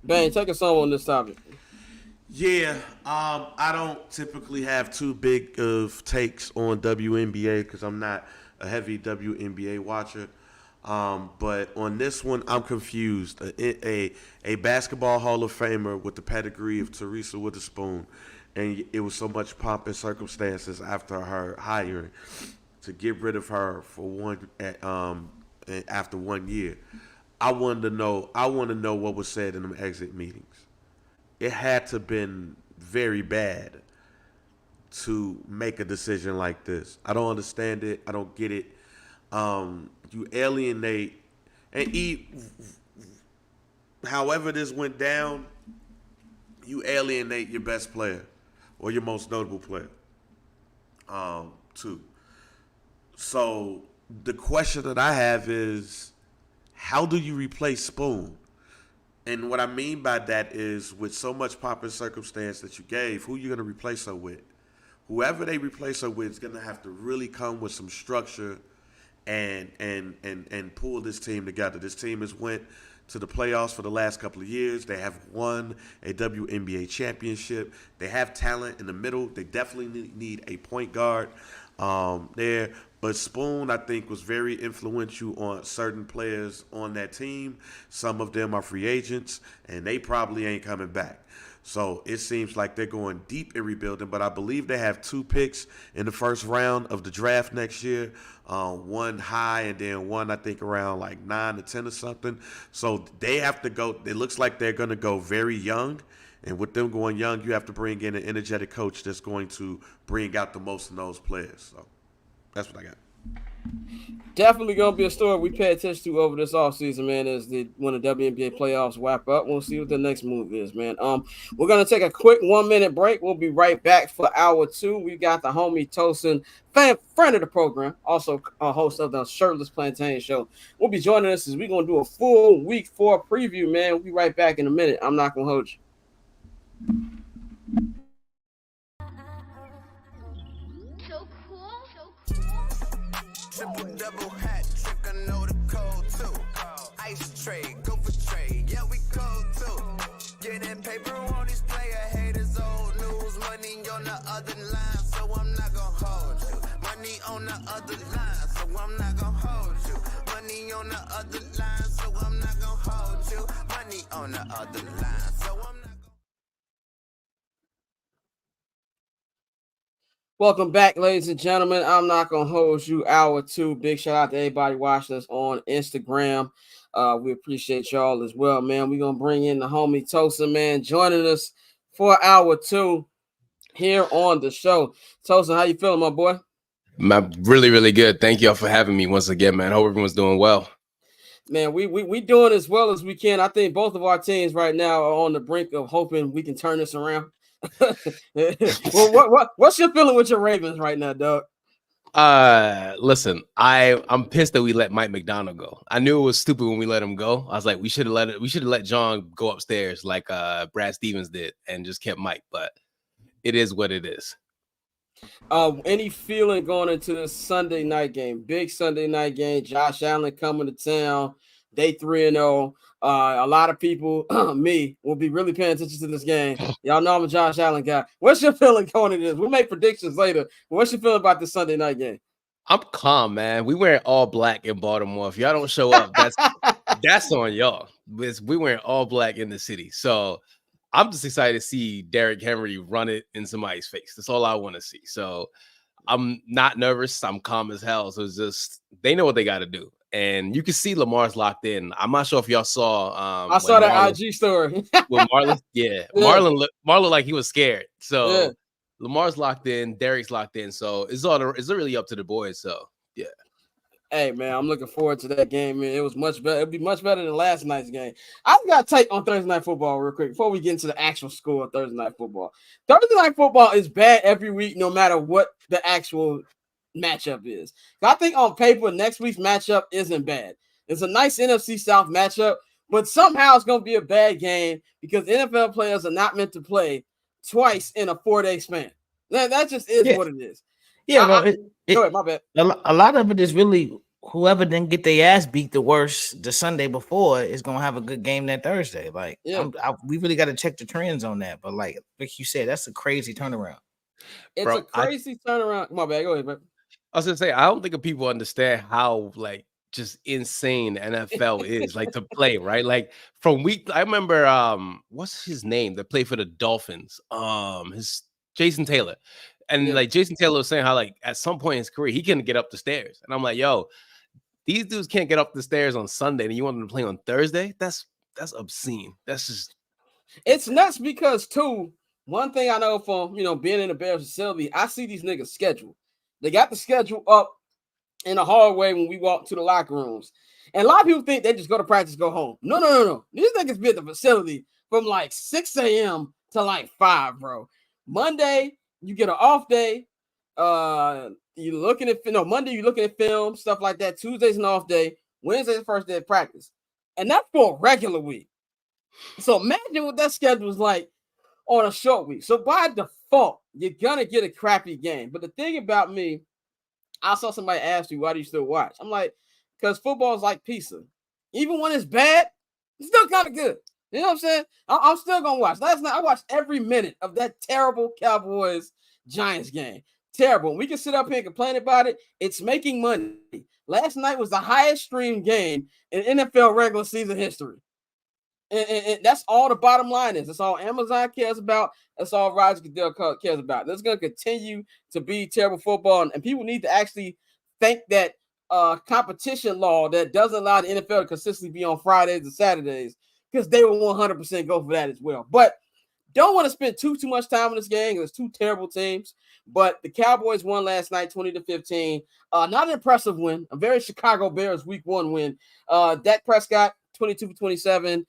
[SPEAKER 1] Bang, take us on this topic.
[SPEAKER 5] Yeah, I don't typically have too big of takes on WNBA, because I'm not a heavy WNBA watcher. But on this one, I'm confused. A basketball Hall of Famer with the pedigree of Teresa Weatherspoon and it was so much pomp and circumstances after her hiring to get rid of her for after 1 year. I wanted to know. I want to know what was said in them exit meetings. It had to been very bad to make a decision like this. I don't understand it. I don't get it. You alienate and however this went down, you alienate your best player or your most notable player, too. So the question that I have is, how do you replace Spoon? And what I mean by that is, with so much pomp and circumstance that you gave, who you going to replace her with? Whoever they replace her with is going to have to really come with some structure and pull this team together. This team has went to the playoffs for the last couple of years. They have won a WNBA championship. They have talent in the middle. They definitely need a point guard there. But Spoon, I think, was very influential on certain players on that team. Some of them are free agents, and they probably ain't coming back. So it seems like they're going deep in rebuilding, but I believe they have 2 picks in the first round of the draft next year. One high and then one, I think, around like 9 to 10 or something. So they have to go. It looks like they're going to go very young. And with them going young, you have to bring in an energetic coach that's going to bring out the most in those players. So that's what I got.
[SPEAKER 1] Definitely gonna be a story we pay attention to over this offseason, man, as when the WNBA playoffs wrap up. We'll see what the next move is, man. We're gonna take a quick 1-minute break. We'll be right back for hour 2. We got the homie Tosin, friend of the program, also a host of the Shirtless Plantain Show. We'll be joining us as we're gonna do a full week 4 preview, man. We'll be right back in a minute. I'm not gonna hold you.
[SPEAKER 2] So cool.
[SPEAKER 3] Triple double hat trick, I know the code too. Ice trade, go for trade, yeah we cold too. Getting paper on these player haters, old news. Money on the other line, so I'm not gonna hold you. Money on the other line, so I'm not gonna hold you. Money on the other line, so I'm not gonna hold you. Money on the other line, so I'm not.
[SPEAKER 1] Welcome back, ladies and gentlemen. I'm not gonna hold you. Hour 2. Big shout out to everybody watching us on Instagram. We appreciate y'all as well, man. We're gonna bring in the homie Tosin, man, joining us for hour 2 here on the show. Tosin, how you feeling, my boy?
[SPEAKER 6] Really, really good. Thank y'all for having me once again, man. Hope everyone's doing well.
[SPEAKER 1] Man, we doing as well as we can. I think both of our teams right now are on the brink of hoping we can turn this around. Well, what's your feeling with your Ravens right now, dog?
[SPEAKER 6] Listen, I'm pissed that we let Mike McDonald go. I knew it was stupid when we let him go. I was like, we should have let John go upstairs like Brad Stevens did and just kept Mike, but it is what it is.
[SPEAKER 1] Any feeling going into this Sunday night game? Big Sunday night game. Josh Allen coming to town. Day 3-0. A lot of people, me, will be really paying attention to this game. Y'all know I'm a Josh Allen guy. What's your feeling going into this? We'll make predictions later. What's your feeling about this Sunday night game?
[SPEAKER 6] I'm calm, man. We wearing all black in Baltimore. If y'all don't show up, that's on y'all. We wearing all black in the city. So I'm just excited to see Derrick Henry run it in somebody's face. That's all I want to see. So I'm not nervous. I'm calm as hell. So it's just, they know what they got to do. And you can see Lamar's locked in. I'm not sure if y'all saw.
[SPEAKER 1] I saw that IG story.
[SPEAKER 6] With Marlon. Yeah. Marlon looked like he was scared. So Lamar's locked in. Derrick's locked in. So it's really up to the boys. So, yeah.
[SPEAKER 1] Hey, man, I'm looking forward to that game, man. It was much better. It'll be much better than last night's game. I've got to take on Thursday Night Football real quick before we get into the actual score of Thursday Night Football. Thursday Night Football is bad every week, no matter what the actual matchup is. I think on paper, next week's matchup isn't bad. It's a nice NFC South matchup, but somehow it's going to be a bad game because NFL players are not meant to play twice in a 4-day span. That just is what it is.
[SPEAKER 4] Yeah,
[SPEAKER 1] go ahead, my bad.
[SPEAKER 4] A lot of it is really whoever didn't get their ass beat the worst the Sunday before is gonna have a good game that Thursday. Like, we really got to check the trends on that. But like you said, that's a crazy turnaround.
[SPEAKER 1] It's a crazy turnaround. My bad. Go ahead, man.
[SPEAKER 6] I was gonna say, I don't think people understand how like just insane NFL is like to play, right? Like from week, I remember what's his name that played for the Dolphins? Jason Taylor. And
[SPEAKER 1] Yeah.
[SPEAKER 6] like Jason Taylor was saying how like at some point in his career he couldn't get up the stairs. And I'm like, yo, these dudes can't get up the stairs on Sunday and you want them to play on Thursday? That's obscene. That's just
[SPEAKER 1] It's nuts because too, one thing I know from being in the Bears facility, I see these niggas schedule. They got the schedule up in the hallway when we walk to the locker rooms. And a lot of people think they just go to practice, go home. No. These niggas be at the facility from like 6 a.m. to like 5, bro. Monday, you get an off day. You're looking at Monday, you're looking at film, stuff like that. Tuesday's an off day. Wednesday's the first day of practice. And that's for a regular week. So imagine what that schedule is like on a short week. So by default, you're gonna get a crappy game. But the thing about me, I saw somebody ask me, why do you still watch? I'm like, because football is like pizza. Even when it's bad, it's still kind of good. You know what I'm saying? I'm still gonna watch. Last night I watched every minute of that terrible Cowboys Giants game. Terrible. We can sit up here and complain about it. It's making money. Last night was the highest streamed game in NFL regular season history. And that's all the bottom line is. That's all Amazon cares about. That's all Roger Goodell cares about. That's going to continue to be terrible football. And people need to actually thank that competition law that doesn't allow the NFL to consistently be on Fridays and Saturdays, because they will 100% go for that as well. But don't want to spend too much time on this game. There's two terrible teams. But the Cowboys won last night 20-15. Not an impressive win. A very Chicago Bears week 1 win. Dak Prescott, 22 for 27,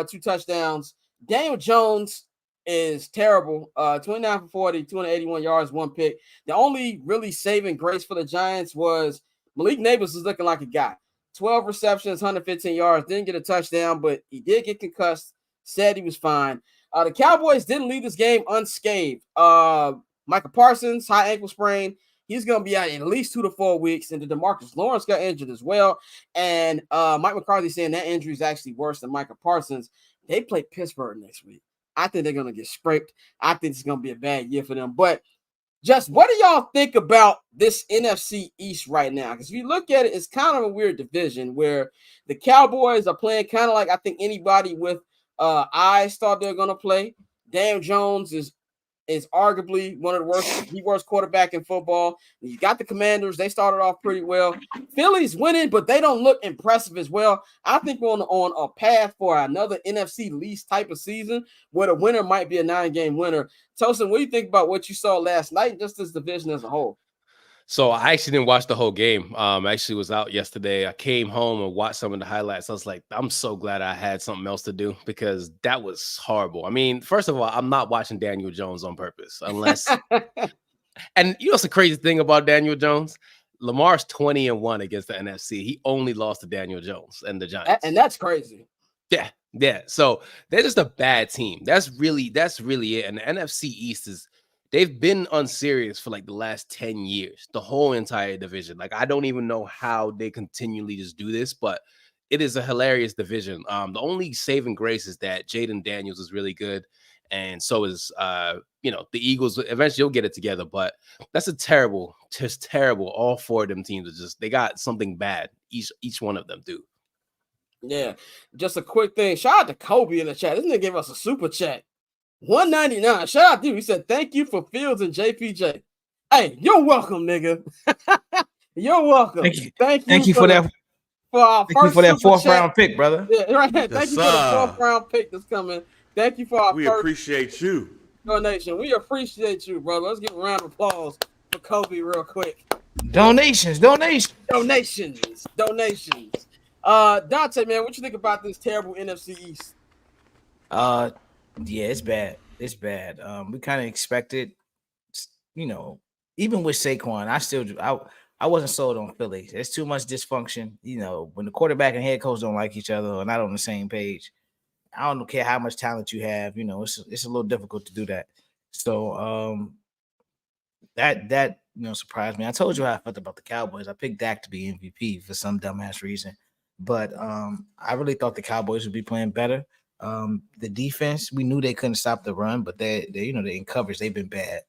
[SPEAKER 1] 2 touchdowns. Daniel Jones is terrible. 29 for 40, 281 yards, 1 pick. The only really saving grace for the Giants was Malik Nabers is looking like a guy. 12 receptions, 115 yards. Didn't get a touchdown, but he did get concussed. Said he was fine. The Cowboys didn't leave this game unscathed. Micah Parsons, high ankle sprain. He's going to be out at least 2 to 4 weeks. And DeMarcus Lawrence got injured as well. And Mike McCarthy saying that injury is actually worse than Micah Parsons. They play Pittsburgh next week. I think they're going to get scraped. I think it's going to be a bad year for them. But just what do y'all think about this NFC East right now? Because if you look at it, it's kind of a weird division where the Cowboys are playing kind of like I think anybody with eyes thought they're going to play. Daniel Jones is arguably one of the worst quarterback in football. You got the Commanders. They started off pretty well. Philly's winning, but they don't look impressive as well. I think we're on a path for another NFC least type of season where the winner might be a 9-game winner. Tosin, what do you think about what you saw last night, just this division as a whole?
[SPEAKER 6] So I actually didn't watch the whole game. I actually was out yesterday. I came home and watched some of the highlights. I was like, I'm so glad I had something else to do because that was horrible. I mean, first of all, I'm not watching Daniel Jones on purpose unless and you know what's the crazy thing about Daniel Jones? Lamar's 20-1 against the NFC. He only lost to Daniel Jones and the Giants.
[SPEAKER 1] And that's crazy.
[SPEAKER 6] Yeah. So they're just a bad team. That's really it. And the NFC East they've been unserious for like the last 10 years, the whole entire division. Like, I don't even know how they continually just do this, but it is a hilarious division. The only saving grace is that Jayden Daniels is really good. And so is, the Eagles. Eventually you'll get it together, but that's terrible. All 4 of them teams they got something bad. Each one of them do.
[SPEAKER 1] Yeah. Just a quick thing. Shout out to Kobe in the chat. This nigga gave us a super chat. $1.99. Shout out to you. He said, thank you for Fields and JPJ. Hey, you're welcome, nigga. You're welcome.
[SPEAKER 4] Thank you for that.
[SPEAKER 1] For our
[SPEAKER 4] thank you for that 4th round pick, brother.
[SPEAKER 1] Yeah, right. Thank you for the 4th round pick that's coming. Thank you for our
[SPEAKER 5] We appreciate you.
[SPEAKER 1] Donation. We appreciate you, brother. Let's give a round of applause for Kobe real quick.
[SPEAKER 4] Donations.
[SPEAKER 1] Dante, man, what you think about this terrible NFC East?
[SPEAKER 4] Yeah, it's bad. We kind of expected, even with Saquon, I wasn't sold on Philly. There's too much dysfunction. When the quarterback and head coach don't like each other or not on the same page, I don't care how much talent you have. It's a little difficult to do that. So that surprised me. I told you how I felt about the Cowboys. I picked Dak to be MVP for some dumbass reason, but I really thought the Cowboys would be playing better. The defense, we knew they couldn't stop the run, but they in coverage, they've been bad.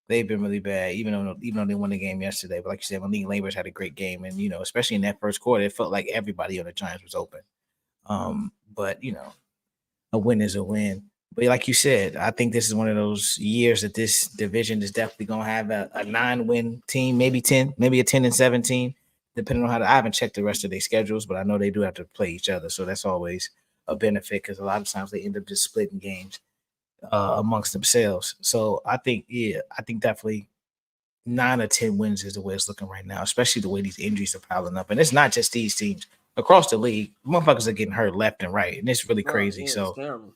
[SPEAKER 4] They've been really bad, even though they won the game yesterday. But like you said, Malik Nabers had a great game, and especially in that first quarter, it felt like everybody on the Giants was open. But a win is a win. But like you said, I think this is one of those years that this division is definitely gonna have a 9-win team, maybe 10, maybe a 10-7 team, depending on I haven't checked the rest of their schedules, but I know they do have to play each other, so that's always a benefit because a lot of times they end up just splitting games amongst themselves. So I think definitely 9 or 10 wins is the way it's looking right now, especially the way these injuries are piling up. And it's not just these teams across the league. Motherfuckers are getting hurt left and right, and it's really crazy.
[SPEAKER 1] Yeah,
[SPEAKER 4] so
[SPEAKER 1] terrible.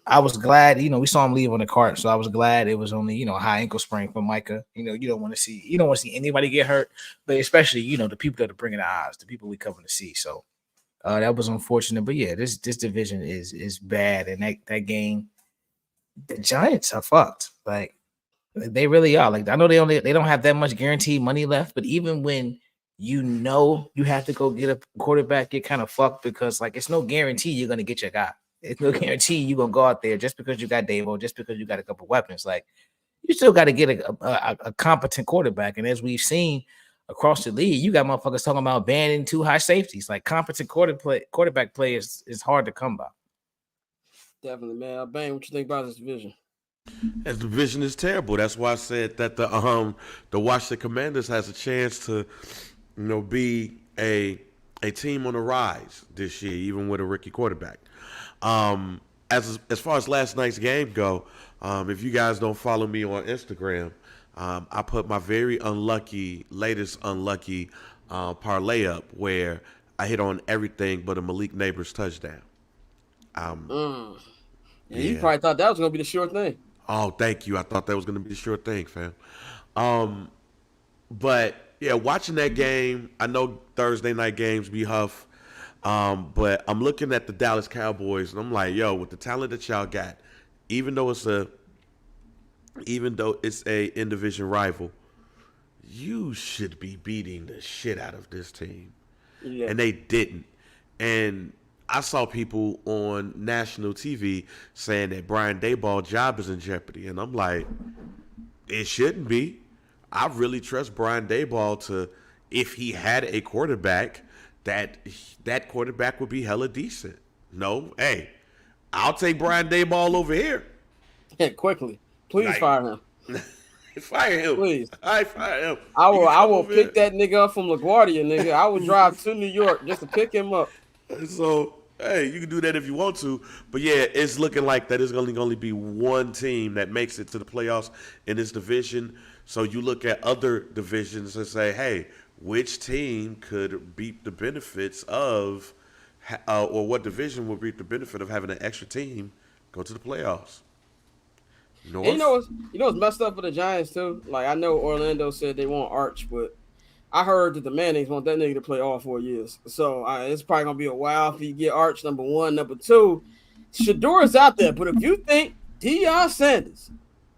[SPEAKER 4] I was glad, we saw him leave on the cart. So I was glad it was only, a high ankle sprain for Micah. You don't want to see anybody get hurt, but especially, the people that are bringing the odds, the people we coming to see. So that was unfortunate. But yeah, this division is bad. And that game, the Giants are fucked. Like, they really are. Like, I know they don't have that much guaranteed money left, but even when you have to go get a quarterback, get kind of fucked because like it's no guarantee you're gonna get your guy. It's no guarantee you're gonna go out there just because you got Davo, just because you got a couple weapons. Like, you still got to get a competent quarterback. And as we've seen across the league, you got motherfuckers talking about banning 2 high safeties. Like, competent quarterback play is hard to come by.
[SPEAKER 1] Definitely, man. Bang, what you think about this division?
[SPEAKER 5] That division is terrible. That's why I said that the Washington Commanders has a chance to, be a team on the rise this year, even with a rookie quarterback. As far as last night's game go, if you guys don't follow me on Instagram, I put my latest unlucky parlay up where I hit on everything but a Malik Neighbors touchdown.
[SPEAKER 1] You probably thought that was gonna be the sure thing.
[SPEAKER 5] Oh, thank you. I thought that was going to be the sure thing, fam. But, yeah, watching that game, I know Thursday night games be huff, but I'm looking at the Dallas Cowboys, and I'm like, yo, with the talent that y'all got, even though it's a in-division rival, you should be beating the shit out of this team. Yeah. And they didn't. And I saw people on national TV saying that Brian Daboll's job is in jeopardy. And I'm like, it shouldn't be. I really trust Brian Daboll to, if he had a quarterback, that quarterback would be hella decent. No, hey, I'll take Brian Daboll over here.
[SPEAKER 1] Yeah, quickly. Please fire him.
[SPEAKER 5] Fire him.
[SPEAKER 1] Please.
[SPEAKER 5] I fire him.
[SPEAKER 1] I will pick that nigga up from LaGuardia, nigga. I will drive to New York just to pick him up.
[SPEAKER 5] So, hey, you can do that if you want to. But, yeah, it's looking like that there's going to only be one team that makes it to the playoffs in this division. So you look at other divisions and say, hey, which team could reap the benefits of or what division would reap the benefit of having an extra team go to the playoffs?
[SPEAKER 1] North? You know what's messed up for the Giants, too? Like, I know Orlando said they want Arch, but I heard that the Mannings want that nigga to play all 4 years. So it's probably going to be a while if you get Arch, number one. Number two, Shedeur is out there. But if you think Deion Sanders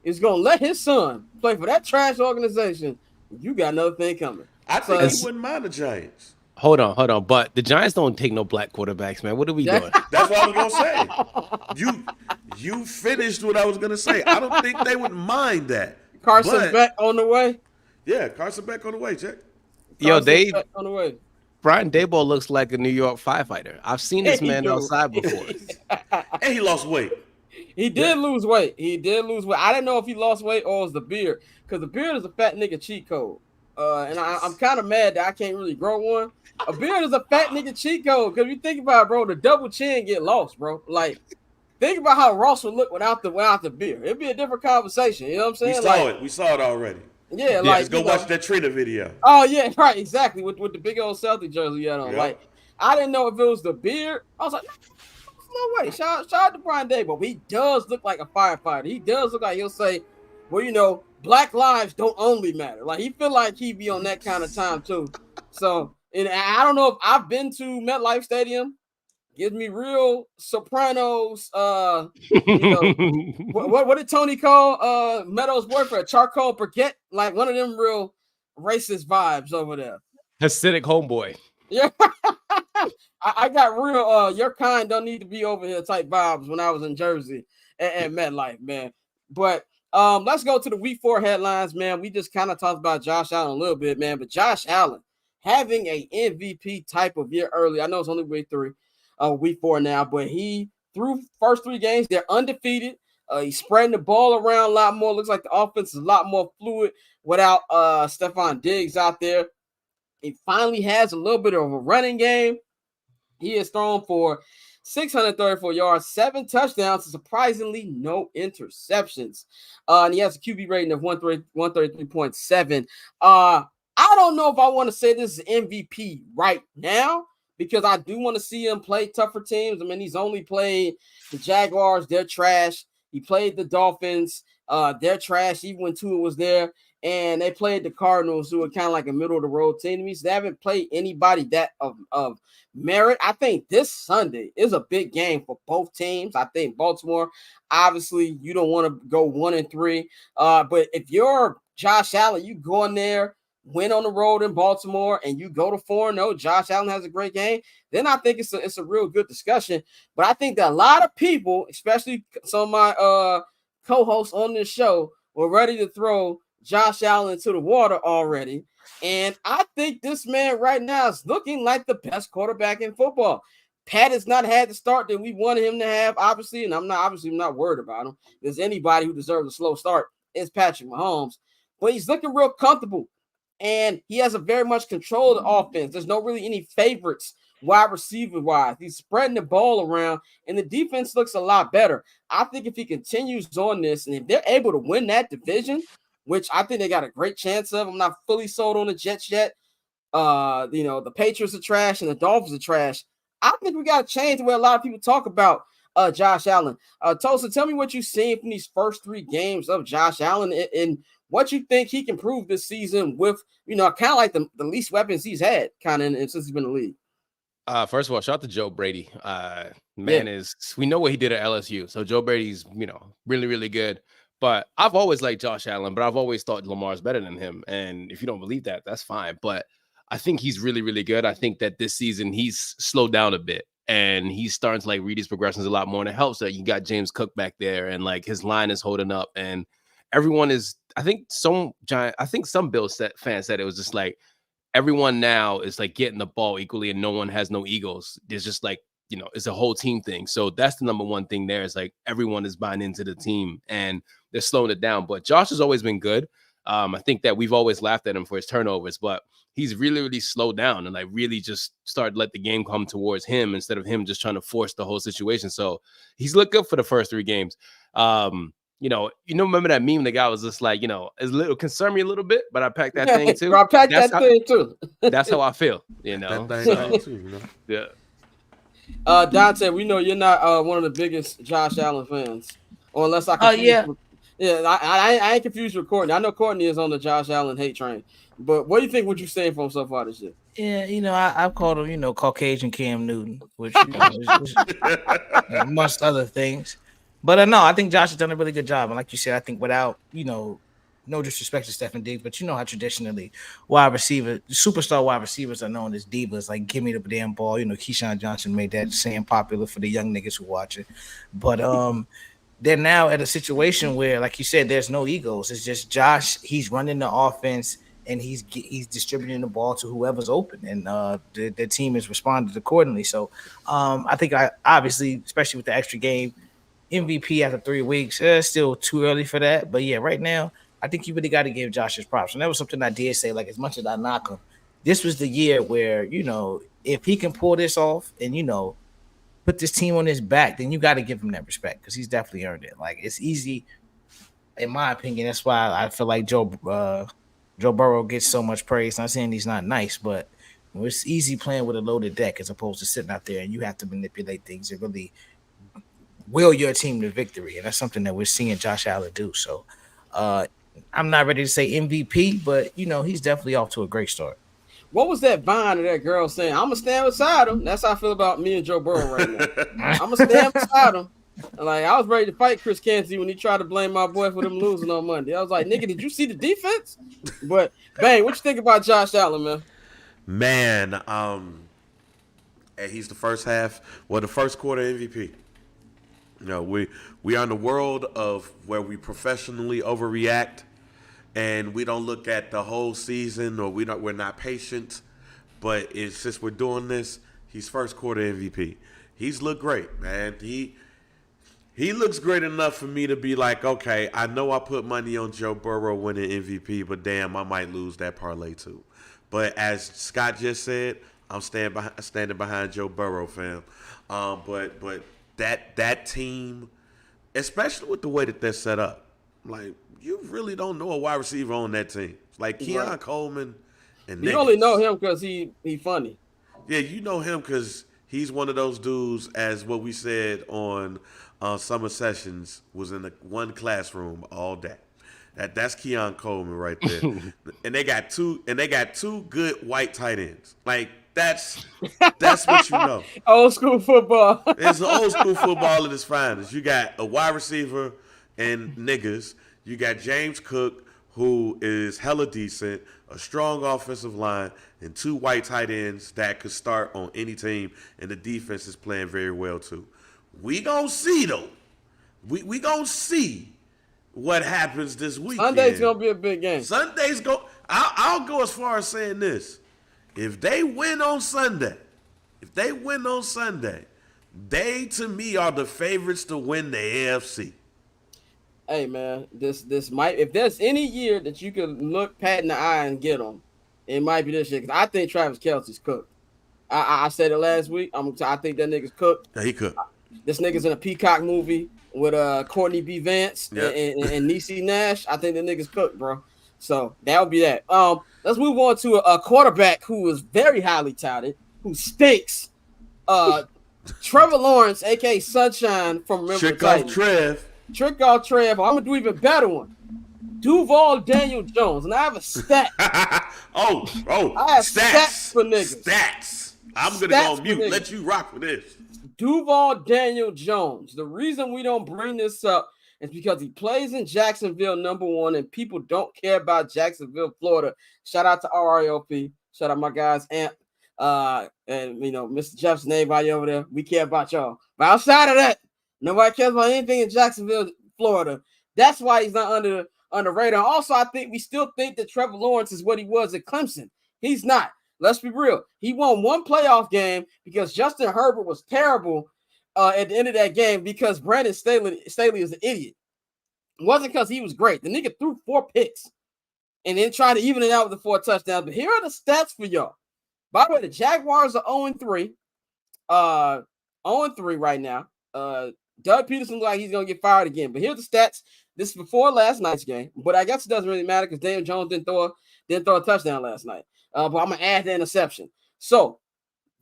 [SPEAKER 1] is going to let his son play for that trash organization, you got another thing coming.
[SPEAKER 5] I think he wouldn't mind the Giants.
[SPEAKER 6] Hold on. But the Giants don't take no black quarterbacks, man. What are we doing?
[SPEAKER 5] That's what I was going to say. You finished what I was going to say. I don't think they would mind that.
[SPEAKER 1] Carson Beck on the way?
[SPEAKER 5] Yeah, Carson Beck on the way, Jack.
[SPEAKER 6] On the way. Brian Daboll looks like a New York firefighter. I've seen this man outside before.
[SPEAKER 5] And he lost weight.
[SPEAKER 1] He did lose weight. I didn't know if he lost weight or it was the beard, because the beard is a fat nigga cheat code. And I'm kind of mad that I can't really grow one. A beard is a fat nigga cheat code, because you think about it, bro, the double chin get lost, bro. Like, think about how Ross would look without the beard. It'd be a different conversation. You know what I'm saying?
[SPEAKER 5] We saw it already.
[SPEAKER 1] Yeah,
[SPEAKER 5] like, just go watch that Trina video.
[SPEAKER 1] Oh yeah, right, exactly. With the big old Celtic jersey he had on. Yep. Like, I didn't know if it was the beard. I was like, no way. Shout out to Brian Daboll. But he does look like a firefighter. He does look like he'll say, well, black lives don't only matter. Like, he feel like he be on that kind of time too. So, and I don't know if I've been to MetLife Stadium. Gives me real Sopranos. What did Tony call Meadows' boyfriend? Charcoal Briquette, like one of them real racist vibes over there.
[SPEAKER 6] Hasidic homeboy.
[SPEAKER 1] Yeah, I got real. Your kind don't need to be over here type vibes when I was in Jersey and MetLife, man. But let's go to the Week 4 headlines, man. We just kind of talked about Josh Allen a little bit, man. But Josh Allen having a MVP type of year early. I know it's only Week 3. Week 4 now, but he through first 3 games, they're undefeated. He's spreading the ball around a lot more. Looks like the offense is a lot more fluid without Stephon Diggs out there. He finally has a little bit of a running game. He has thrown for 634 yards, 7 touchdowns, and surprisingly no interceptions. And he has a QB rating of 133.7. I don't know if I want to say this is MVP right now, because I do want to see him play tougher teams. I mean, he's only played the Jaguars. They're trash. He played the Dolphins. They're trash, even when Tua was there. And they played the Cardinals, who are kind of like a middle-of-the-road team to me. So they haven't played anybody that of merit. I think this Sunday is a big game for both teams. I think Baltimore, obviously, you don't want to go 1-3. But if you're Josh Allen, you go in there, win on the road in Baltimore, and you go to 4-0, Josh Allen has a great game, then I think it's a real good discussion. But I think that a lot of people, especially some of my co-hosts on this show, were ready to throw Josh Allen into the water already. And I think this man right now is looking like the best quarterback in football. Pat has not had the start that we wanted him to have, obviously, and I'm not worried about him. If there's anybody who deserves a slow start, it's Patrick Mahomes. But he's looking real comfortable, and he has a very much control of the offense. There's no really any favorites wide receiver-wise. He's spreading the ball around, and the defense looks a lot better. I think if he continues on this, and if they're able to win that division, which I think they got a great chance of. I'm not fully sold on the Jets yet. The Patriots are trash and the Dolphins are trash. I think we got to change the way a lot of people talk about Josh Allen. Tosin, tell me what you've seen from these first 3 games of Josh Allen and what you think he can prove this season with, kind of like the least weapons he's had kind of since he's been in the league.
[SPEAKER 6] First of all, shout out to Joe Brady. We know what he did at LSU. So Joe Brady's, really, really good. But I've always liked Josh Allen, but I've always thought Lamar's better than him. And if you don't believe that, that's fine. But I think he's really, really good. I think that this season he's slowed down a bit and he's starting to read his progressions a lot more. And it helps that you got James Cook back there and his line is holding up. And everyone is, I think some Bills fans said it was just everyone now is getting the ball equally and no one has no egos. There's just it's a whole team thing. So that's the number one thing there is everyone is buying into the team and they're slowing it down. But Josh has always been good. I think that we've always laughed at him for his turnovers, but he's really, really slowed down and really just started to let the game come towards him instead of him just trying to force the whole situation. So he's looked good for the first 3 games. Remember that meme? The guy was just it's a little concerned me a little bit, but I packed that thing too.
[SPEAKER 1] I packed that thing too.
[SPEAKER 6] That's how I feel,
[SPEAKER 5] That thing too,
[SPEAKER 6] Yeah.
[SPEAKER 1] Dante, we know you're not one of the biggest Josh Allen fans, or unless I confuse. I ain't confused with Courtney. I know Courtney is on the Josh Allen hate train, but what do you think? What you saying from so far this year?
[SPEAKER 4] Yeah, I've called him, Caucasian Cam Newton, which is amongst other things. But no, I think Josh has done a really good job, and like you said, I think without no disrespect to Stephen Diggs, but you know how traditionally superstar wide receivers are known as divas. Give me the damn ball. Keyshawn Johnson made that saying popular for the young niggas who watch it. But they're now at a situation where, like you said, there's no egos. It's just Josh. He's running the offense and he's distributing the ball to whoever's open, and the team has responded accordingly. So I think obviously, especially with the extra game, MVP after 3 weeks, still too early for that. But yeah, right now, I think you really got to give Josh his props. And that was something I did say, as much as I knock him, this was the year where, if he can pull this off and, put this team on his back, then you got to give him that respect because he's definitely earned it. It's easy, in my opinion. That's why I feel like Joe Burrow gets so much praise. I'm not saying he's not nice, but it's easy playing with a loaded deck as opposed to sitting out there and you have to manipulate things and really will your team to victory. And that's something that we're seeing Josh Allen do. So, I'm not ready to say MVP, but he's definitely off to a great start.
[SPEAKER 1] What was that vine of that girl saying? I'm gonna stand beside him. That's how I feel about me and Joe Burrow right now. I'm gonna stand beside him. I was ready to fight Chris Canty when he tried to blame my boy for them losing on Monday. I was like, nigga, did you see the defense? But Bang, what you think about Josh Allen, man?
[SPEAKER 5] Man, he's the first quarter MVP. We are in the world of where we professionally overreact and we don't look at the whole season, or we're not patient. But since we're doing this, he's first quarter MVP. He's looked great, man. He He looks great enough for me to be like, okay, I know I put money on Joe Burrow winning MVP, but damn, I might lose that parlay too. But as Scott just said, I'm standing behind Joe Burrow, fam. But that team, especially with the way that they're set up, like you really don't know a wide receiver on that team. Like Keon Coleman and
[SPEAKER 1] you only know him because he funny.
[SPEAKER 5] Yeah, you know him because he's one of those dudes, as what we said on Summer Sessions, was in one classroom all day. That's Keon Coleman right there. and they got two good white tight ends. Like that's what you know.
[SPEAKER 1] Old school football.
[SPEAKER 5] It's old school football at its finest. You got a wide receiver and niggas. You got James Cook, who is hella decent, a strong offensive line, and two white tight ends that could start on any team, and the defense is playing very well too. We gonna see though. We gonna see what happens this weekend.
[SPEAKER 1] Sunday's gonna be a big game.
[SPEAKER 5] I'll go as far as saying this: if they win on Sunday, they to me are the favorites to win the AFC.
[SPEAKER 1] Hey man, this might, if there's any year that you can look Pat in the eye and get them, it might be this year. Because I think Travis Kelce's cooked. I said it last week. I think that nigga's cooked.
[SPEAKER 5] Yeah, he cooked.
[SPEAKER 1] This nigga's in a Peacock movie with Courtney B. Vance and Niecy Nash. I think the nigga's cooked, bro. So that would be that. Let's move on to a quarterback who is very highly touted, who stinks. Trevor Lawrence, aka Sunshine from Remember Titans. Trick off Trev. I'm gonna do even better one. Duval Daniel Jones, and I have a stat.
[SPEAKER 5] I have
[SPEAKER 1] stats for niggas.
[SPEAKER 5] Stats. I'm gonna go on mute. Let you rock with this.
[SPEAKER 1] Duval Daniel Jones. The reason we don't bring this up is because he plays in Jacksonville, number one, and people don't care about Jacksonville, Florida. Shout out to RIOP. Shout out my guys, Amp, and Mr. Jeff's everybody over there. We care about y'all. But outside of that, nobody cares about anything in Jacksonville, Florida. That's why he's not under radar. Also, I think we still think that Trevor Lawrence is what he was at Clemson. He's not. Let's be real. He won one playoff game because Justin Herbert was terrible at the end of that game because Brandon Staley is an idiot. It wasn't because he was great. The nigga threw 4 picks and then tried to even it out with the 4 touchdowns. But here are the stats for y'all. By the way, the Jaguars are 0-3. 0-3 right now. Doug Peterson looks like he's going to get fired again. But here's the stats. This is before last night's game. But I guess it doesn't really matter because Daniel Jones didn't throw a touchdown last night. But I'm going to add the interception. So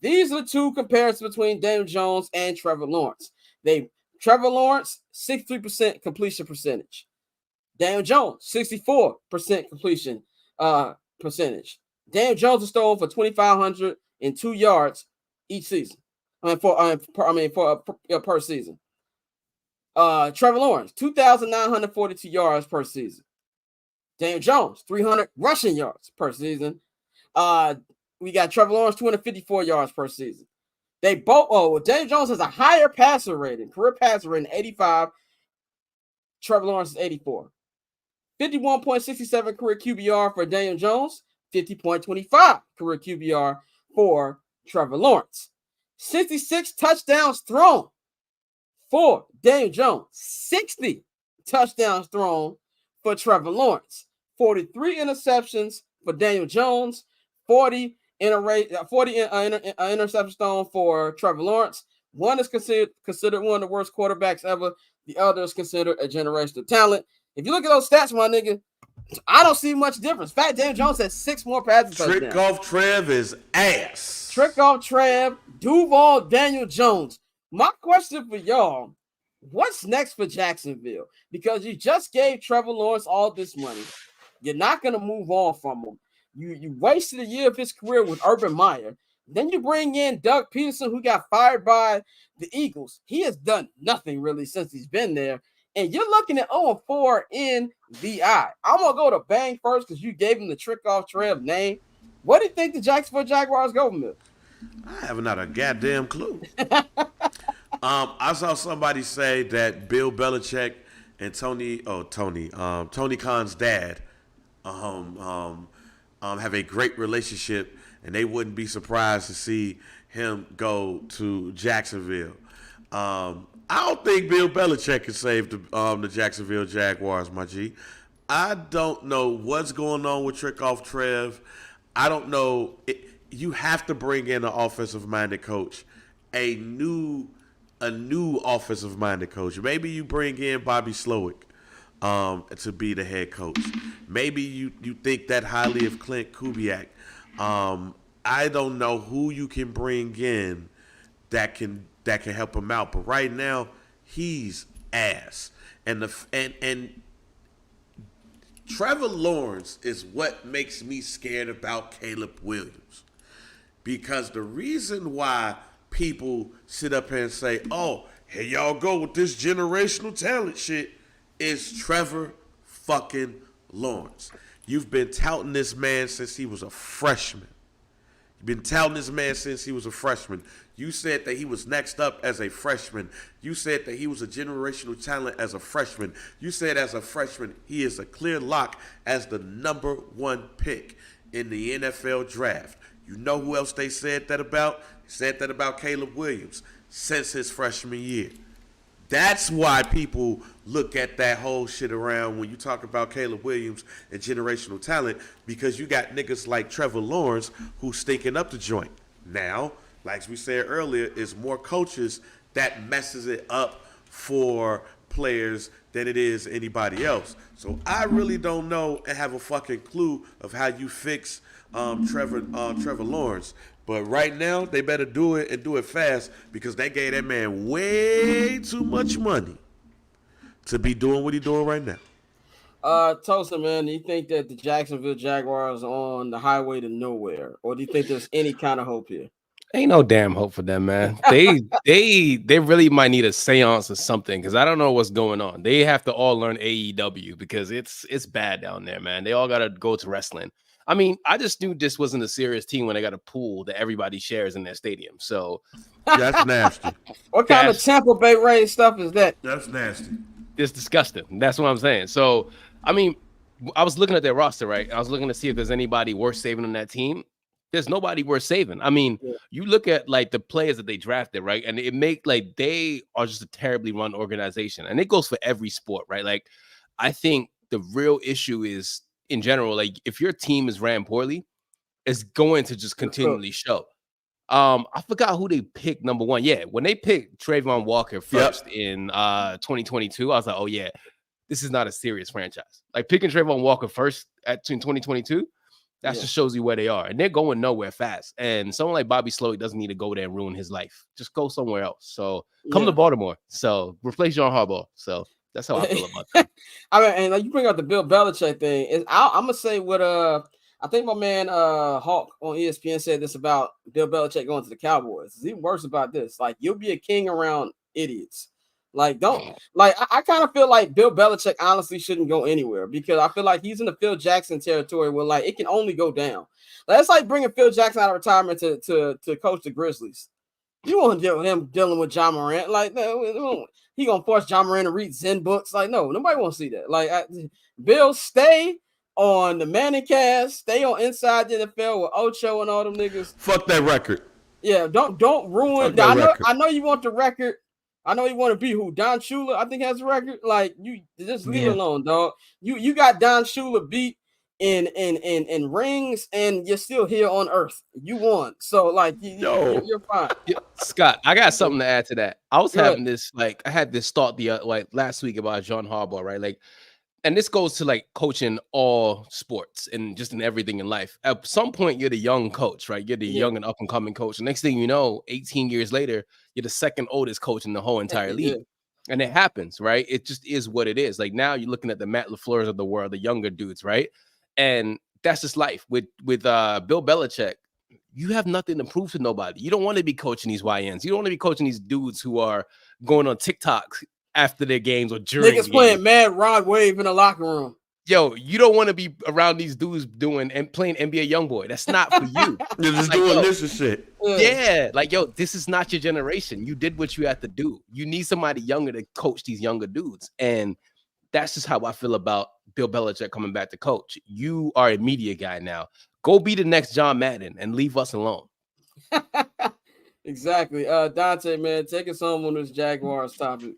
[SPEAKER 1] these are the two comparisons between Daniel Jones and Trevor Lawrence. Trevor Lawrence, 63% completion percentage. Daniel Jones, 64% completion percentage. Daniel Jones is throwing for 2,502 yards each season. Per season. Trevor Lawrence, 2,942 yards per season. Daniel Jones, 300 rushing yards per season. We got Trevor Lawrence, 254 yards per season. They both, Daniel Jones has a higher passer rating, career passer rating, 85. Trevor Lawrence is 84. 51.67 career QBR for Daniel Jones, 50.25 career QBR for Trevor Lawrence. 66 touchdowns thrown for Daniel Jones. 60 touchdowns thrown for Trevor Lawrence. 43 interceptions for Daniel Jones. 40 interceptions thrown for Trevor Lawrence. One is considered one of the worst quarterbacks ever. The other is considered a generational talent. If you look at those stats, my nigga, I don't see much difference. In fact, Daniel Jones has 6 more passing touchdowns.
[SPEAKER 5] Trick off Trev is ass.
[SPEAKER 1] Trick off Trev, Duval Daniel Jones. My question for y'all, what's next for Jacksonville? Because you just gave Trevor Lawrence all this money. You're not going to move on from him. You wasted a year of his career with Urban Meyer. Then you bring in Doug Peterson, who got fired by the Eagles. He has done nothing really since he's been there. And you're looking at 0-4 in the eye. I'm going to go to Bang first because you gave him the trick off Trev name. What do you think the Jacksonville Jaguars go with?
[SPEAKER 5] I have not a goddamn clue. I saw somebody say that Bill Belichick and Tony Khan's dad have a great relationship, and they wouldn't be surprised to see him go to Jacksonville. I don't think Bill Belichick can save the Jacksonville Jaguars, my G. I don't know what's going on with Trick-Off Trev. I don't know. You have to bring in an offensive-minded coach, a new offensive-minded coach. Maybe you bring in Bobby Slowick to be the head coach. Maybe you think that highly of Clint Kubiak. I don't know who you can bring in that can help him out. But right now, he's ass. And Trevor Lawrence is what makes me scared about Caleb Williams. Because the reason why people sit up here and say, oh, here y'all go with this generational talent shit, is Trevor fucking Lawrence. You've been touting this man since he was a freshman. You've been touting this man since he was a freshman. You said that he was next up as a freshman. You said that he was a generational talent as a freshman. You said as a freshman, he is a clear lock as the number 1 pick in the NFL draft. You know who else they said that about? They said that about Caleb Williams since his freshman year. That's why people look at that whole shit around when you talk about Caleb Williams and generational talent, because you got niggas like Trevor Lawrence who's stinking up the joint. Now, like we said earlier, is more coaches that messes it up for players than it is anybody else. So I really don't know and have a fucking clue of how you fix Trevor Lawrence. But right now, they better do it and do it fast, because they gave that man way too much money to be doing what he's doing right now.
[SPEAKER 1] Tosin, man, do you think that the Jacksonville Jaguars are on the highway to nowhere, or do you think there's any kind of hope here?
[SPEAKER 6] Ain't no damn hope for them, man. They really might need a seance or something, because I don't know what's going on. They have to all learn AEW, because it's bad down there, man. They all got to go to wrestling. I mean, I just knew this wasn't a serious team when they got a pool that everybody shares in their stadium. So
[SPEAKER 5] that's nasty.
[SPEAKER 1] What kind of Tampa Bay Rays stuff is that?
[SPEAKER 5] That's nasty.
[SPEAKER 6] It's disgusting. That's what I'm saying. So, I mean, I was looking at their roster, right? I was looking to see if there's anybody worth saving on that team. There's nobody worth saving. I mean, you look at like the players that they drafted, right? And it make like they are just a terribly run organization. And it goes for every sport, right? Like, I think the real issue is, in general, like if your team is ran poorly, it's going to just continually show. I forgot who they picked number 1. Yeah, when they picked Trayvon Walker first in 2022, I was like, oh yeah, this is not a serious franchise. Like picking Trayvon Walker first in 2022, that just shows you where they are, and they're going nowhere fast. And someone like Bobby Slowick doesn't need to go there and ruin his life. Just go somewhere else. So come to Baltimore. So replace John Harbaugh. So that's how I feel about that.
[SPEAKER 1] I mean, and like you bring up the Bill Belichick thing. I'm gonna say what I think my man Hawk on ESPN said this about Bill Belichick going to the Cowboys. It's even worse about this. Like, you'll be a king around idiots. Like, don't like I kind of feel like Bill Belichick honestly shouldn't go anywhere, because I feel like he's in the Phil Jackson territory where like it can only go down. That's like bringing Phil Jackson out of retirement to coach the Grizzlies. You won't deal with him dealing with John Morant. Like, no, he gonna force John Morant to read Zen books. Like, no, nobody wants to see that. Like, Bill, stay on the Manning cast. Stay on Inside the NFL with Ocho and all them niggas.
[SPEAKER 5] Fuck that record.
[SPEAKER 1] Yeah, don't ruin. I know you want the record. I know you want to be who Don Shula, I think, has a record. Like, you just leave it alone, dog. You got Don Shula beat in rings, and you're still here on Earth. You won, so like you're fine.
[SPEAKER 6] Scott, I got something to add to that. I was having this I had this thought last week about John Harbaugh, right? Like, and this goes to like coaching all sports and just in everything in life. At some point, you're the young coach, right? You're the young and up and coming coach. The next thing you know, 18 years later, you're the second oldest coach in the whole entire league. And it happens, right? It just is what it is. Like, now you're looking at the Matt LaFleurs of the world, the younger dudes, right? And that's just life. With Bill Belichick, you have nothing to prove to nobody. You don't want to be coaching these YNs. You don't want to be coaching these dudes who are going on TikTok after their games or during
[SPEAKER 1] niggas playing Mad Rod Wave in the locker room.
[SPEAKER 6] Yo, you don't want to be around these dudes doing and playing NBA Youngboy. That's not for you.
[SPEAKER 5] You're just like, doing this and shit.
[SPEAKER 6] Yeah, like, yo, this is not your generation. You did what you had to do. You need somebody younger to coach these younger dudes. And that's just how I feel about Bill Belichick coming back to coach. You are a media guy now. Go be the next John Madden and leave us alone.
[SPEAKER 1] Exactly. Dante, man, take us home on this Jaguars topic.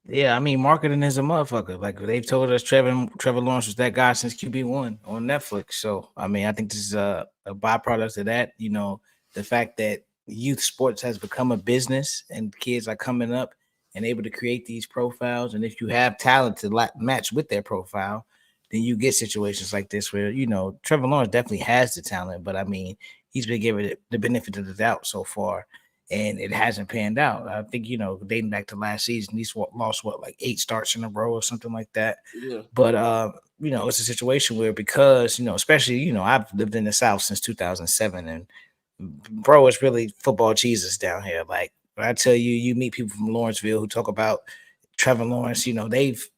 [SPEAKER 4] Yeah, I mean, marketing is a motherfucker. Like they've told us, Trevor Lawrence was that guy since QB1 on Netflix. So I mean, I think this is a byproduct of that. You know, the fact that youth sports has become a business and kids are coming up and able to create these profiles. And if you have talent to match with their profile, then you get situations like this where Trevor Lawrence definitely has the talent, but I mean, he's been given the benefit of the doubt so far and it hasn't panned out. I think, dating back to last season, he's lost like 8 starts in a row or something like that.
[SPEAKER 1] Yeah.
[SPEAKER 4] But it's a situation where because, especially, I've lived in the South since 2007 and bro, it's really football Jesus down here. Like when I tell you, you meet people from Lawrenceville who talk about Trevor Lawrence, they've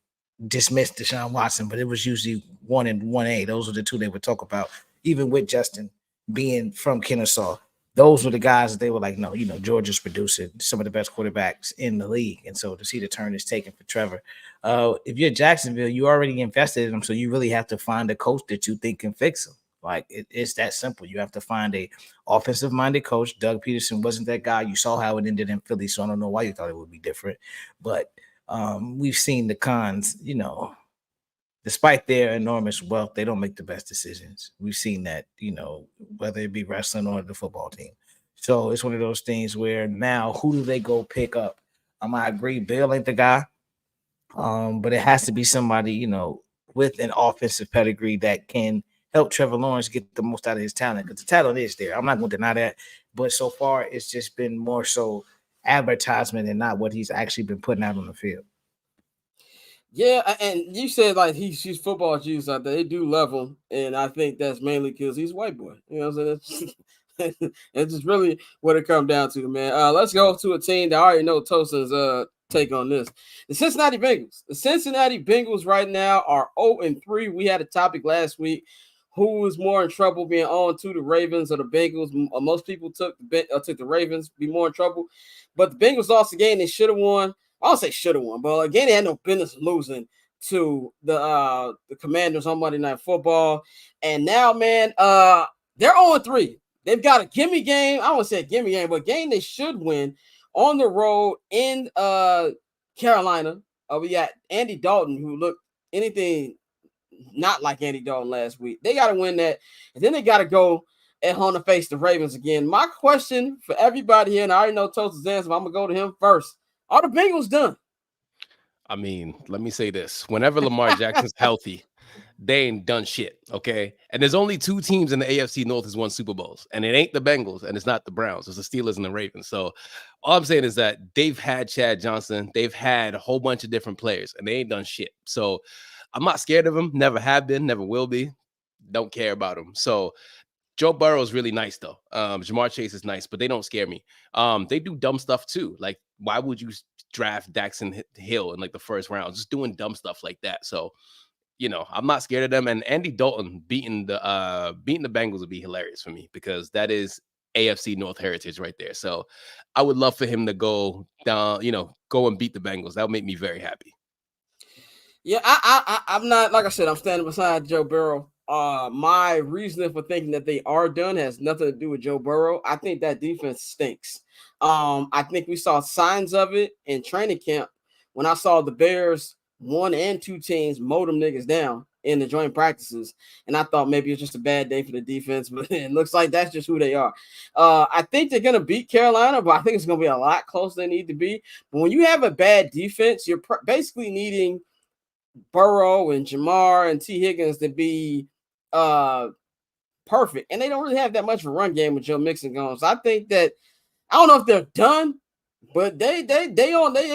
[SPEAKER 4] dismissed Deshaun Watson, but it was usually 1 and 1A. Those were the two they would talk about, even with Justin being from Kennesaw. Those were the guys that they were like, no, Georgia's producing some of the best quarterbacks in the league. And so to see the turn is taken for Trevor. If you're Jacksonville, you already invested in him. So you really have to find a coach that you think can fix him. Like it's that simple. You have to find a offensive minded coach. Doug Peterson wasn't that guy. You saw how it ended in Philly. So I don't know why you thought it would be different. But we've seen the cons, despite their enormous wealth, they don't make the best decisions. We've seen that, whether it be wrestling or the football team. So it's one of those things where now who do they go pick up? I agree, Bill ain't the guy. But it has to be somebody, with an offensive pedigree that can help Trevor Lawrence get the most out of his talent. Because the talent is there. I'm not going to deny that. But so far, it's just been more so advertisement and not what he's actually been putting out on the field.
[SPEAKER 1] Yeah, and you said like he's football Jesus out there. They do love him, and I think that's mainly because he's a white boy. You know what I'm saying? It's just really what it comes down to, man. Let's go to a team that I already know Tosin's take on this. The Cincinnati Bengals. The Cincinnati Bengals right now are 0-3. We had a topic last week. Who is more in trouble being 0-2, the Ravens or the Bengals? Most people took the Ravens, be more in trouble. But the Bengals lost the game. They should have won. I don't say should have won, but again, they had no business losing to the Commanders on Monday Night Football. And now, man, they're 0-3. They've got a gimme game. I won't say a gimme game, but a game they should win on the road in Carolina. We got Andy Dalton, who looked anything not like Andy Dalton last week. They got to win that, and then they got to go at home to face the Ravens again. My question for everybody here, and I already know Tosin's answer, but I'm going to go to him first. Are the Bengals done?
[SPEAKER 6] I mean, let me say this. Whenever Lamar Jackson's healthy, they ain't done shit, okay? And there's only 2 teams in the AFC North has won Super Bowls, and it ain't the Bengals, and it's not the Browns. It's the Steelers and the Ravens. So all I'm saying is that they've had Chad Johnson. They've had a whole bunch of different players, and they ain't done shit. So I'm not scared of them. Never have been. Never will be. Don't care about them. So Joe Burrow is really nice, though. Jamar Chase is nice, but they don't scare me. They do dumb stuff, too. Like, why would you draft Daxon Hill in, like, the first round? Just doing dumb stuff like that. So, I'm not scared of them. And Andy Dalton beating the Bengals would be hilarious for me because that is AFC North heritage right there. So I would love for him to go down, go and beat the Bengals. That would make me very happy.
[SPEAKER 1] Yeah, I'm not, like I said, I'm standing beside Joe Burrow. My reasoning for thinking that they are done has nothing to do with Joe Burrow. I think that defense stinks. I think we saw signs of it in training camp when I saw the Bears 1 and 2 teams mow them niggas down in the joint practices. And I thought maybe it's just a bad day for the defense, but it looks like that's just who they are. I think they're going to beat Carolina, but I think it's going to be a lot closer than they need to be. But when you have a bad defense, you're basically needing Burrow and Jamar and T. Higgins to be perfect. And they don't really have that much of a run game with Joe Mixon going. So I think that I don't know if they're done, but they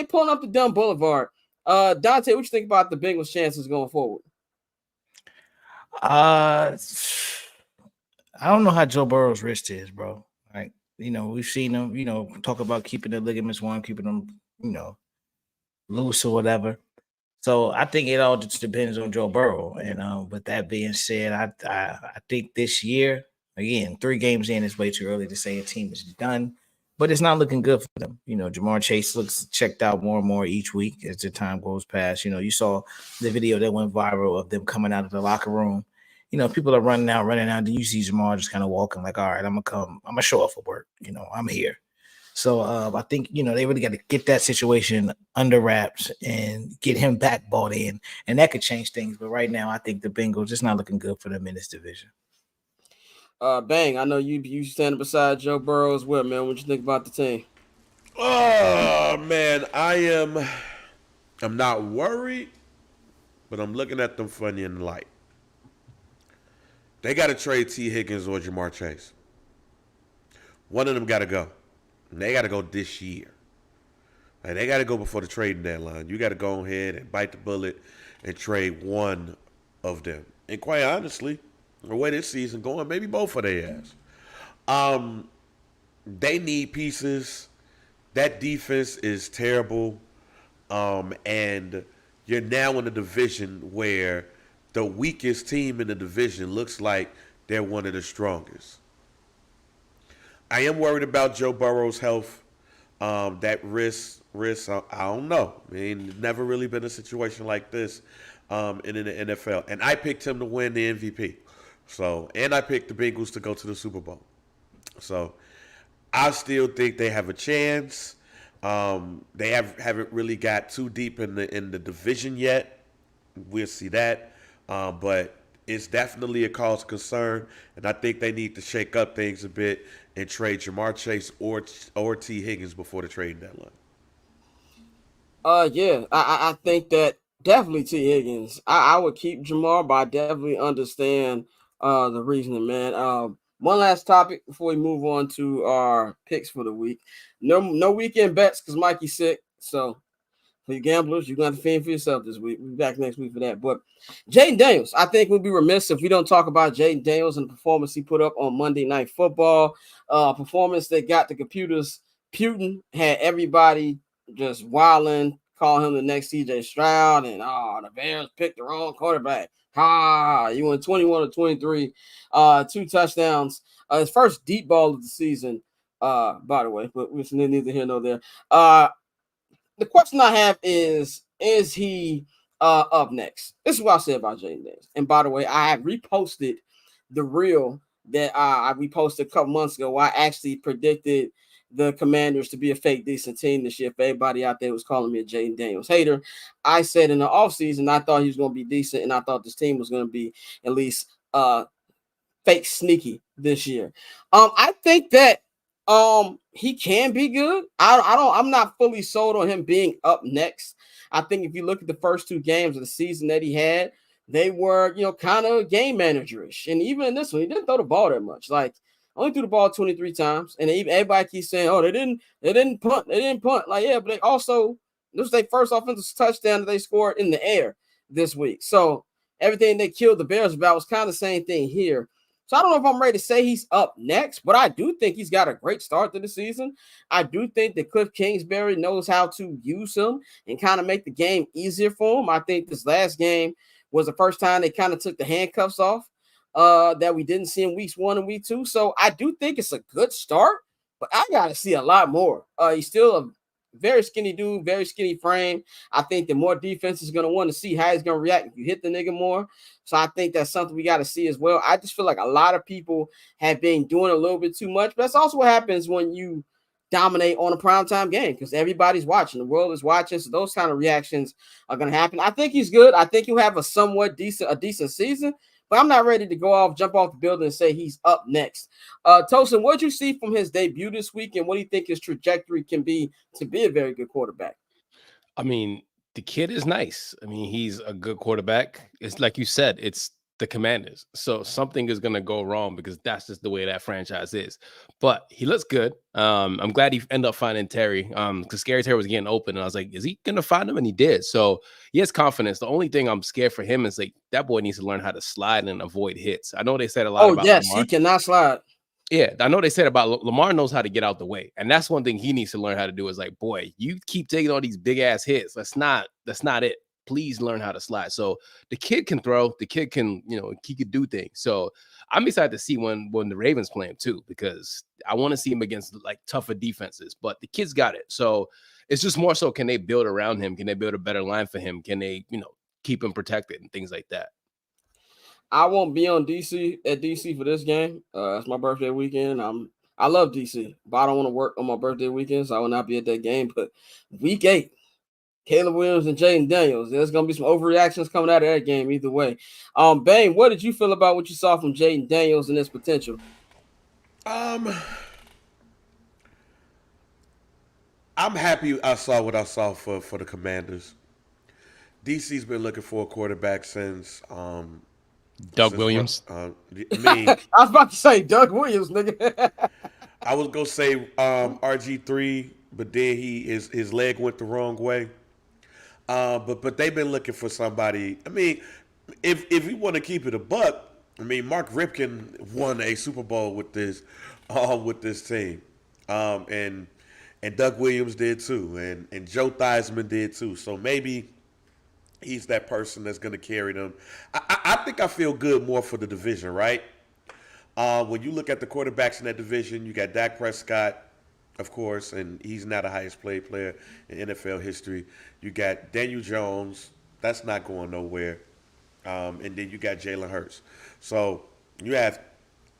[SPEAKER 1] pulling up the dumb boulevard. Dante, what you think about the Bengals' chances going forward?
[SPEAKER 4] I don't know how Joe Burrow's wrist is, bro. Like, we've seen him, talk about keeping the ligaments warm, keeping them, loose or whatever. So I think it all just depends on Joe Burrow. And with that being said, I think this year, again, 3 games in is way too early to say a team is done, but it's not looking good for them. Jamar Chase looks checked out more and more each week as the time goes past. You saw the video that went viral of them coming out of the locker room. People are running out. Then you see Jamar just kind of walking like, all right, I'm going to show up for work. I'm here. So I think they really got to get that situation under wraps and get him back bought in, and that could change things. But right now, I think the Bengals just not looking good for them in this division.
[SPEAKER 1] Bang, I know you standing beside Joe Burrow as well, man. What you think about the team?
[SPEAKER 5] Oh man, I'm not worried, but I'm looking at them funny in the light. They got to trade T. Higgins or Jamar Chase. One of them got to go. And they got to go this year. Like, they got to go before the trading deadline. You got to go ahead and bite the bullet and trade one of them. And quite honestly, the way this season going, maybe both of their ass. They need pieces. That defense is terrible. And you're now in a division where the weakest team in the division looks like they're one of the strongest. I am worried about Joe Burrow's health. That risk, I don't know. I mean, it's never really been a situation like this in the NFL. And I picked him to win the MVP. And I picked the Bengals to go to the Super Bowl. So I still think they have a chance. They haven't really got too deep in the division yet. We'll see that. But it's definitely a cause of concern, and I think they need to shake up things a bit and trade Jamar Chase or T. Higgins before the trading deadline.
[SPEAKER 1] Yeah, I think that definitely T. Higgins. I would keep Jamar, but I definitely understand the reasoning, man. One last topic before we move on to our picks for the week. No weekend bets because Mikey's sick, so for you gamblers, you're going to have to fend for yourself this week. We'll be back next week for that. But Jayden Daniels, I think we'd be remiss if we don't talk about Jayden Daniels and the performance he put up on Monday Night Football. Performance that got the computers putin', had everybody just wilding, calling him the next CJ Stroud, and the Bears picked the wrong quarterback. You went 21-23, 2 touchdowns. His first deep ball of the season, by the way, but it's neither here nor there. The question I have is he up next? This is what I said about Jayden Daniels. And by the way, I have reposted the reel that I reposted a couple months ago where I actually predicted the Commanders to be a fake decent team this year. If everybody out there was calling me a Jayden Daniels hater, I said in the offseason I thought he was going to be decent, and I thought this team was going to be at least fake sneaky this year. I think that he can be good. I'm not fully sold on him being up next. I think if you look at the first 2 games of the season that he had, they were, kind of game managerish. And even in this one, he didn't throw the ball that much. Like, only threw the ball 23 times. And everybody keeps saying, oh, they didn't punt. Like, yeah, but they also, this was their first offensive touchdown that they scored in the air this week. So everything they killed the Bears about was kind of the same thing here. So I don't know if I'm ready to say he's up next, but I do think he's got a great start to the season. I do think that Cliff Kingsbury knows how to use him and kind of make the game easier for him. I think this last game was the first time they kind of took the handcuffs off that we didn't see in weeks 1 and week 2. So I do think it's a good start, but I got to see a lot more. He's still a very skinny dude, very skinny frame. I think the more defense is going to want to see how he's going to react if you hit the nigga more. So I think that's something we got to see as well. I just feel like a lot of people have been doing a little bit too much, but that's also what happens when you dominate on a primetime game because everybody's watching. The world is watching, so those kind of reactions are going to happen. I think he's good. I think he'll have a decent season, but I'm not ready to jump off the building and say he's up next. Tosin, what did you see from his debut this week, and what do you think his trajectory can be to be a very good quarterback?
[SPEAKER 6] I mean, the kid is nice. I mean, he's a good quarterback. It's like you said, it's the Commanders. So something is going to go wrong because that's just the way that franchise is. But he looks good. I'm glad he ended up finding Terry because Scary Terry was getting open. And I was like, is he going to find him? And he did. So he has confidence. The only thing I'm scared for him is like that boy needs to learn how to slide and avoid hits. I know they said a lot about
[SPEAKER 1] yes,
[SPEAKER 6] Lamar.
[SPEAKER 1] He cannot slide.
[SPEAKER 6] Yeah, I know they said about Lamar knows how to get out the way. And that's one thing he needs to learn how to do is like, boy, you keep taking all these big ass hits. That's not it. Please learn how to slide. So the kid can throw, the kid can, he could do things. So I'm excited to see when the Ravens play him too, because I want to see him against like tougher defenses, but the kid's got it. So it's just more so, can they build around him? Can they build a better line for him? Can they, keep him protected and things like that? I
[SPEAKER 1] won't be on DC for this game. It's my birthday weekend. I'm I love DC, but I don't want to work on my birthday weekend, so I will not be at that game. But week 8, Caleb Williams and Jayden Daniels. There's gonna be some overreactions coming out of that game either way. Bane, what did you feel about what you saw from Jayden Daniels and his potential?
[SPEAKER 5] I'm happy I saw what I saw for the Commanders. DC's been looking for a quarterback since
[SPEAKER 6] Doug Williams.
[SPEAKER 5] I
[SPEAKER 1] I was about to say Doug Williams, nigga.
[SPEAKER 5] I was gonna say RG3, but then his leg went the wrong way. But they've been looking for somebody. I mean, if you want to keep it a buck, I mean, Mark Ripken won a Super Bowl with this team, and Doug Williams did too, and Joe Theismann did too. So maybe he's that person that's going to carry them. I think I feel good more for the division, right? When you look at the quarterbacks in that division, you got Dak Prescott, of course, and he's now the highest paid player in NFL history. You got Daniel Jones. That's not going nowhere. And then you got Jalen Hurts. So you have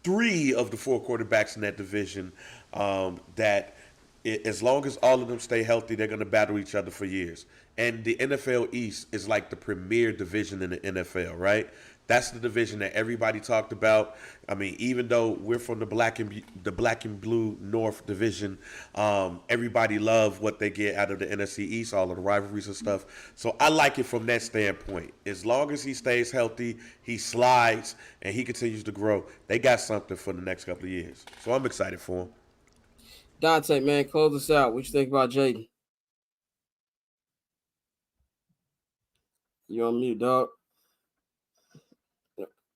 [SPEAKER 5] 3 of the 4 quarterbacks in that division that as long as all of them stay healthy, they're going to battle each other for years. And the NFL East is like the premier division in the NFL, right? That's the division that everybody talked about. I mean, even though we're from the black and blue North division, everybody loved what they get out of the NFC East, all of the rivalries and stuff. So I like it from that standpoint. As long as he stays healthy, he slides, and he continues to grow, they got something for the next couple of years. So I'm excited for him.
[SPEAKER 1] Dante, man, close us out. What you think about Jayden? You on mute, dog?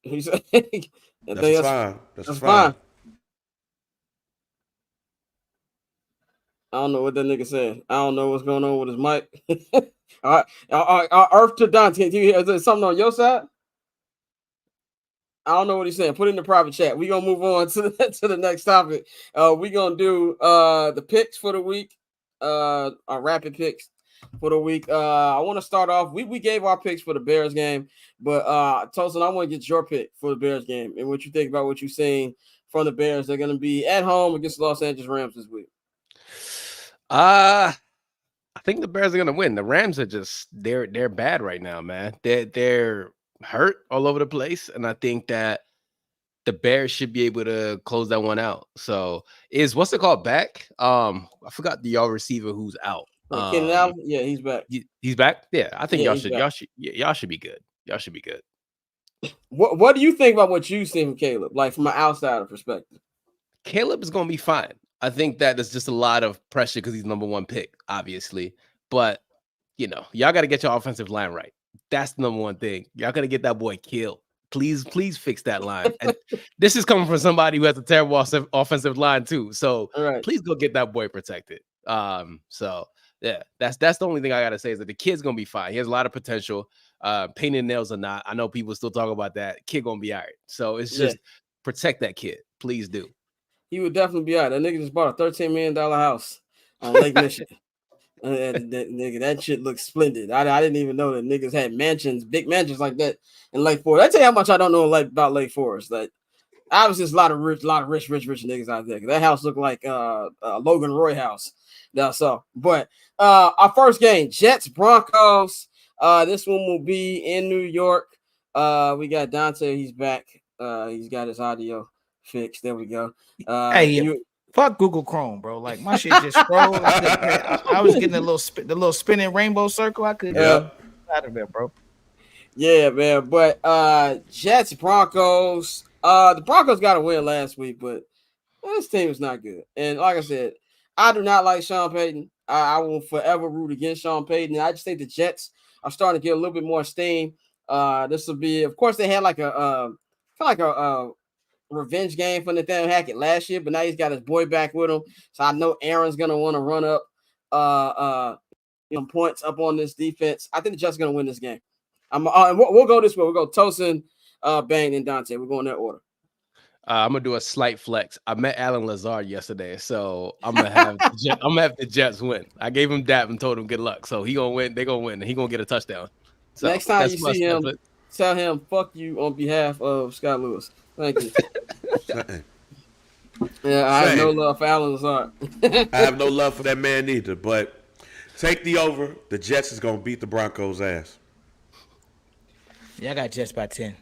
[SPEAKER 1] He's
[SPEAKER 5] That's fine. That's fine.
[SPEAKER 1] I don't know what that nigga said. I don't know what's going on with his mic. All right. Earth to Dante. Is there something on your side? I don't know what he's saying. Put it in the private chat. We're gonna move on to the next topic. We're gonna do the picks for the week. Our rapid picks for the week. I want to start off. We gave our picks for the Bears game, but Tosin, I want to get your pick for the Bears game and what you think about what you've seen from the Bears. They're gonna be at home against the Los Angeles Rams this week.
[SPEAKER 6] I think the Bears are gonna win. The Rams are just they're bad right now, man. They're hurt all over the place, and I think that the Bears should be able to close that one out. So is what's it called back? I forgot the y'all receiver who's out.
[SPEAKER 1] Keenan Allen? Yeah, he's back.
[SPEAKER 6] He's back. Yeah, I think y'all should be good. Y'all should be good.
[SPEAKER 1] What do you think about what you've seen from Caleb? Like from an outsider perspective,
[SPEAKER 6] Caleb is gonna be fine. I think that there's just a lot of pressure because he's number 1 pick, obviously. But y'all got to get your offensive line right. That's the number 1 thing. Y'all got to get that boy killed. Please fix that line. And this is coming from somebody who has a terrible offensive line too. So Please go get that boy protected. So yeah, that's the only thing I gotta say is that the kid's gonna be fine. He has a lot of potential. Painting nails or not, I know people still talk about that. Kid gonna be all right. So it's just protect that kid. Please do.
[SPEAKER 1] He would definitely be all right. That nigga just bought a $13 million house on Lake Michigan. That shit looks splendid. I didn't even know that niggas had big mansions like that in Lake Forest. I tell you how much I don't know about Lake Forest. Like, obviously, there's a lot of rich niggas out there. That house looked like Logan Roy house. But our first game, Jets Broncos. This one will be in New York. We got Dante. He's back. He's got his audio fixed. There we go.
[SPEAKER 4] Fuck Google Chrome, bro. Like my shit just scrolled. I was getting the little spinning rainbow circle. I couldn't get out of there, bro.
[SPEAKER 1] Yeah, man. But Jets Broncos. The Broncos got a win last week, but this team is not good. And like I said, I do not like Sean Payton. I will forever root against Sean Payton. I just think the Jets are starting to get a little bit more steam. This will be, of course, they had like a revenge game for Nathaniel Hackett last year, but now he's got his boy back with him. So I know Aaron's gonna want to run up points up on this defense. I think the Jets are gonna win this game. We'll go this way. We'll go Tosin, Bane, and Dante. We're going that order.
[SPEAKER 6] I'm gonna do a slight flex. I met Alan Lazard yesterday, so I'm gonna have the Jets win. I gave him dap and told him good luck. So he gonna win. They gonna win. And he gonna get a touchdown. So
[SPEAKER 1] next time you see him, tell him "fuck you" on behalf of Scott Lewis. Thank you. Yeah, I have no
[SPEAKER 5] Same.
[SPEAKER 1] love for Allen Lazard.
[SPEAKER 5] I have no love for that man either. But take the over. The Jets is gonna beat the Broncos' ass.
[SPEAKER 4] Yeah, I got Jets by 10.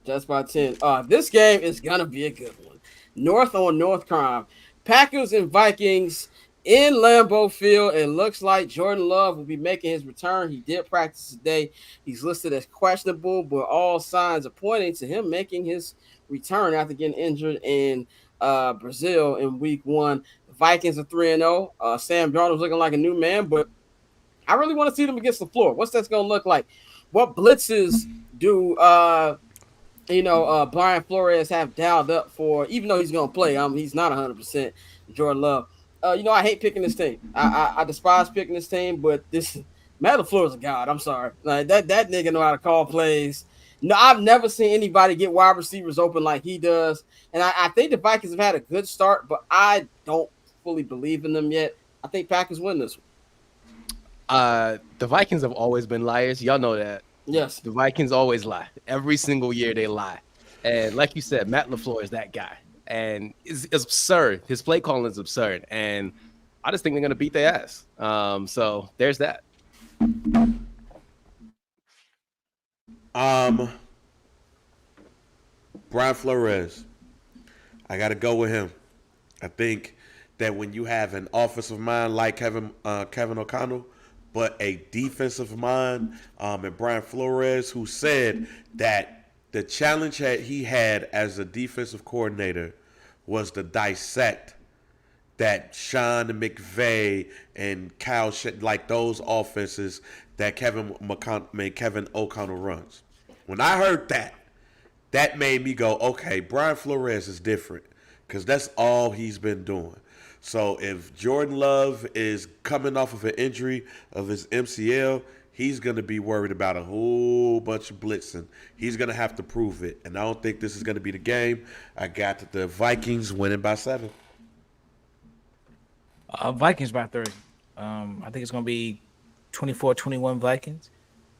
[SPEAKER 1] Just by 10. This game is gonna be a good one. North on North crime. Packers and Vikings in Lambeau Field. It looks like Jordan Love will be making his return. He did practice today. He's listed as questionable, but all signs are pointing to him making his return after getting injured in Brazil in week 1. The Vikings are 3-0. Sam Darnold's looking like a new man, but I really want to see them against the floor. What's that going to look like? What blitzes do Brian Flores have dialed up for, even though he's going to play, he's not 100% Jordan Love. I hate picking this team. I despise picking this team, but this Matt LaFleur is a god. I'm sorry. Like that nigga know how to call plays. No, I've never seen anybody get wide receivers open like he does. And I think the Vikings have had a good start, but I don't fully believe in them yet. I think Packers win this one.
[SPEAKER 6] The Vikings have always been liars. Y'all know that.
[SPEAKER 1] Yes.
[SPEAKER 6] The Vikings always lie. Every single year they lie. And like you said, Matt LaFleur is that guy. And it's absurd. His play calling is absurd. And I just think they're going to beat their ass. So there's that.
[SPEAKER 5] Brian Flores. I got to go with him. I think that when you have an offensive mind like Kevin O'Connell, but a defensive mind, and Brian Flores, who said that the challenge that he had as a defensive coordinator was to dissect that Sean McVay and Kyle, like those offenses that Kevin O'Connell runs. When I heard that made me go, okay, Brian Flores is different because that's all he's been doing. So if Jordan Love is coming off of an injury of his MCL, he's going to be worried about a whole bunch of blitzing. He's going to have to prove it. And I don't think this is going to be the game. I got the Vikings winning by 7.
[SPEAKER 4] Vikings by 30. I think it's going to be 24-21 Vikings.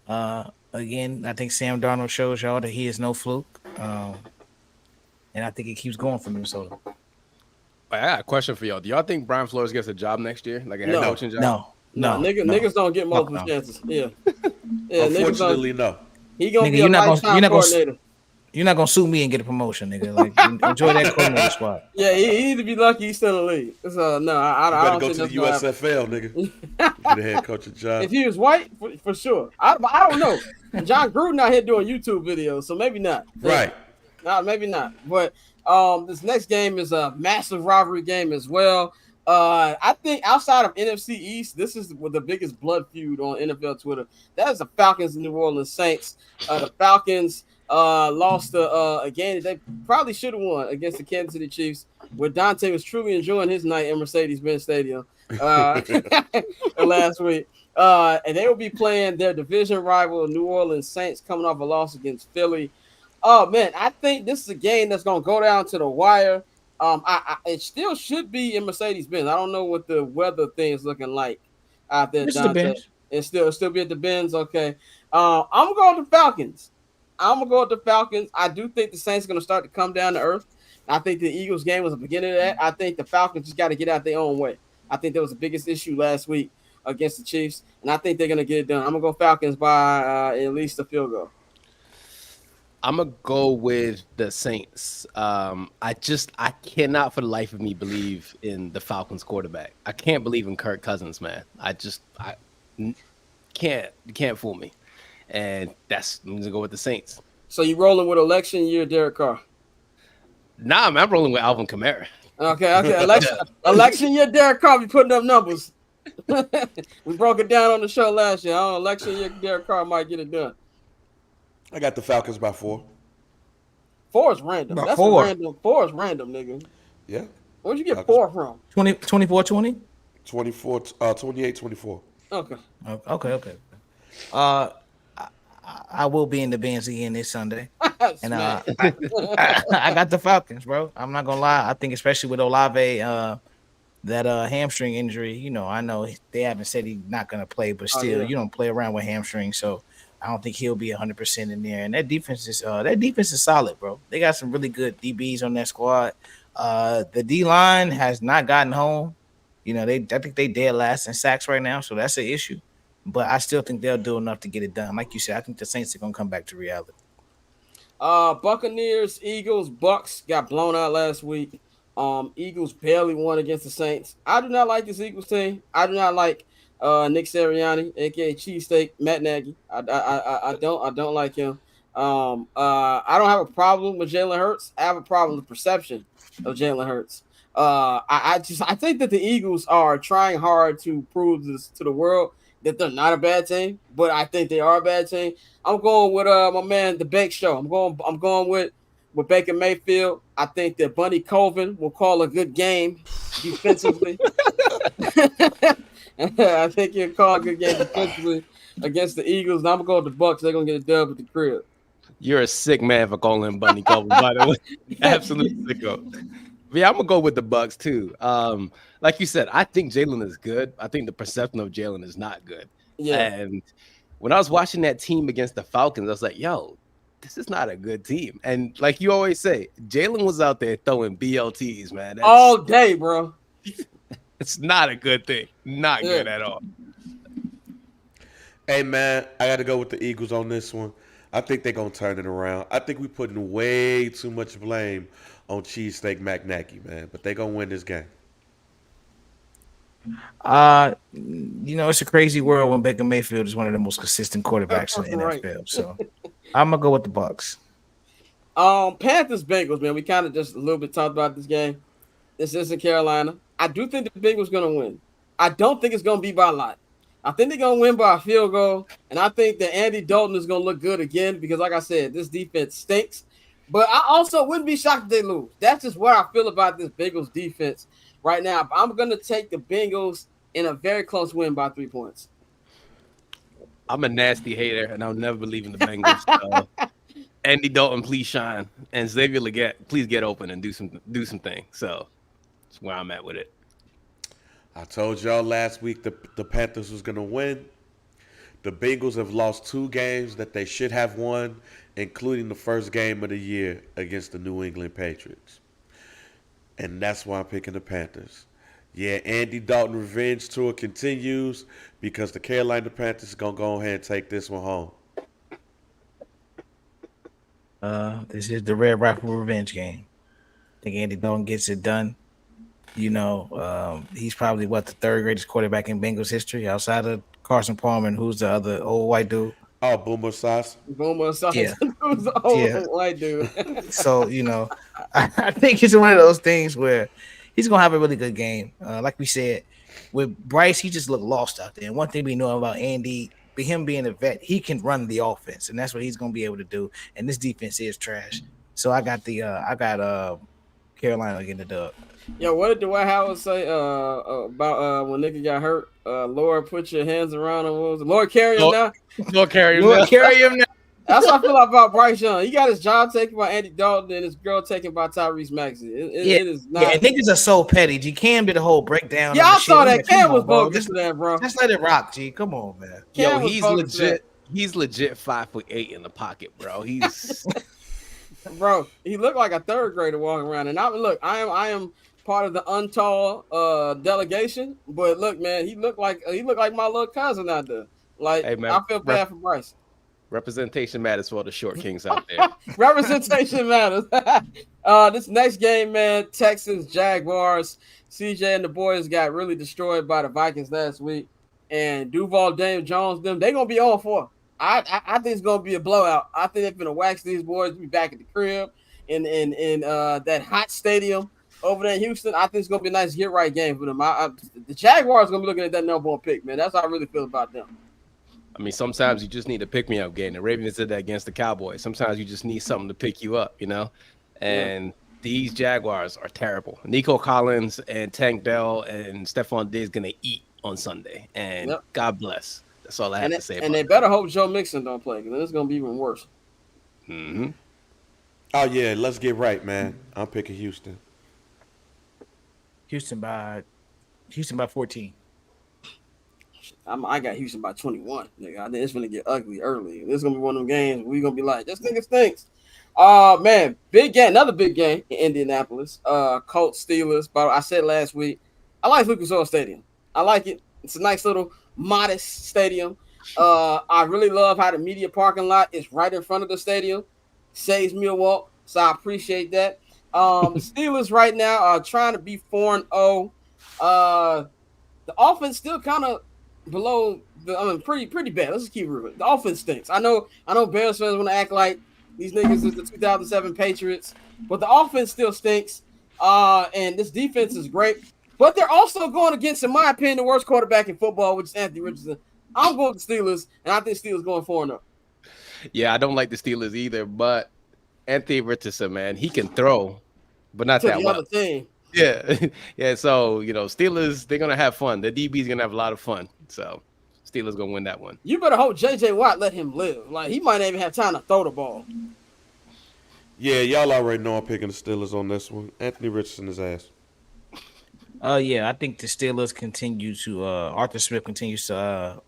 [SPEAKER 4] Again, I think Sam Darnold shows y'all that he is no fluke. And I think it keeps going for Minnesota.
[SPEAKER 6] I got a question for y'all. Do y'all think Brian Flores gets a job next year? Like a head coaching job?
[SPEAKER 4] No.
[SPEAKER 1] Niggas don't get multiple chances. Yeah.
[SPEAKER 5] Unfortunately, no.
[SPEAKER 1] He going to be a lifetime coordinator.
[SPEAKER 4] You're not going to sue me and get a promotion, nigga. Like, enjoy that coordinator squad.
[SPEAKER 1] Yeah, he need to be lucky he's still in the league. So, no, I don't
[SPEAKER 5] think
[SPEAKER 1] think
[SPEAKER 5] go to the USFL, nigga. Get a head coaching job.
[SPEAKER 1] If he was white, for sure. I don't know. John Gruden out here doing YouTube videos, so maybe not.
[SPEAKER 5] Right.
[SPEAKER 1] No, maybe not. But this next game is a massive rivalry game as well. I think outside of NFC East, this is the biggest blood feud on NFL Twitter. That is the Falcons and New Orleans Saints. The Falcons lost a game that they probably should have won against the Kansas City Chiefs, where Dante was truly enjoying his night in Mercedes-Benz Stadium last week. And they will be playing their division rival, New Orleans Saints, coming off a loss against Philly. Oh, man, I think this is a game that's going to go down to the wire. It still should be in Mercedes-Benz. I don't know what the weather thing is looking like out there, Dante. It's still be at the Benz, okay. I'm going to go with the Falcons. I do think the Saints are going to start to come down to earth. I think the Eagles game was the beginning of that. I think the Falcons just got to get out their own way. I think that was the biggest issue last week against the Chiefs, and I think they're going to get it done. I'm going to go Falcons by at least a field goal.
[SPEAKER 6] I'm going to go with the Saints. I cannot for the life of me believe in the Falcons quarterback. I can't believe in Kirk Cousins, man. I can't. You can't fool me. And I'm going to go with the Saints.
[SPEAKER 1] So you rolling with election year Derek Carr?
[SPEAKER 6] Nah, man, I'm rolling with Alvin Kamara.
[SPEAKER 1] Okay. Election year Derek Carr be putting up numbers. We broke it down on the show last year. Election year Derek Carr might get it done.
[SPEAKER 5] I got the Falcons by 4.
[SPEAKER 1] 4 is random. That's 4. Random. 4 is random, nigga.
[SPEAKER 5] Yeah.
[SPEAKER 1] Where'd you get 4 from?
[SPEAKER 4] 24-20?
[SPEAKER 5] 28-24.
[SPEAKER 1] Okay.
[SPEAKER 4] I will be in the Benz again this Sunday. And I got the Falcons, bro. I'm not going to lie. I think especially with Olave, that hamstring injury, I know they haven't said he's not going to play, but still, you don't play around with hamstrings. So I don't think he'll be 100% in there. And that defense is solid, bro. They got some really good DBs on that squad. The D line has not gotten home. You know, I think they dead last in sacks right now, so that's an issue. But I still think they'll do enough to get it done. Like you said, I think the Saints are gonna come back to reality.
[SPEAKER 1] Buccaneers, Eagles, Bucks got blown out last week. Eagles barely won against the Saints. I do not like this Eagles team. I do not like Nick Sirianni, aka Cheesesteak, Matt Nagy. I don't like him. I don't have a problem with Jalen Hurts. I have a problem with the perception of Jalen Hurts. I think that the Eagles are trying hard to prove this to the world that they're not a bad team, but I think they are a bad team. I'm going with my man, the Bake Show. I'm going with Baker Mayfield. I think that Bunny Colvin will call a good game defensively. I think he'll call a good game defensively against the Eagles. And I'm gonna go with the Bucks. They're gonna get a dub at the crib.
[SPEAKER 6] You're a sick man for calling Bunny Colvin, by the way. Absolute sicko. Yeah, I'm gonna go with the Bucks too. Like you said, I think Jalen is good. I think the perception of Jalen is not good.
[SPEAKER 1] Yeah.
[SPEAKER 6] And when I was watching that team against the Falcons, I was like, yo, this is not a good team. And like you always say, Jalen was out there throwing BLTs, man.
[SPEAKER 1] All day, bro.
[SPEAKER 6] It's not a good thing. Not good at all.
[SPEAKER 5] Hey, man, I got to go with the Eagles on this one. I think they're going to turn it around. I think we're putting way too much blame on Cheesesteak Mac Nagy, man. But they're going to win this game.
[SPEAKER 4] You know, it's a crazy world when Baker Mayfield is one of the most consistent quarterbacks in the NFL. So I'm going to go with the Bucks.
[SPEAKER 1] Panthers, Bengals, man. We kind of just a little bit talked about this game. This isn't Carolina. I do think the Bengals going to win. I don't think it's going to be by a lot. I think they're going to win by a field goal, and I think that Andy Dalton is going to look good again because, like I said, this defense stinks. But I also wouldn't be shocked if they lose. That's just what I feel about this Bengals defense right now. But I'm going to take the Bengals in a very close win by 3 points.
[SPEAKER 6] I'm a nasty hater, and I'll never believe in the Bengals. Andy Dalton, please shine, and Xavier Legette, please get open and do something. So that's where I'm at with it.
[SPEAKER 5] I told y'all last week the Panthers was going to win. The Bengals have lost 2 games that they should have won, including the first game of the year against the New England Patriots. And that's why I'm picking the Panthers. Yeah, Andy Dalton revenge tour continues because the Carolina Panthers are going to go ahead and take this one home.
[SPEAKER 4] This is the Red Rifle revenge game. I think Andy Dalton gets it done. You know, he's probably the third greatest quarterback in Bengals history outside of Carson Palmer, and who's the other old white dude?
[SPEAKER 5] Oh, Boomer Sauce.
[SPEAKER 1] Boomer Sauce.
[SPEAKER 4] Yeah.
[SPEAKER 1] Who's the old white dude?
[SPEAKER 4] So, you know, I think it's one of those things where he's going to have a really good game. Like we said, with Bryce, he just looked lost out there. And one thing we know about Andy, him being a vet, he can run the offense, and that's what he's going to be able to do. And this defense is trash. So I got Carolina getting the dub.
[SPEAKER 1] Yo, what did Dwight Howard say about when nigga got hurt? Lord, put your hands around him. What was it? Lord, carry him now.
[SPEAKER 6] Lord, carry him now.
[SPEAKER 1] That's how I feel about Bryce Young. He got his job taken by Andy Dalton and his girl taken by Tyrese Maxey. It is not.
[SPEAKER 4] Yeah, niggas are so petty. G Cam did a whole breakdown.
[SPEAKER 1] Yeah, I saw that.
[SPEAKER 4] Like,
[SPEAKER 1] Cam was bogus for that, bro.
[SPEAKER 4] Just let it rock, G. Come on, man.
[SPEAKER 6] Yo, he's legit. He's legit 5'8" in the pocket, bro. He's
[SPEAKER 1] bro. He looked like a third grader walking around. And I am part of the untall delegation. But look, man, he looked like my little cousin out there. Like, hey, man, I feel bad for Bryce.
[SPEAKER 6] Representation matters for the short kings out there.
[SPEAKER 1] Representation matters. This next game, man, Texans, Jaguars. CJ and the boys got really destroyed by the Vikings last week. And Duval, Daniel Jones, they're going to be on for. I think it's going to be a blowout. I think they're going to wax these boys, be back at the crib in that hot stadium over there in Houston. I think it's going to be a nice get-right game for them. The Jaguars are going to be looking at that number 1 pick, man. That's how I really feel about them.
[SPEAKER 6] I mean, sometimes you just need a pick-me-up game. The Ravens did that against the Cowboys. Sometimes you just need something to pick you up, you know? And these Jaguars are terrible. Nico Collins and Tank Dell and Stephon Diggs going to eat on Sunday. And God bless. That's all I have to say about it.
[SPEAKER 1] And they better hope Joe Mixon don't play because it's going to be even worse.
[SPEAKER 6] Mm-hmm.
[SPEAKER 5] Oh, yeah, let's get right, man. I'm picking Houston.
[SPEAKER 4] Houston by 14.
[SPEAKER 1] I got Houston by 21, nigga. I think it's gonna get ugly early. This is gonna be one of them games where we gonna be like, this nigga stinks. Man, big game, another big game in Indianapolis. Colts Steelers. But I said last week, I like Lucas Oil Stadium. I like it. It's a nice little modest stadium. I really love how the media parking lot is right in front of the stadium. Saves me a walk, so I appreciate that. The Steelers right now are trying to be 4-0. The offense still kind of below. Pretty bad. Let's just keep it real. The offense stinks. I know. Bears fans want to act like these niggas is the 2007 Patriots, but the offense still stinks. And this defense is great, but they're also going against, in my opinion, the worst quarterback in football, which is Anthony Richardson. I'm going with the Steelers, and I think Steelers going 4-0.
[SPEAKER 6] Yeah, I don't like the Steelers either, but Anthony Richardson, man, he can throw, but not that well.
[SPEAKER 1] Other team.
[SPEAKER 6] Yeah, yeah. So Steelers, they're gonna have fun. The DB's gonna have a lot of fun. So Steelers gonna win that one.
[SPEAKER 1] You better hope JJ Watt let him live. Like, he might not even have time to throw the ball.
[SPEAKER 5] Yeah, y'all already know I'm picking the Steelers on this one. Anthony Richardson is ass.
[SPEAKER 4] Yeah, I think the Steelers continue to Arthur Smith continues to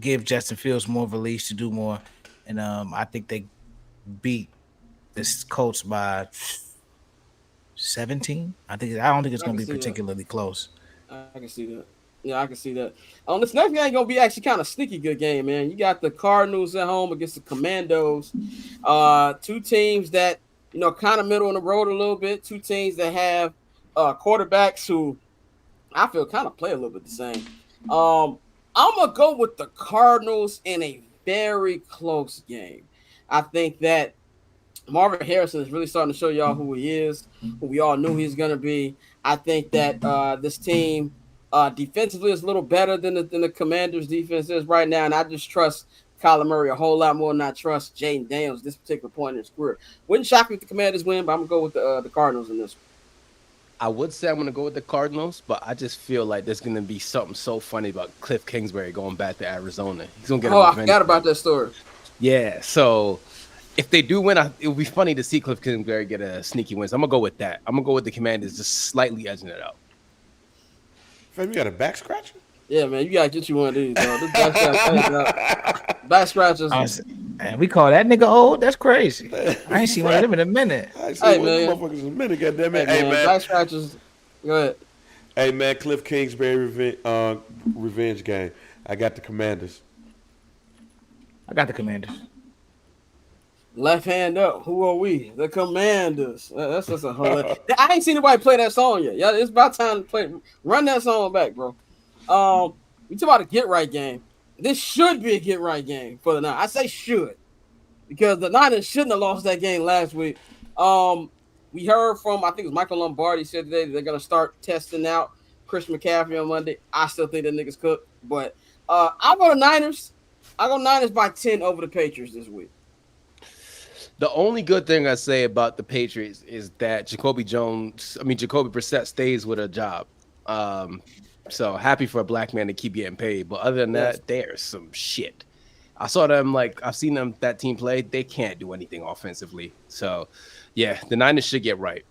[SPEAKER 4] give Justin Fields more release to do more, and I think they beat the Colts by 17. I don't think it's going to be particularly close.
[SPEAKER 1] I can see that. Yeah, I can see that. This next game going to be actually kind of sneaky good game, man. You got the Cardinals at home against the Commandos. Two teams that, kind of middle in the road a little bit. Two teams that have quarterbacks who I feel kind of play a little bit the same. I'm going to go with the Cardinals in a very close game. I think that Marvin Harrison is really starting to show y'all who he is, who we all knew he's going to be. I think that this team defensively is a little better than the Commanders' defense is right now, and I just trust Kyler Murray a whole lot more than I trust Jayden Daniels at this particular point in his career. Wouldn't shock me if the Commanders win, but I'm going to go with the Cardinals in this one.
[SPEAKER 6] I would say I'm going to go with the Cardinals, but I just feel like there's going to be something so funny about Cliff Kingsbury going back to Arizona. He's going to get
[SPEAKER 1] I forgot about that story.
[SPEAKER 6] Yeah, so if they do win, it would be funny to see Cliff Kingsbury get a sneaky win. So I'm going to go with that. I'm going to go with the Commanders just slightly edging it out.
[SPEAKER 5] Fam, you got a back scratcher?
[SPEAKER 1] Yeah, man, you got to get you one of these, dog. This back scratchers.
[SPEAKER 4] Man, we call that nigga old? That's crazy. I ain't seen one of them in a minute.
[SPEAKER 5] I ain't seen one of them motherfuckers in a minute, goddammit. Hey, man.
[SPEAKER 1] Back scratchers. Go ahead.
[SPEAKER 5] Hey, man, Cliff Kingsbury revenge game. I got the Commanders.
[SPEAKER 4] I got the Commanders.
[SPEAKER 1] Left hand up. Who are we? The Commanders. That's just a hilarious. I ain't seen anybody play that song yet. Yeah, it's about time to play. Run that song back, bro. We talk about a get right game. This should be a get right game for the Niners. I say should, because the Niners shouldn't have lost that game last week. We heard from, I think it was Michael Lombardi said today that they're gonna start testing out Chris McCaffrey on Monday. I still think that niggas cook, but I'll go to Niners. I'll go Niners by 10 over the Patriots this week.
[SPEAKER 6] The only good thing I say about the Patriots is that Jacoby Brissett stays with a job. So happy for a black man to keep getting paid. But other than that, there's some shit. I've seen them, that team play. They can't do anything offensively. So, yeah, the Niners should get right.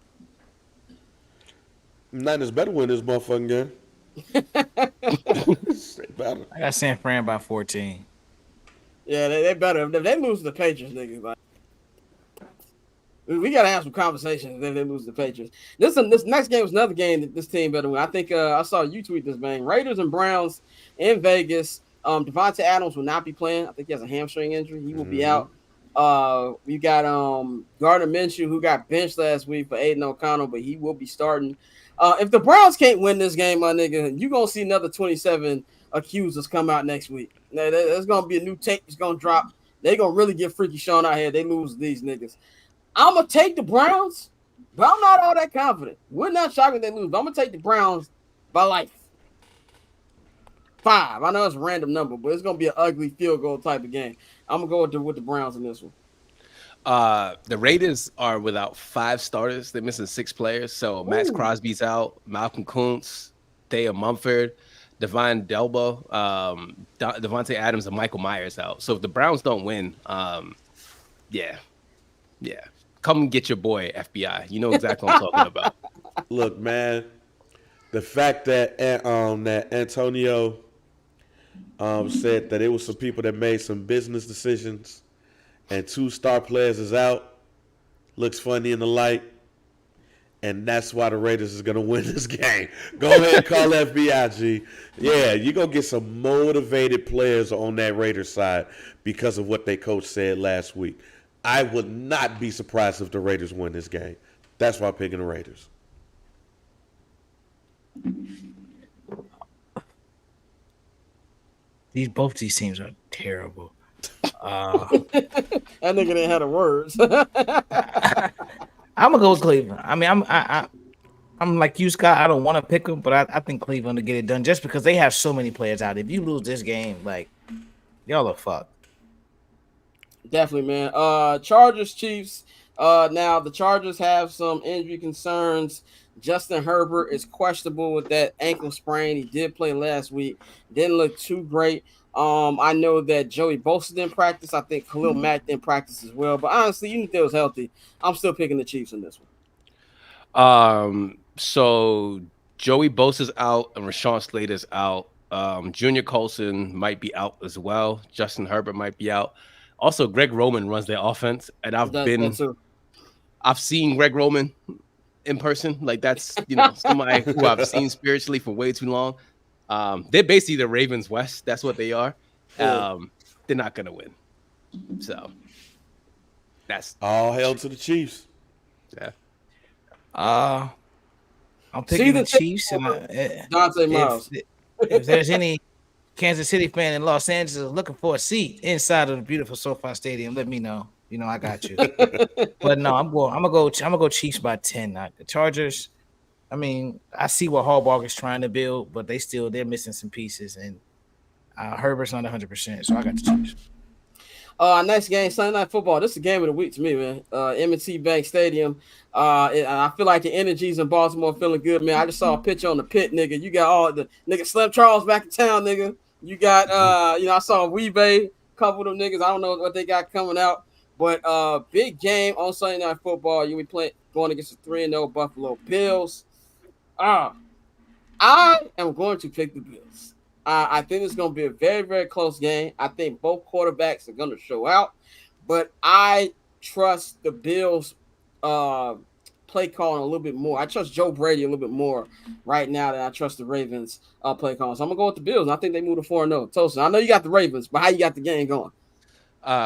[SPEAKER 5] Niners better win this motherfucking game.
[SPEAKER 4] I got San Fran by 14.
[SPEAKER 1] Yeah, they better. If they lose to the Patriots, niggas, like, we got to have some conversations if they lose to the Patriots. This next game was another game that this team better win. I think I saw you tweet this, man. Raiders and Browns in Vegas. Devontae Adams will not be playing. I think he has a hamstring injury. He will be out. We got Gardner Minshew, who got benched last week for Aiden O'Connell, but he will be starting. If the Browns can't win this game, my nigga, you're going to see another 27 accusers come out next week. There's going to be a new tape that's going to drop. They're going to really get freaky Sean out here. They lose these niggas. I'm going to take the Browns, but I'm not all that confident. We're not shocked if they lose, but I'm going to take the Browns by like 5. I know it's a random number, but it's going to be an ugly field goal type of game. I'm going to go with the Browns in this one.
[SPEAKER 6] The Raiders are without 5 starters. They're missing 6 players. So Max Crosby's out, Malcolm Kuntz, Thea Mumford, Devine Delbo, Devontae Adams, and Michael Myers out. So if the Browns don't win, yeah. Come get your boy, FBI. You know exactly what I'm talking about.
[SPEAKER 5] Look, man, the fact that that Antonio said that it was some people that made some business decisions, and two star players is out. Looks funny in the light, and that's why the Raiders is gonna win this game. Go ahead and call FBI, G. Yeah, you gonna get some motivated players on that Raiders side because of what they coach said last week. I would not be surprised if the Raiders win this game. That's why I'm picking the Raiders.
[SPEAKER 4] Both these teams are terrible.
[SPEAKER 1] That nigga didn't have the words.
[SPEAKER 4] I'm gonna go with Cleveland. I mean, I'm like you, Scott. I don't want to pick them, but I think Cleveland to get it done just because they have so many players out. If you lose this game, like y'all are fucked.
[SPEAKER 1] Definitely, man. Chargers, Chiefs. Now the Chargers have some injury concerns. Justin Herbert is questionable with that ankle sprain. He did play last week. Didn't look too great. I know that Joey Bosa didn't practice. I think Khalil Mack didn't practice as well. But honestly, even if they was healthy, I'm still picking the Chiefs in this
[SPEAKER 6] one. So Joey Bosa's out and Rashawn Slater's out. Junior Colson might be out as well. Justin Herbert might be out. Also, Greg Roman runs their offense, and I've seen Greg Roman in person. Like that's somebody who I've seen spiritually for way too long. They're basically the Ravens West. That's what they are. They're not gonna win. So that's
[SPEAKER 5] all hail to the Chiefs.
[SPEAKER 6] Yeah.
[SPEAKER 4] I'm picking the Chiefs. And
[SPEAKER 1] Dante Miles.
[SPEAKER 4] If there's any Kansas City fan in Los Angeles looking for a seat inside of the beautiful SoFi Stadium, let me know. You know I got you. But no, I'm gonna go Chiefs by 10. The Chargers. I mean, I see what Harbaugh is trying to build, but they're missing some pieces, and Herbert's not 100%, so I got the Chiefs.
[SPEAKER 1] Next game, Sunday Night Football. This is the game of the week to me, man. M&T Bank Stadium. I feel like the energy's in Baltimore feeling good, man. I just saw a picture on the pit, nigga. You got all the nigga Slim Charles back in town, nigga. You got I saw Weebay, a couple of them niggas. I don't know what they got coming out, but big game on Sunday Night Football. You be going against the 3-0 Buffalo Bills. I am going to pick the Bills. I think it's going to be a very, very close game. I think both quarterbacks are going to show out, but I trust the Bills play calling a little bit more. I trust Joe Brady a little bit more right now than I trust the Ravens play calling. So I'm going to go with the Bills, and I think they move to 4-0. Tosin, I know you got the Ravens, but how you got the game going?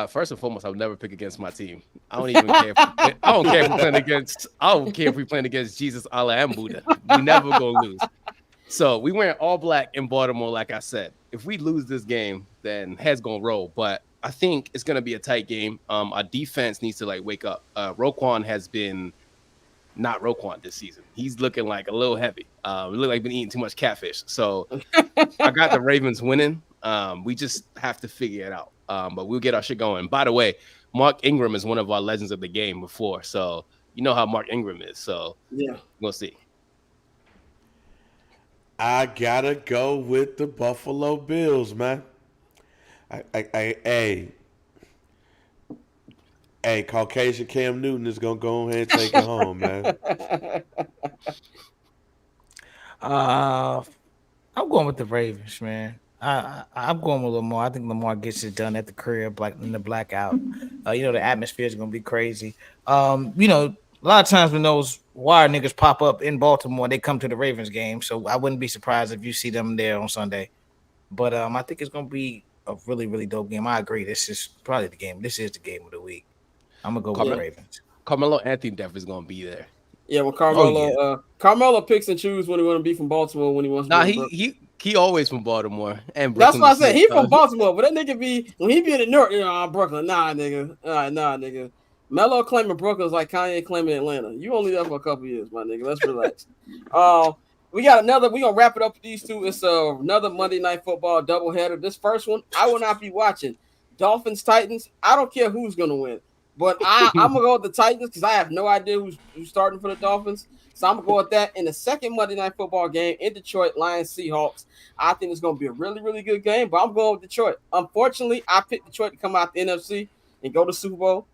[SPEAKER 6] First and foremost, I would never pick against my team. I don't even care. I don't care if we're playing against. I don't care if we're playing against Jesus, Allah, and Buddha. We never gonna lose. So we went all black in Baltimore, like I said. If we lose this game, then heads gonna roll. But I think it's gonna be a tight game. Our defense needs to wake up. Roquan has been not Roquan this season. He's looking like a little heavy. We look like been eating too much catfish. So I got the Ravens winning. We just have to figure it out. But we'll get our shit going. By the way, Mark Ingram is one of our legends of the game before. So you know how Mark Ingram is. So
[SPEAKER 1] yeah,
[SPEAKER 6] we'll see.
[SPEAKER 5] I gotta go with the Buffalo Bills, man. Hey, Caucasian Cam Newton is gonna go ahead and take it home, man.
[SPEAKER 4] I'm going with the Ravens, man. I'm going with Lamar. I think Lamar gets it done at the crib, like in the blackout. The atmosphere is gonna be crazy. A lot of times when those wire niggas pop up in Baltimore, they come to the Ravens game. So I wouldn't be surprised if you see them there on Sunday. But I think it's gonna be a really, really dope game. I agree. This is probably the game. This is the game of the week. I'm gonna go with the Ravens.
[SPEAKER 6] Carmelo Anthony definitely is gonna be there.
[SPEAKER 1] Yeah, well, Carmelo picks and chooses when he want to be from Baltimore, when he wants to be.
[SPEAKER 6] He always from Baltimore and
[SPEAKER 1] That's
[SPEAKER 6] Brooklyn.
[SPEAKER 1] why I said he from Baltimore, but that nigga when he be in the North, Brooklyn. Nah, nigga. Melo claiming Brooklyn is like Kanye claiming Atlanta. You only there for a couple years, my nigga. Let's relax. We got another. We gonna wrap it up with these two. It's another Monday Night Football doubleheader. This first one, I will not be watching. Dolphins Titans. I don't care who's gonna win, but I'm gonna go with the Titans because I have no idea who's starting for the Dolphins. So I'm gonna go with that. In the second Monday Night Football game in Detroit, Lions Seahawks. I think it's gonna be a really, really good game. But I'm going with Detroit. Unfortunately, I picked Detroit to come out the NFC and go to Super Bowl.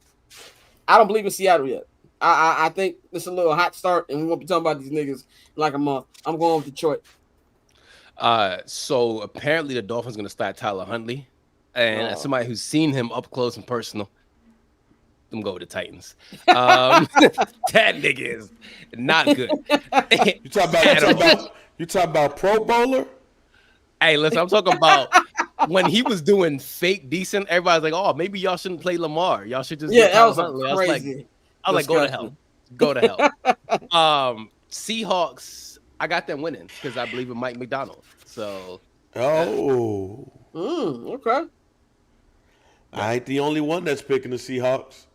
[SPEAKER 1] I don't believe in Seattle yet. I think it's a little hot start, and we won't be talking about these niggas in like a month. I'm going with Detroit.
[SPEAKER 6] So apparently the Dolphins going to start Tyler Huntley, and as somebody who's seen him up close and personal, I'm going with the Titans. That nigga is not good.
[SPEAKER 5] You talking about Pro Bowler?
[SPEAKER 6] Hey, listen, I'm talking about when he was doing fake decent. Everybody's like, "Oh, maybe y'all shouldn't play Lamar. Y'all should just
[SPEAKER 1] that was
[SPEAKER 6] Huntley."
[SPEAKER 1] crazy.
[SPEAKER 6] I was like, go to hell, go to hell. Seahawks, I got them winning because I believe in Mike McDonald. So,
[SPEAKER 1] okay.
[SPEAKER 5] I ain't the only one that's picking the Seahawks.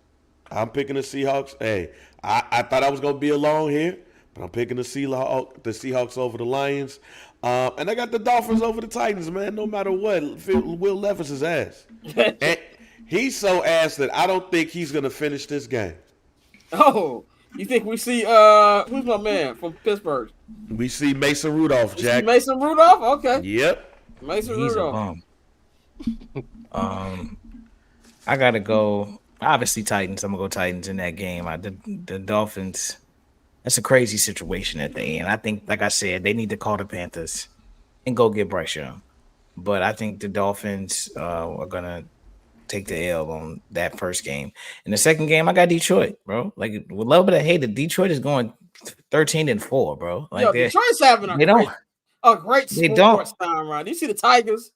[SPEAKER 5] I'm picking the Seahawks. Hey, I thought I was gonna be alone here, but I'm picking the Seahawks over the Lions. And I got the Dolphins over the Titans, man. No matter what, Will Levis is ass. And he's so ass that I don't think he's gonna finish this game.
[SPEAKER 1] Oh, you think we see who's my man from Pittsburgh?
[SPEAKER 5] We see Mason Rudolph, Jack.
[SPEAKER 1] Mason Rudolph? Okay.
[SPEAKER 5] Yep.
[SPEAKER 1] Mason
[SPEAKER 4] He's
[SPEAKER 1] Rudolph.
[SPEAKER 4] a bum. I gotta go. Obviously, Titans. I'm gonna go Titans in that game. The Dolphins. That's a crazy situation at the end. I think, like I said, they need to call the Panthers and go get Bryce Young. But I think the Dolphins are gonna take the L on that first game. In the second game, I got Detroit, bro. Like, with a little bit of hate, Detroit is going 13-4, bro. Like,
[SPEAKER 1] Detroit's having a great sports time, right? You see the Tigers?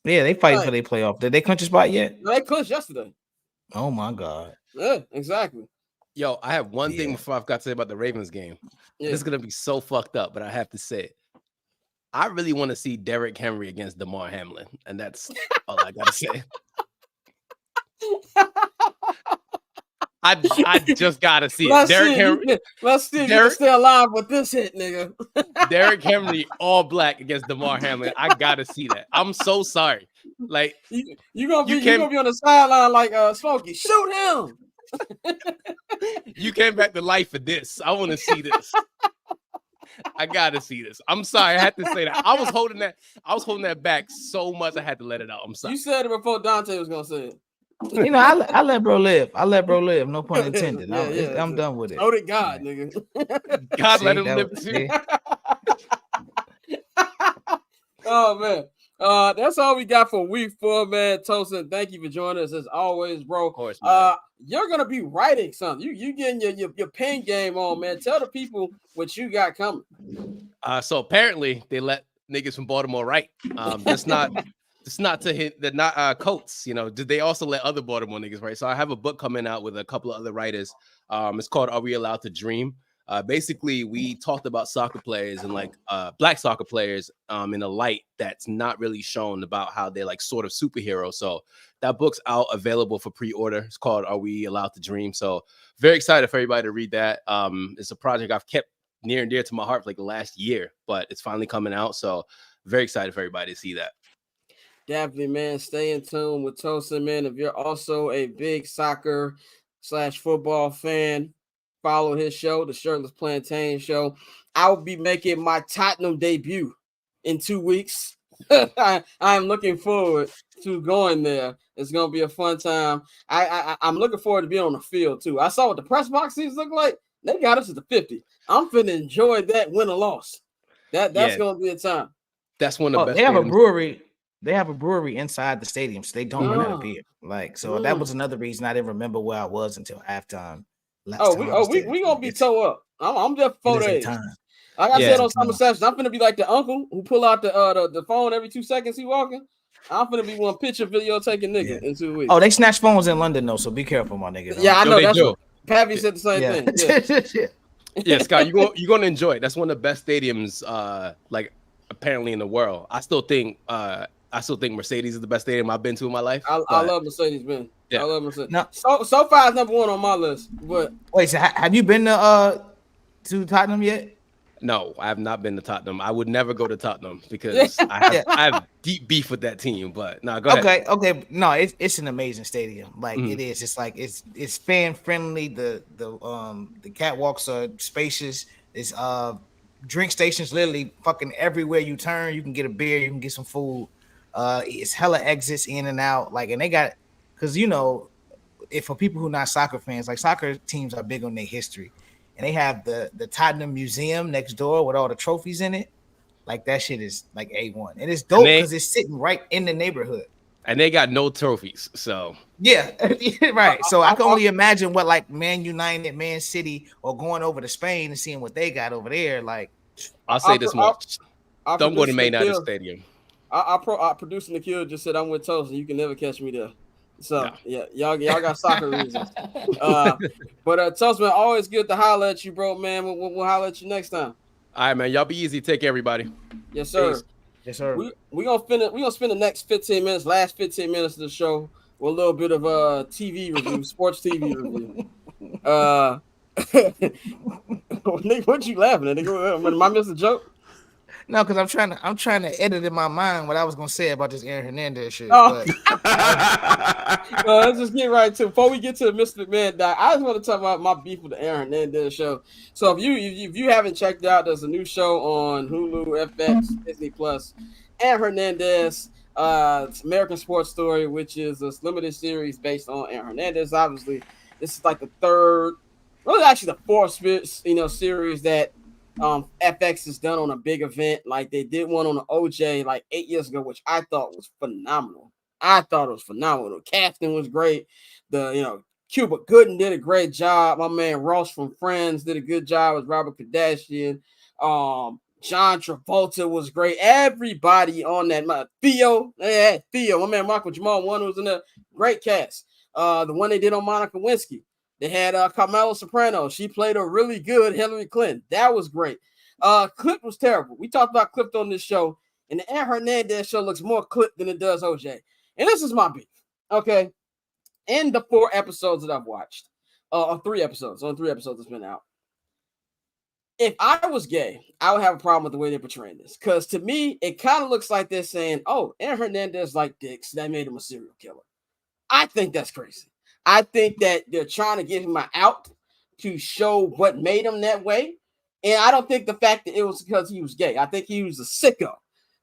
[SPEAKER 4] Yeah, they fighting for their playoff. Did they clinch a spot yet?
[SPEAKER 1] No, they clinched yesterday.
[SPEAKER 4] Oh my God.
[SPEAKER 1] Yeah, exactly.
[SPEAKER 6] Yo, I have one thing before I've got to say about the Ravens game. Yeah. This is gonna be so fucked up, but I have to say it. I really want to see Derrick Henry against DeMar Hamlin, and that's all I gotta say. I just gotta see it. Derrick Henry.
[SPEAKER 1] Let's see if you can stay alive with this hit, nigga.
[SPEAKER 6] Derrick Henry, all black against DeMar Hamlin. I gotta see that. I'm so sorry. Like
[SPEAKER 1] you gonna be on the sideline like Smokey. Shoot him.
[SPEAKER 6] You came back to life for this. I want to see this. I gotta see this. I'm sorry, I had to say that. I was holding that back so much. I had to let it out. I'm sorry.
[SPEAKER 1] You said it before Dante was gonna say it.
[SPEAKER 4] You know, I let bro live. No pun intended. I'm done with it.
[SPEAKER 1] Oh, to God, nigga.
[SPEAKER 6] God let him live too.
[SPEAKER 1] Oh man. That's all we got for week 4, man. Tosin, thank you for joining us as always, bro.
[SPEAKER 6] Of course, man.
[SPEAKER 1] You're gonna be writing something. You getting your pen game on, man. Tell the people what you got coming.
[SPEAKER 6] So apparently they let niggas from Baltimore write. It's not to hit the not Colts. You know, did they also let other Baltimore niggas write? So I have a book coming out with a couple of other writers. It's called "Are We Allowed to Dream?" Basically, we talked about soccer players and like black soccer players in a light that's not really shown about how they're like sort of superheroes. So that book's out, available for pre-order. It's called "Are We Allowed to Dream?" So very excited for everybody to read that. It's a project I've kept near and dear to my heart for like the last year, but it's finally coming out. So very excited for everybody to see that.
[SPEAKER 1] Definitely, man. Stay in tune with Tosin, man. If you're also a big soccer/football fan, follow his show, the Shirtless Plantain Show. I will be making my Tottenham debut in 2 weeks. I'm looking forward to going there. It's gonna be a fun time. I'm looking forward to being on the field too. I saw what the press boxes look like. They got us to the 50. I'm finna enjoy that win or loss. That's gonna be a time.
[SPEAKER 6] That's one of the best.
[SPEAKER 4] They have a brewery. They have a brewery inside the stadium, so they don't run out of beer. Like, so that was another reason I didn't remember where I was until halftime.
[SPEAKER 1] We gonna be toe up. I'm just 4 days. Like I said on Summer Sessions, I'm gonna be like the uncle who pull out the phone every 2 seconds he walking. I'm gonna be one picture video taking nigga in 2 weeks.
[SPEAKER 4] Oh, they snatch phones in London though, so be careful, my nigga.
[SPEAKER 1] Yeah, I know that's what Pappy said the same thing.
[SPEAKER 6] Yeah, Scott, you're gonna enjoy it. That's one of the best stadiums, like apparently in the world. I still think Mercedes is the best stadium I've been to in my life.
[SPEAKER 1] I love Mercedes Benz.
[SPEAKER 6] Yeah.
[SPEAKER 1] I love Mercedes. No. So far, it's number 1 on my list. But
[SPEAKER 4] wait, so have you been to Tottenham yet?
[SPEAKER 6] No, I have not been to Tottenham. I would never go to Tottenham because I have deep beef with that team. But no, go ahead.
[SPEAKER 4] Okay. No, it's an amazing stadium. Like it is. It's like it's fan friendly. The catwalks are spacious. It's drink stations literally fucking everywhere you turn. You can get a beer. You can get some food. It's hella exits in and out. Like, and they got, because you know, if for people who not soccer fans, like soccer teams are big on their history, and they have the Tottenham Museum next door with all the trophies in it. Like that shit is like A1. And it's
[SPEAKER 6] And
[SPEAKER 4] dope
[SPEAKER 6] they
[SPEAKER 4] because it's sitting right in the neighborhood.
[SPEAKER 6] and they got no trophies. So
[SPEAKER 4] Yeah, right. So I can only imagine what like Man United, Man City, or going over to Spain and seeing what they got over there. Like,
[SPEAKER 6] I'll say this much:
[SPEAKER 1] I'll
[SPEAKER 6] don't go to
[SPEAKER 1] produce
[SPEAKER 6] Man
[SPEAKER 1] the
[SPEAKER 6] United
[SPEAKER 1] kill.
[SPEAKER 6] Stadium.
[SPEAKER 1] I producing the kill just said I'm with Tosin. You can never catch me there. So
[SPEAKER 6] No.
[SPEAKER 1] yeah, y'all got soccer reasons. But Tosin, man, always good to holler at you, bro, man. We'll holler at you next time.
[SPEAKER 6] All right, man. Y'all be easy. Take care, everybody.
[SPEAKER 1] Yes, sir.
[SPEAKER 6] Peace.
[SPEAKER 4] yes, sir.
[SPEAKER 1] We gonna spend the next 15 minutes, last 15 minutes of the show with a little bit of TV review, sports TV review. Nick, what you laughing at? Nigga, am I missing a joke?
[SPEAKER 4] No, because I'm trying to edit in my mind what I was gonna say about this Aaron Hernandez shit.
[SPEAKER 1] Oh.
[SPEAKER 4] But
[SPEAKER 1] Let's just get right to before we get to the Mr. McMahon doc. I just want to talk about my beef with the Aaron Hernandez show. So if you haven't checked it out, there's a new show on Hulu, FX, Disney Plus. Aaron Hernandez, it's American Sports Story, which is a limited series based on Aaron Hernandez. Obviously, this is like the third, really actually the fourth, series that FX has done on a big event. Like they did one on the OJ like 8 years ago, which I thought was phenomenal. The casting was great. Cuba Gooding did a great job. My man Ross from Friends did a good job with Robert Kardashian. John Travolta was great. Everybody on that. Theo, my man Michael Jamal, one who was in the great cast. The one they did on Monica Lewinsky. They had Carmela Soprano. She played a really good Hillary Clinton. That was great. Clip was terrible. We talked about Clip on this show, and the Aaron Hernandez show looks more Clip than it does OJ. And this is my beef. Okay. In the 4 episodes that I've watched, or 3 episodes, on 3 episodes that's been out. If I was gay, I would have a problem with the way they're portraying this. Because to me, it kind of looks like they're saying, oh, Aaron Hernandez liked dicks. That made him a serial killer. I think that's crazy. I think that they're trying to give him an out to show what made him that way. And I don't think the fact that it was because he was gay. I think he was a sicko.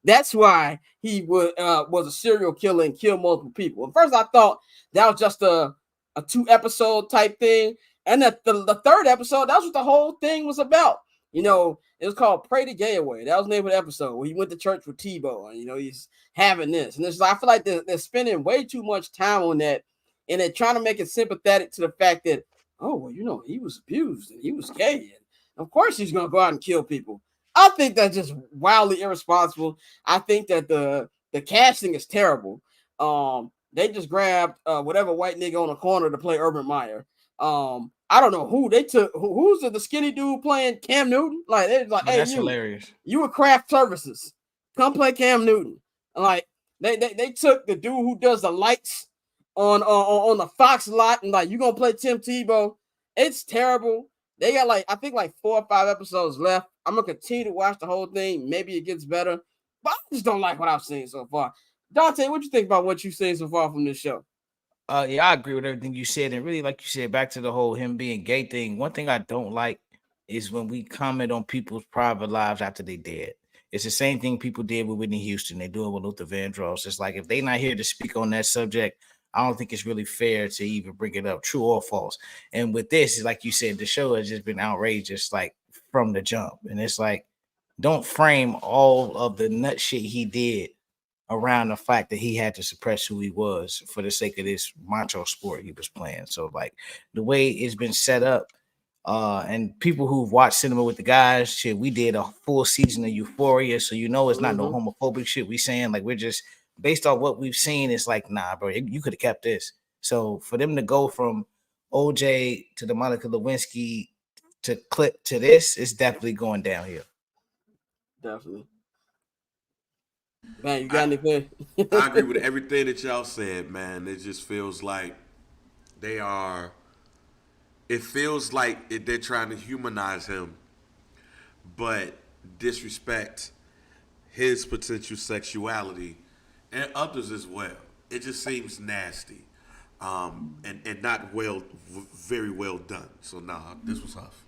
[SPEAKER 1] That's why he was a serial killer and killed multiple people. At first, I thought that was just a 2-episode type thing. And the 3rd episode, that's what the whole thing was about. It was called Pray the Gay Away. That was the name of the episode where he went to church with Tebow. And, he's having this. And I feel like they're spending way too much time on that. And they're trying to make it sympathetic to the fact that, oh, well, he was abused and he was gay. And of course he's going to go out and kill people. I think that's just wildly irresponsible. I think that the casting is terrible. They just grabbed whatever white nigga on the corner to play Urban Meyer. I don't know who they took. Who's the skinny dude playing Cam Newton? Like they're like, hey,
[SPEAKER 4] that's hilarious.
[SPEAKER 1] You were Craft Services. Come play Cam Newton. And like they took the dude who does the lights on the Fox lot and like you gonna play Tim Tebow. It's terrible. They got I think 4 or 5 episodes left. I'm gonna continue to watch the whole thing. Maybe it gets better, but I just don't like what I've seen so far. Dante, what you think about what you've seen so far from this show?
[SPEAKER 4] Yeah, I agree with everything you said, and really, like you said, back to the whole him being gay thing. One thing I don't like is when we comment on people's private lives after they dead. It's the same thing people did with Whitney Houston. They do it with Luther Vandross. It's like if they're not here to speak on that subject, I don't think it's really fair to even bring it up, true or false. And with this, like you said, the show has just been outrageous, like from the jump. And it's like, don't frame all of the nut shit he did around the fact that he had to suppress who he was for the sake of this macho sport he was playing. So like the way it's been set up, and people who've watched Cinema with the Guys, shit, we did a full season of Euphoria, so it's not no homophobic shit we saying. Like we're just based on what we've seen. It's like, nah, bro, you could have kept this. So for them to go from OJ to the Monica Lewinsky to Clip to this, it's definitely going downhill.
[SPEAKER 1] Definitely. Man, you got anything?
[SPEAKER 5] I agree with everything that y'all said, man. It just feels like they're trying to humanize him, but disrespect his potential sexuality and others as well. It just seems nasty, and not very well done. So this was tough.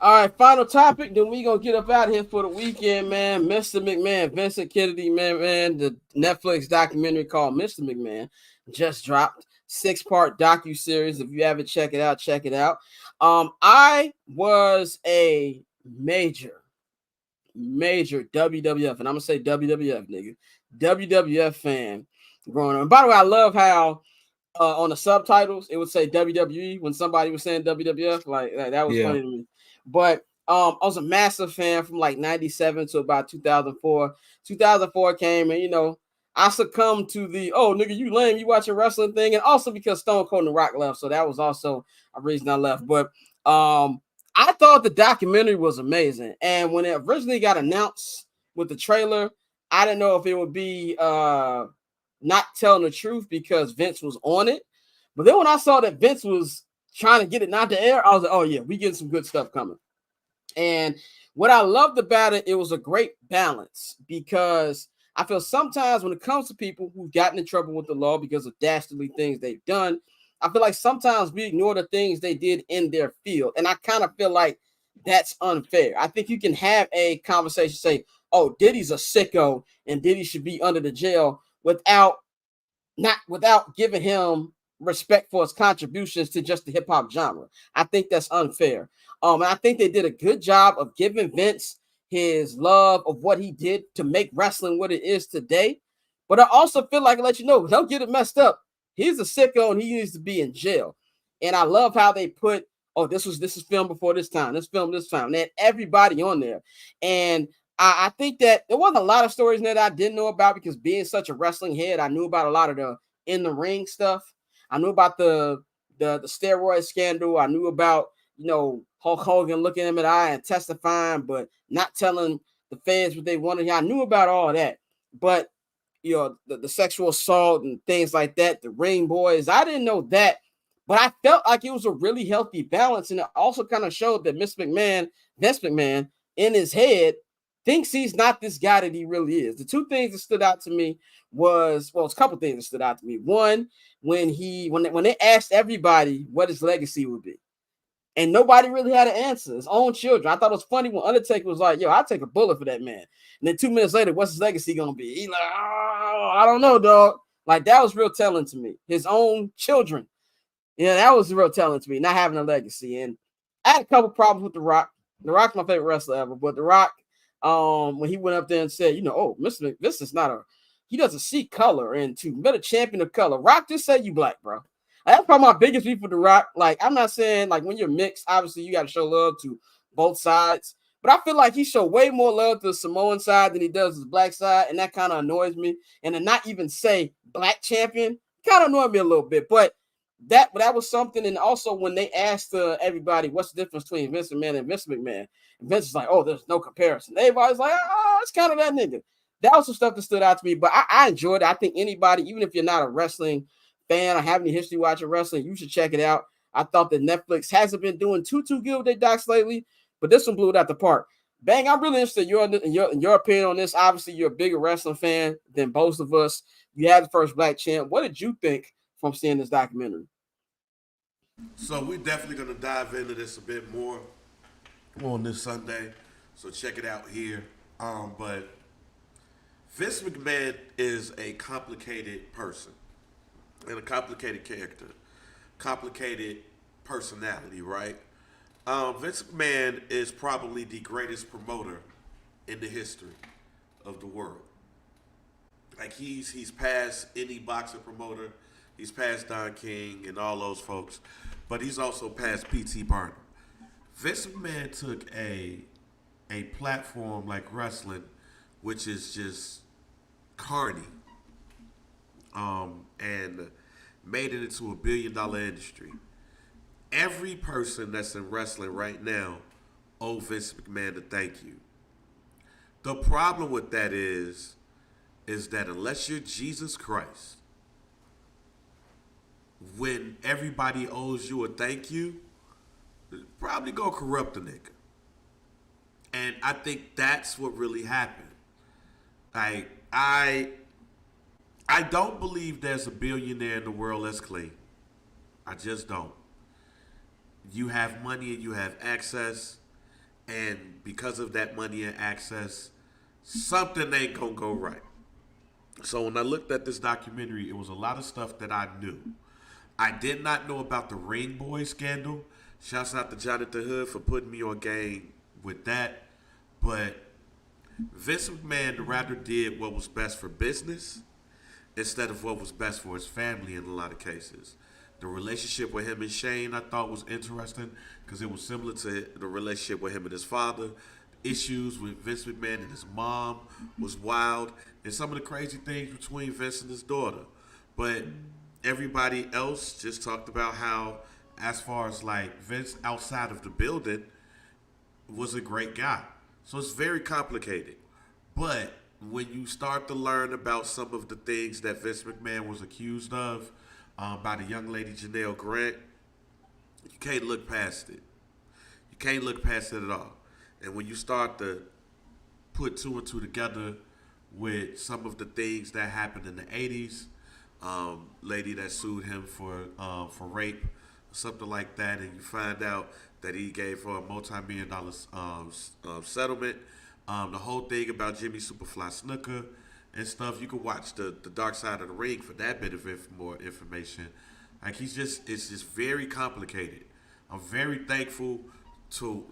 [SPEAKER 1] All right, final topic. Then we gonna get up out of here for the weekend, man. Mr. McMahon, Vincent Kennedy, man. The Netflix documentary called Mr. McMahon just dropped. 6-part docuseries. If you haven't checked it out, check it out. I was a major major WWF, and I'm gonna say WWF, nigga, WWF fan growing up. And by the way, I love how on the subtitles it would say WWE when somebody was saying WWF. Like that was funny to me. But I was a massive fan from like 97 to about 2004. 2004 came, and you know, I succumbed to the nigga, you lame, you watching wrestling thing, and also because Stone Cold and The Rock left, so that was also a reason I left. But I thought the documentary was amazing, and when it originally got announced with the trailer, I didn't know if it would be not telling the truth because Vince was on it. But then when I saw that Vince was trying to get it not to air, I was like, oh yeah, we getting some good stuff coming. And what I loved about it, it was a great balance, because I feel sometimes when it comes to people who've gotten in trouble with the law because of dastardly things they've done, I feel like sometimes we ignore the things they did in their field. And I kind of feel like that's unfair. I think you can have a conversation, say, oh, Diddy's a sicko and Diddy should be under the jail, without giving him respect for his contributions to just the hip hop genre. I think that's unfair. And I think they did a good job of giving Vince his love of what he did to make wrestling what it is today. But I also feel like, let you know, don't get it messed up. He's a sicko and he needs to be in jail. And I love how they put, this is filmed before this time. This film this time. They had everybody on there. And I think that there wasn't a lot of stories that I didn't know about, because being such a wrestling head, I knew about a lot of the in the ring stuff. I knew about the steroid scandal. I knew about, you know, Hulk Hogan looking him in the eye and testifying, but not telling the fans what they wanted. I knew about all that. But, you know, the sexual assault and things like that, the ring boys, I didn't know that. But I felt like it was a really healthy balance. And it also kind of showed that Vince McMahon, in his head, thinks he's not this guy that he really is. The two things that stood out to me was, it's a couple things that stood out to me. One, when they asked everybody what his legacy would be, and nobody really had an answer. His own children. I thought it was funny when Undertaker was like, yo, I'll take a bullet for that man. And then 2 minutes later, what's his legacy going to be? He's like, I don't know, dog. Like, that was real telling to me. His own children. Yeah, that was real telling to me, not having a legacy. And I had a couple problems with The Rock. The Rock's my favorite wrestler ever, but The Rock, when he went up there and said, you know, Mr. This is not he doesn't see color, and to be a champion of color. Rock, just say you black, bro. That's probably my biggest beef with The Rock. Like, I'm not saying, like, when you're mixed, obviously you got to show love to both sides. But I feel like he showed way more love to the Samoan side than he does his black side, and that kind of annoys me. And to not even say black champion kind of annoyed me a little bit. But that was something. And also when they asked everybody what's the difference between Vince McMahon and Vince McMahon, and Vince is like, oh, there's no comparison. Everybody's like, it's kind of that nigga. That was some stuff that stood out to me. But I enjoyed it. I think anybody, even if you're not a wrestling fan or have any history watching wrestling, you should check it out. I thought that Netflix hasn't been doing too good with their docs lately, but this one blew it out the park. Bang, I'm really interested in your opinion on this. Obviously, you're a bigger wrestling fan than both of us. You had the first black champ. What did you think from seeing this documentary?
[SPEAKER 5] So we're definitely going to dive into this a bit more on this Sunday. So check it out here. But Vince McMahon is a complicated person and a complicated character, complicated personality, right? Vince McMahon is probably the greatest promoter in the history of the world. Like, he's past any boxing promoter. He's past Don King and all those folks, but he's also past P.T. Barnum. Vince McMahon took a platform like wrestling, which is just carny, and made it into $1 billion industry. Every person that's in wrestling right now owes Vince McMahon a thank you. The problem with that is that unless you're Jesus Christ, when everybody owes you a thank you, probably gonna corrupt the nigga. And I think that's what really happened. Like, I don't believe there's a billionaire in the world that's clean. I just don't. You have money and you have access, and because of that money and access, something ain't gonna go right. So when I looked at this documentary, it was a lot of stuff that I knew. I did not know about the Ring Boy scandal. Shouts out to Jonathan Hood for putting me on game with that. But Vince McMahon rather did what was best for business instead of what was best for his family in a lot of cases. The relationship with him and Shane I thought was interesting because it was similar to the relationship with him and his father. Issues with Vince McMahon and his mom was wild, and some of the crazy things between Vince and his daughter. But everybody else just talked about how, as far as like Vince outside of the building, was a great guy. So it's very complicated. But when you start to learn about some of the things that Vince McMahon was accused of by the young lady Janelle Grant, you can't look past it. You can't look past it at all. And when you start to put two and two together with some of the things that happened in the 80s, lady that sued him for rape, something like that, and you find out that he gave her a multi-million-dollar settlement, the whole thing about Jimmy Superfly Snuka and stuff, you can watch the Dark Side of the Ring for that bit of more information. Like it's just very complicated. I'm very thankful to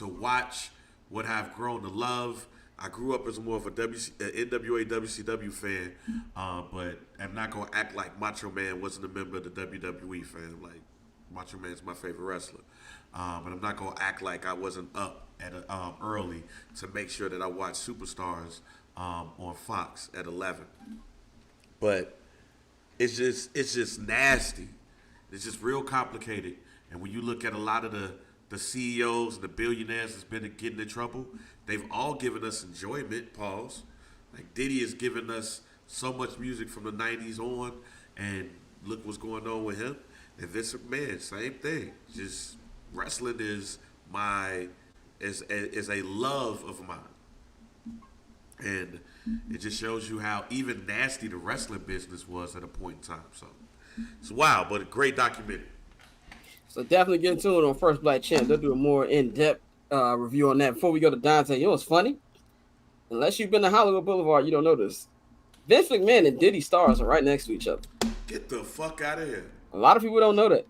[SPEAKER 5] watch what I've grown to love. I grew up as more of a NWA WCW fan, but I'm not gonna act like Macho Man wasn't a member of the WWE fan. Like Macho Man's my favorite wrestler, but I'm not gonna act like I wasn't up at early to make sure that I watched Superstars on Fox at 11. But it's just nasty. It's just real complicated. And when you look at a lot of the CEOs and the billionaires that's been getting in trouble, they've all given us enjoyment, pause. Like Diddy has given us so much music from the 90s on, and look what's going on with him. And Vince McMahon, same thing. Just wrestling is a love of mine. And it just shows you how even nasty the wrestling business was at a point in time. So it's wild, but a great documentary.
[SPEAKER 1] So definitely get into it on First Black Champ. They'll do a more in-depth review on that. Before we go to Dante, you know what's funny? Unless you've been to Hollywood Boulevard, you don't know this. Vince McMahon and Diddy stars are right next to each other.
[SPEAKER 5] Get the fuck out of here.
[SPEAKER 1] A lot of people don't know that.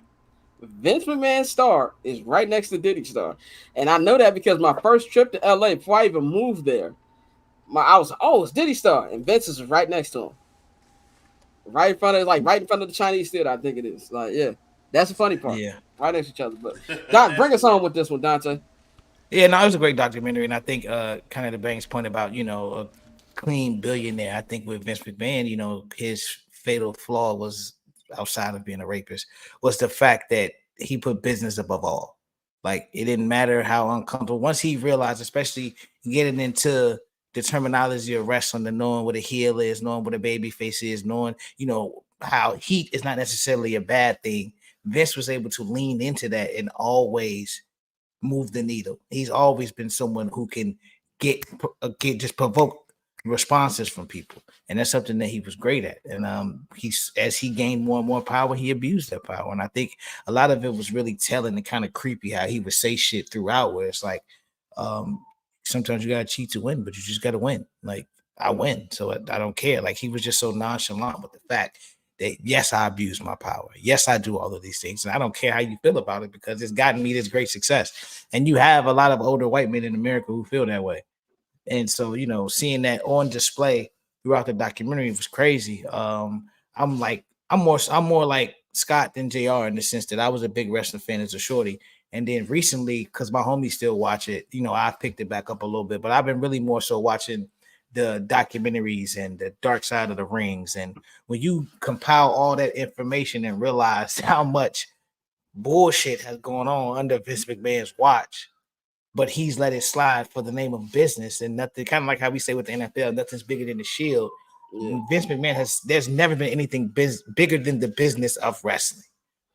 [SPEAKER 1] Vince McMahon's star is right next to Diddy's star. And I know that because my first trip to LA, before I even moved there, I was like, oh, it's Diddy's star. And Vince is right next to him. Right in front of the Chinese theater, I think it is. Like, yeah. That's the funny part. Yeah. Right next to each other. But bring us on with this one, Dante.
[SPEAKER 4] Yeah, no, it was a great documentary. And I think kind of the Banks point about, a clean billionaire. I think with Vince McMahon, his fatal flaw was, outside of being a rapist, was the fact that he put business above all. Like, it didn't matter how uncomfortable. Once he realized, especially getting into the terminology of wrestling, and knowing what a heel is, knowing what a baby face is, knowing, how heat is not necessarily a bad thing, Vince was able to lean into that and always move the needle. He's always been someone who can get just provoke responses from people, and that's something that he was great at. And as he gained more and more power, he abused that power. And I think a lot of it was really telling and kind of creepy how he would say shit throughout, where it's like, sometimes you gotta cheat to win, but you just gotta win. Like, I win, so I don't care. Like, he was just so nonchalant with the fact that, yes, I abuse my power. Yes, I do all of these things. And I don't care how you feel about it, because it's gotten me this great success. And you have a lot of older white men in America who feel that way. And so, seeing that on display throughout the documentary was crazy. I'm more like Scott than JR in the sense that I was a big wrestling fan as a shorty. And then recently, because my homies still watch it, I picked it back up a little bit. But I've been really more so watching the documentaries and the Dark Side of the Rings. And when you compile all that information and realize how much bullshit has gone on under Vince McMahon's watch, but he's let it slide for the name of business, and nothing, kind of like how we say with the NFL, nothing's bigger than the shield. Yeah. Vince McMahon there's never been anything bigger than the business of wrestling.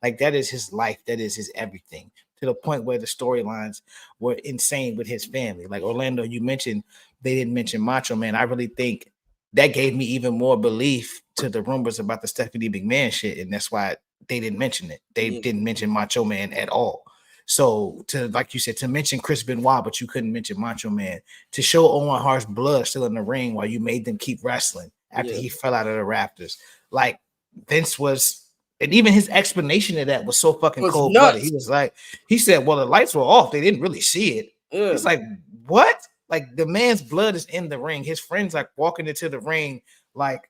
[SPEAKER 4] Like, that is his life. That is his everything, to the point where the storylines were insane with his family. Like Orlando, you mentioned they didn't mention Macho Man. I really think that gave me even more belief to the rumors about the Stephanie McMahon shit, and that's why they didn't mention it. They didn't mention Macho Man at all. So, like you said, to mention Chris Benoit, but you couldn't mention Macho Man, to show Owen Hart's blood still in the ring while you made them keep wrestling after he fell out of the rafters. Like, Vince was, and even his explanation of that was so fucking cold-blooded. He was like, he said, well, the lights were off. They didn't really see it. It's like, what? like the man's blood is in the ring. His friends like walking into the ring, like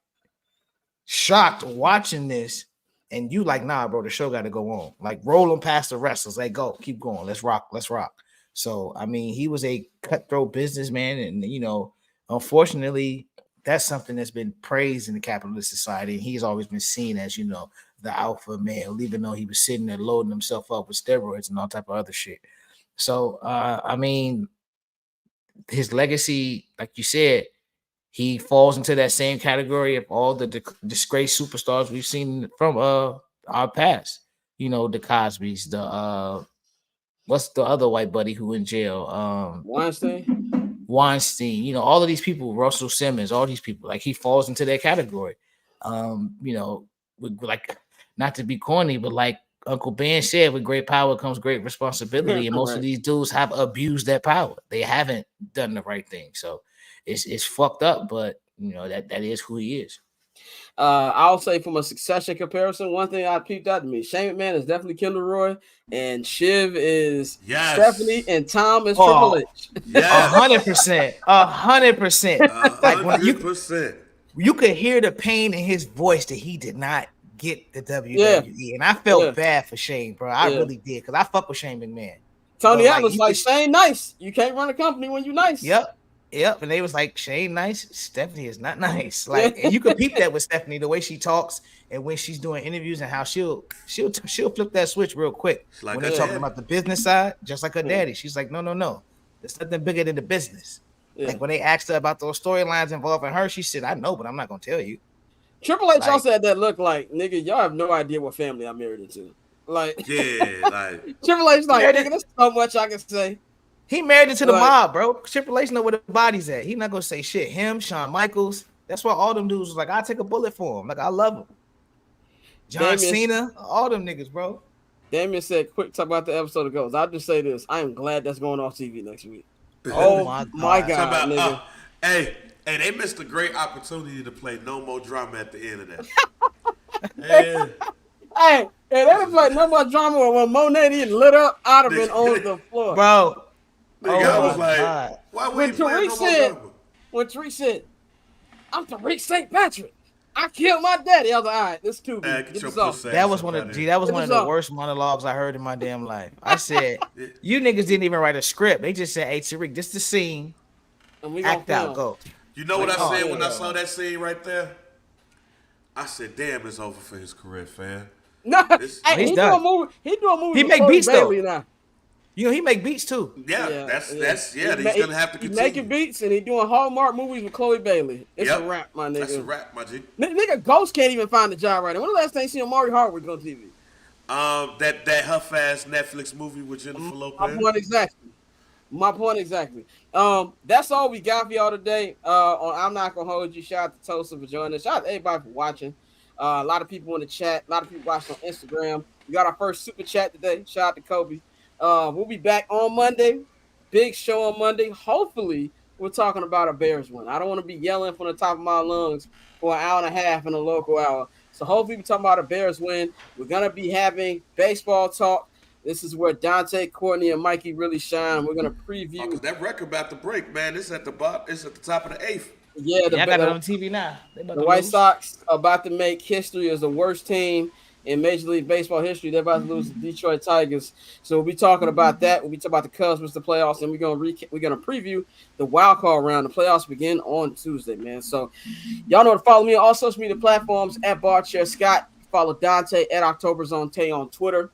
[SPEAKER 4] shocked watching this, and you like, nah, bro, the show got to go on. Like roll them past the wrestlers, like go, keep going, let's rock. So I mean, he was a cutthroat businessman, and unfortunately, that's something that's been praised in the capitalist society. And he's always been seen as the alpha male, even though he was sitting there loading himself up with steroids and all type of other shit. So I mean, his legacy, like you said, he falls into that same category of all the disgraced superstars we've seen from our past. The Cosbys, the what's the other white buddy who in jail? Weinstein, all of these people, Russell Simmons, all these people, like he falls into their category. Like, not to be corny, but like Uncle Ben said, with great power comes great responsibility. And most of these dudes have abused that power. They haven't done the right thing. So it's fucked up, but that is who he is.
[SPEAKER 1] I'll say from a succession comparison, one thing I peeped out to me, Shane McMahon is definitely Kilroy, and Shiv is Stephanie, and Tom is Triple H.
[SPEAKER 4] 100%. 100%. Like when you could hear the pain in his voice that he did not get the WWE, and I felt bad for Shane, bro. I really did, because I fuck with Shane McMahon.
[SPEAKER 1] Tony Atlas like Shane nice. You can't run a company when you nice.
[SPEAKER 4] Yep, and they was like, Shane nice, Stephanie is not nice. Like, and you could peep that with Stephanie, the way she talks and when she's doing interviews, and how she'll flip that switch real quick when they're talking about the business side, just like her daddy. She's like, no, there's nothing bigger than the business. Like when they asked her about those storylines involving her, she said, I know, but I'm not gonna tell you.
[SPEAKER 1] Triple H also had that look like, nigga, y'all have no idea what family I'm married into. Like, like Triple H like, nigga, there's so much I can say.
[SPEAKER 4] He married into the mob, bro. Triple H know where the body's at. He not gonna say shit. Him, Shawn Michaels. That's why all them dudes was like, I'll take a bullet for him. Like, I love him. John Cena, all them niggas, bro.
[SPEAKER 1] Damien said, quick talk about the episode of Ghost. I'll just say this. I am glad that's going off TV next week. Oh my God, nigga.
[SPEAKER 5] Hey, they missed a great opportunity to play No More Drama at the end of that.
[SPEAKER 1] Hey, they didn't play No More Drama when Monet lit up. I'd have been on the floor.
[SPEAKER 4] Bro.
[SPEAKER 5] Nigga, I was like, why would he play No More Drama?
[SPEAKER 1] When Tariq said, I'm Tariq St. Patrick, I killed my daddy. I was like, all right, this too.
[SPEAKER 4] That was one of the worst monologues I heard in my damn life. I said, you niggas didn't even write a script. They just said, hey, Tariq, this is the scene. Act out, go.
[SPEAKER 5] You know what I said when I saw that scene right there? I said, damn, it's over for his career, fam.
[SPEAKER 1] No, he's done. He do a movie.
[SPEAKER 4] He make beats though.
[SPEAKER 1] Now.
[SPEAKER 4] He make beats too.
[SPEAKER 5] That's he's gonna have to continue.
[SPEAKER 1] He's making beats and he's doing Hallmark movies with Chloe Bailey. It's a wrap, my nigga.
[SPEAKER 5] That's a wrap, my G.
[SPEAKER 1] Nigga, Ghost can't even find a job right now. When the last time you seen Amari Hartwood on TV?
[SPEAKER 5] That huff ass Netflix movie with Jennifer Lopez.
[SPEAKER 1] My point exactly. That's all we got for y'all today. I'm not gonna hold you. Shout out to Tosin for joining us. Shout out to everybody for watching. A lot of people in the chat. A lot of people watching on Instagram. We got our first super chat today. Shout out to Kobe. We'll be back on Monday. Big show on Monday. Hopefully, we're talking about a Bears win. I don't want to be yelling from the top of my lungs for an hour and a half in a local hour. So hopefully, we're talking about a Bears win. We're gonna be having baseball talk. This is where Dante, Courtney, and Mikey really shine. We're gonna preview.
[SPEAKER 5] That record about to break, man. It's at the bottom. It's at the top of the eighth.
[SPEAKER 1] Yeah,
[SPEAKER 4] I got it on TV now.
[SPEAKER 1] The White Sox about to make history as the worst team in Major League Baseball history. They're about to lose to the Detroit Tigers. So we'll be talking about that. We'll be talking about the Cubs, the playoffs, and we're gonna preview the wild card round. The playoffs begin on Tuesday, man. So y'all know to follow me on all social media platforms at BarChair Scott. Follow Dante at OctoberZone on Twitter.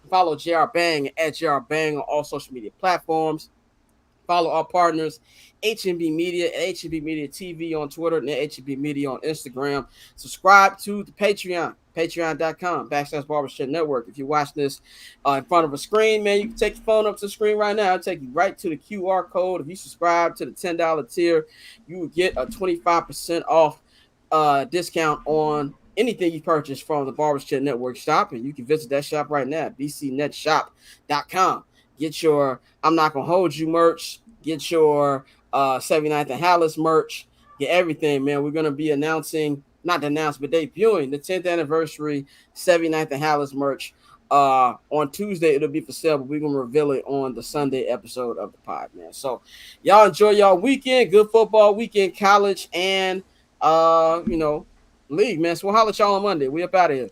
[SPEAKER 1] Follow JR Bang at JR Bang on all social media platforms. Follow our partners, HMB Media at HMB Media TV on Twitter and HMB Media on Instagram. Subscribe to the Patreon, patreon.com/Barbershop Network. If you watch this in front of a screen, man, you can take your phone up to the screen right now. It'll take you right to the QR code. If you subscribe to the $10 tier, you will get a 25% off discount on anything you purchase from the Barbershop Network shop. And you can visit that shop right now at bcnetshop.com. Get your I'm Not Gonna Hold You merch. Get your 79th and Halas merch. Get everything, man. We're going to be debuting the 10th anniversary 79th and Halas merch On Tuesday it'll be for sale, but we're gonna reveal it on the Sunday episode of the pod, man. So y'all enjoy y'all weekend, good football weekend, college and league, man. So we'll holler at y'all on Monday. We up out of here.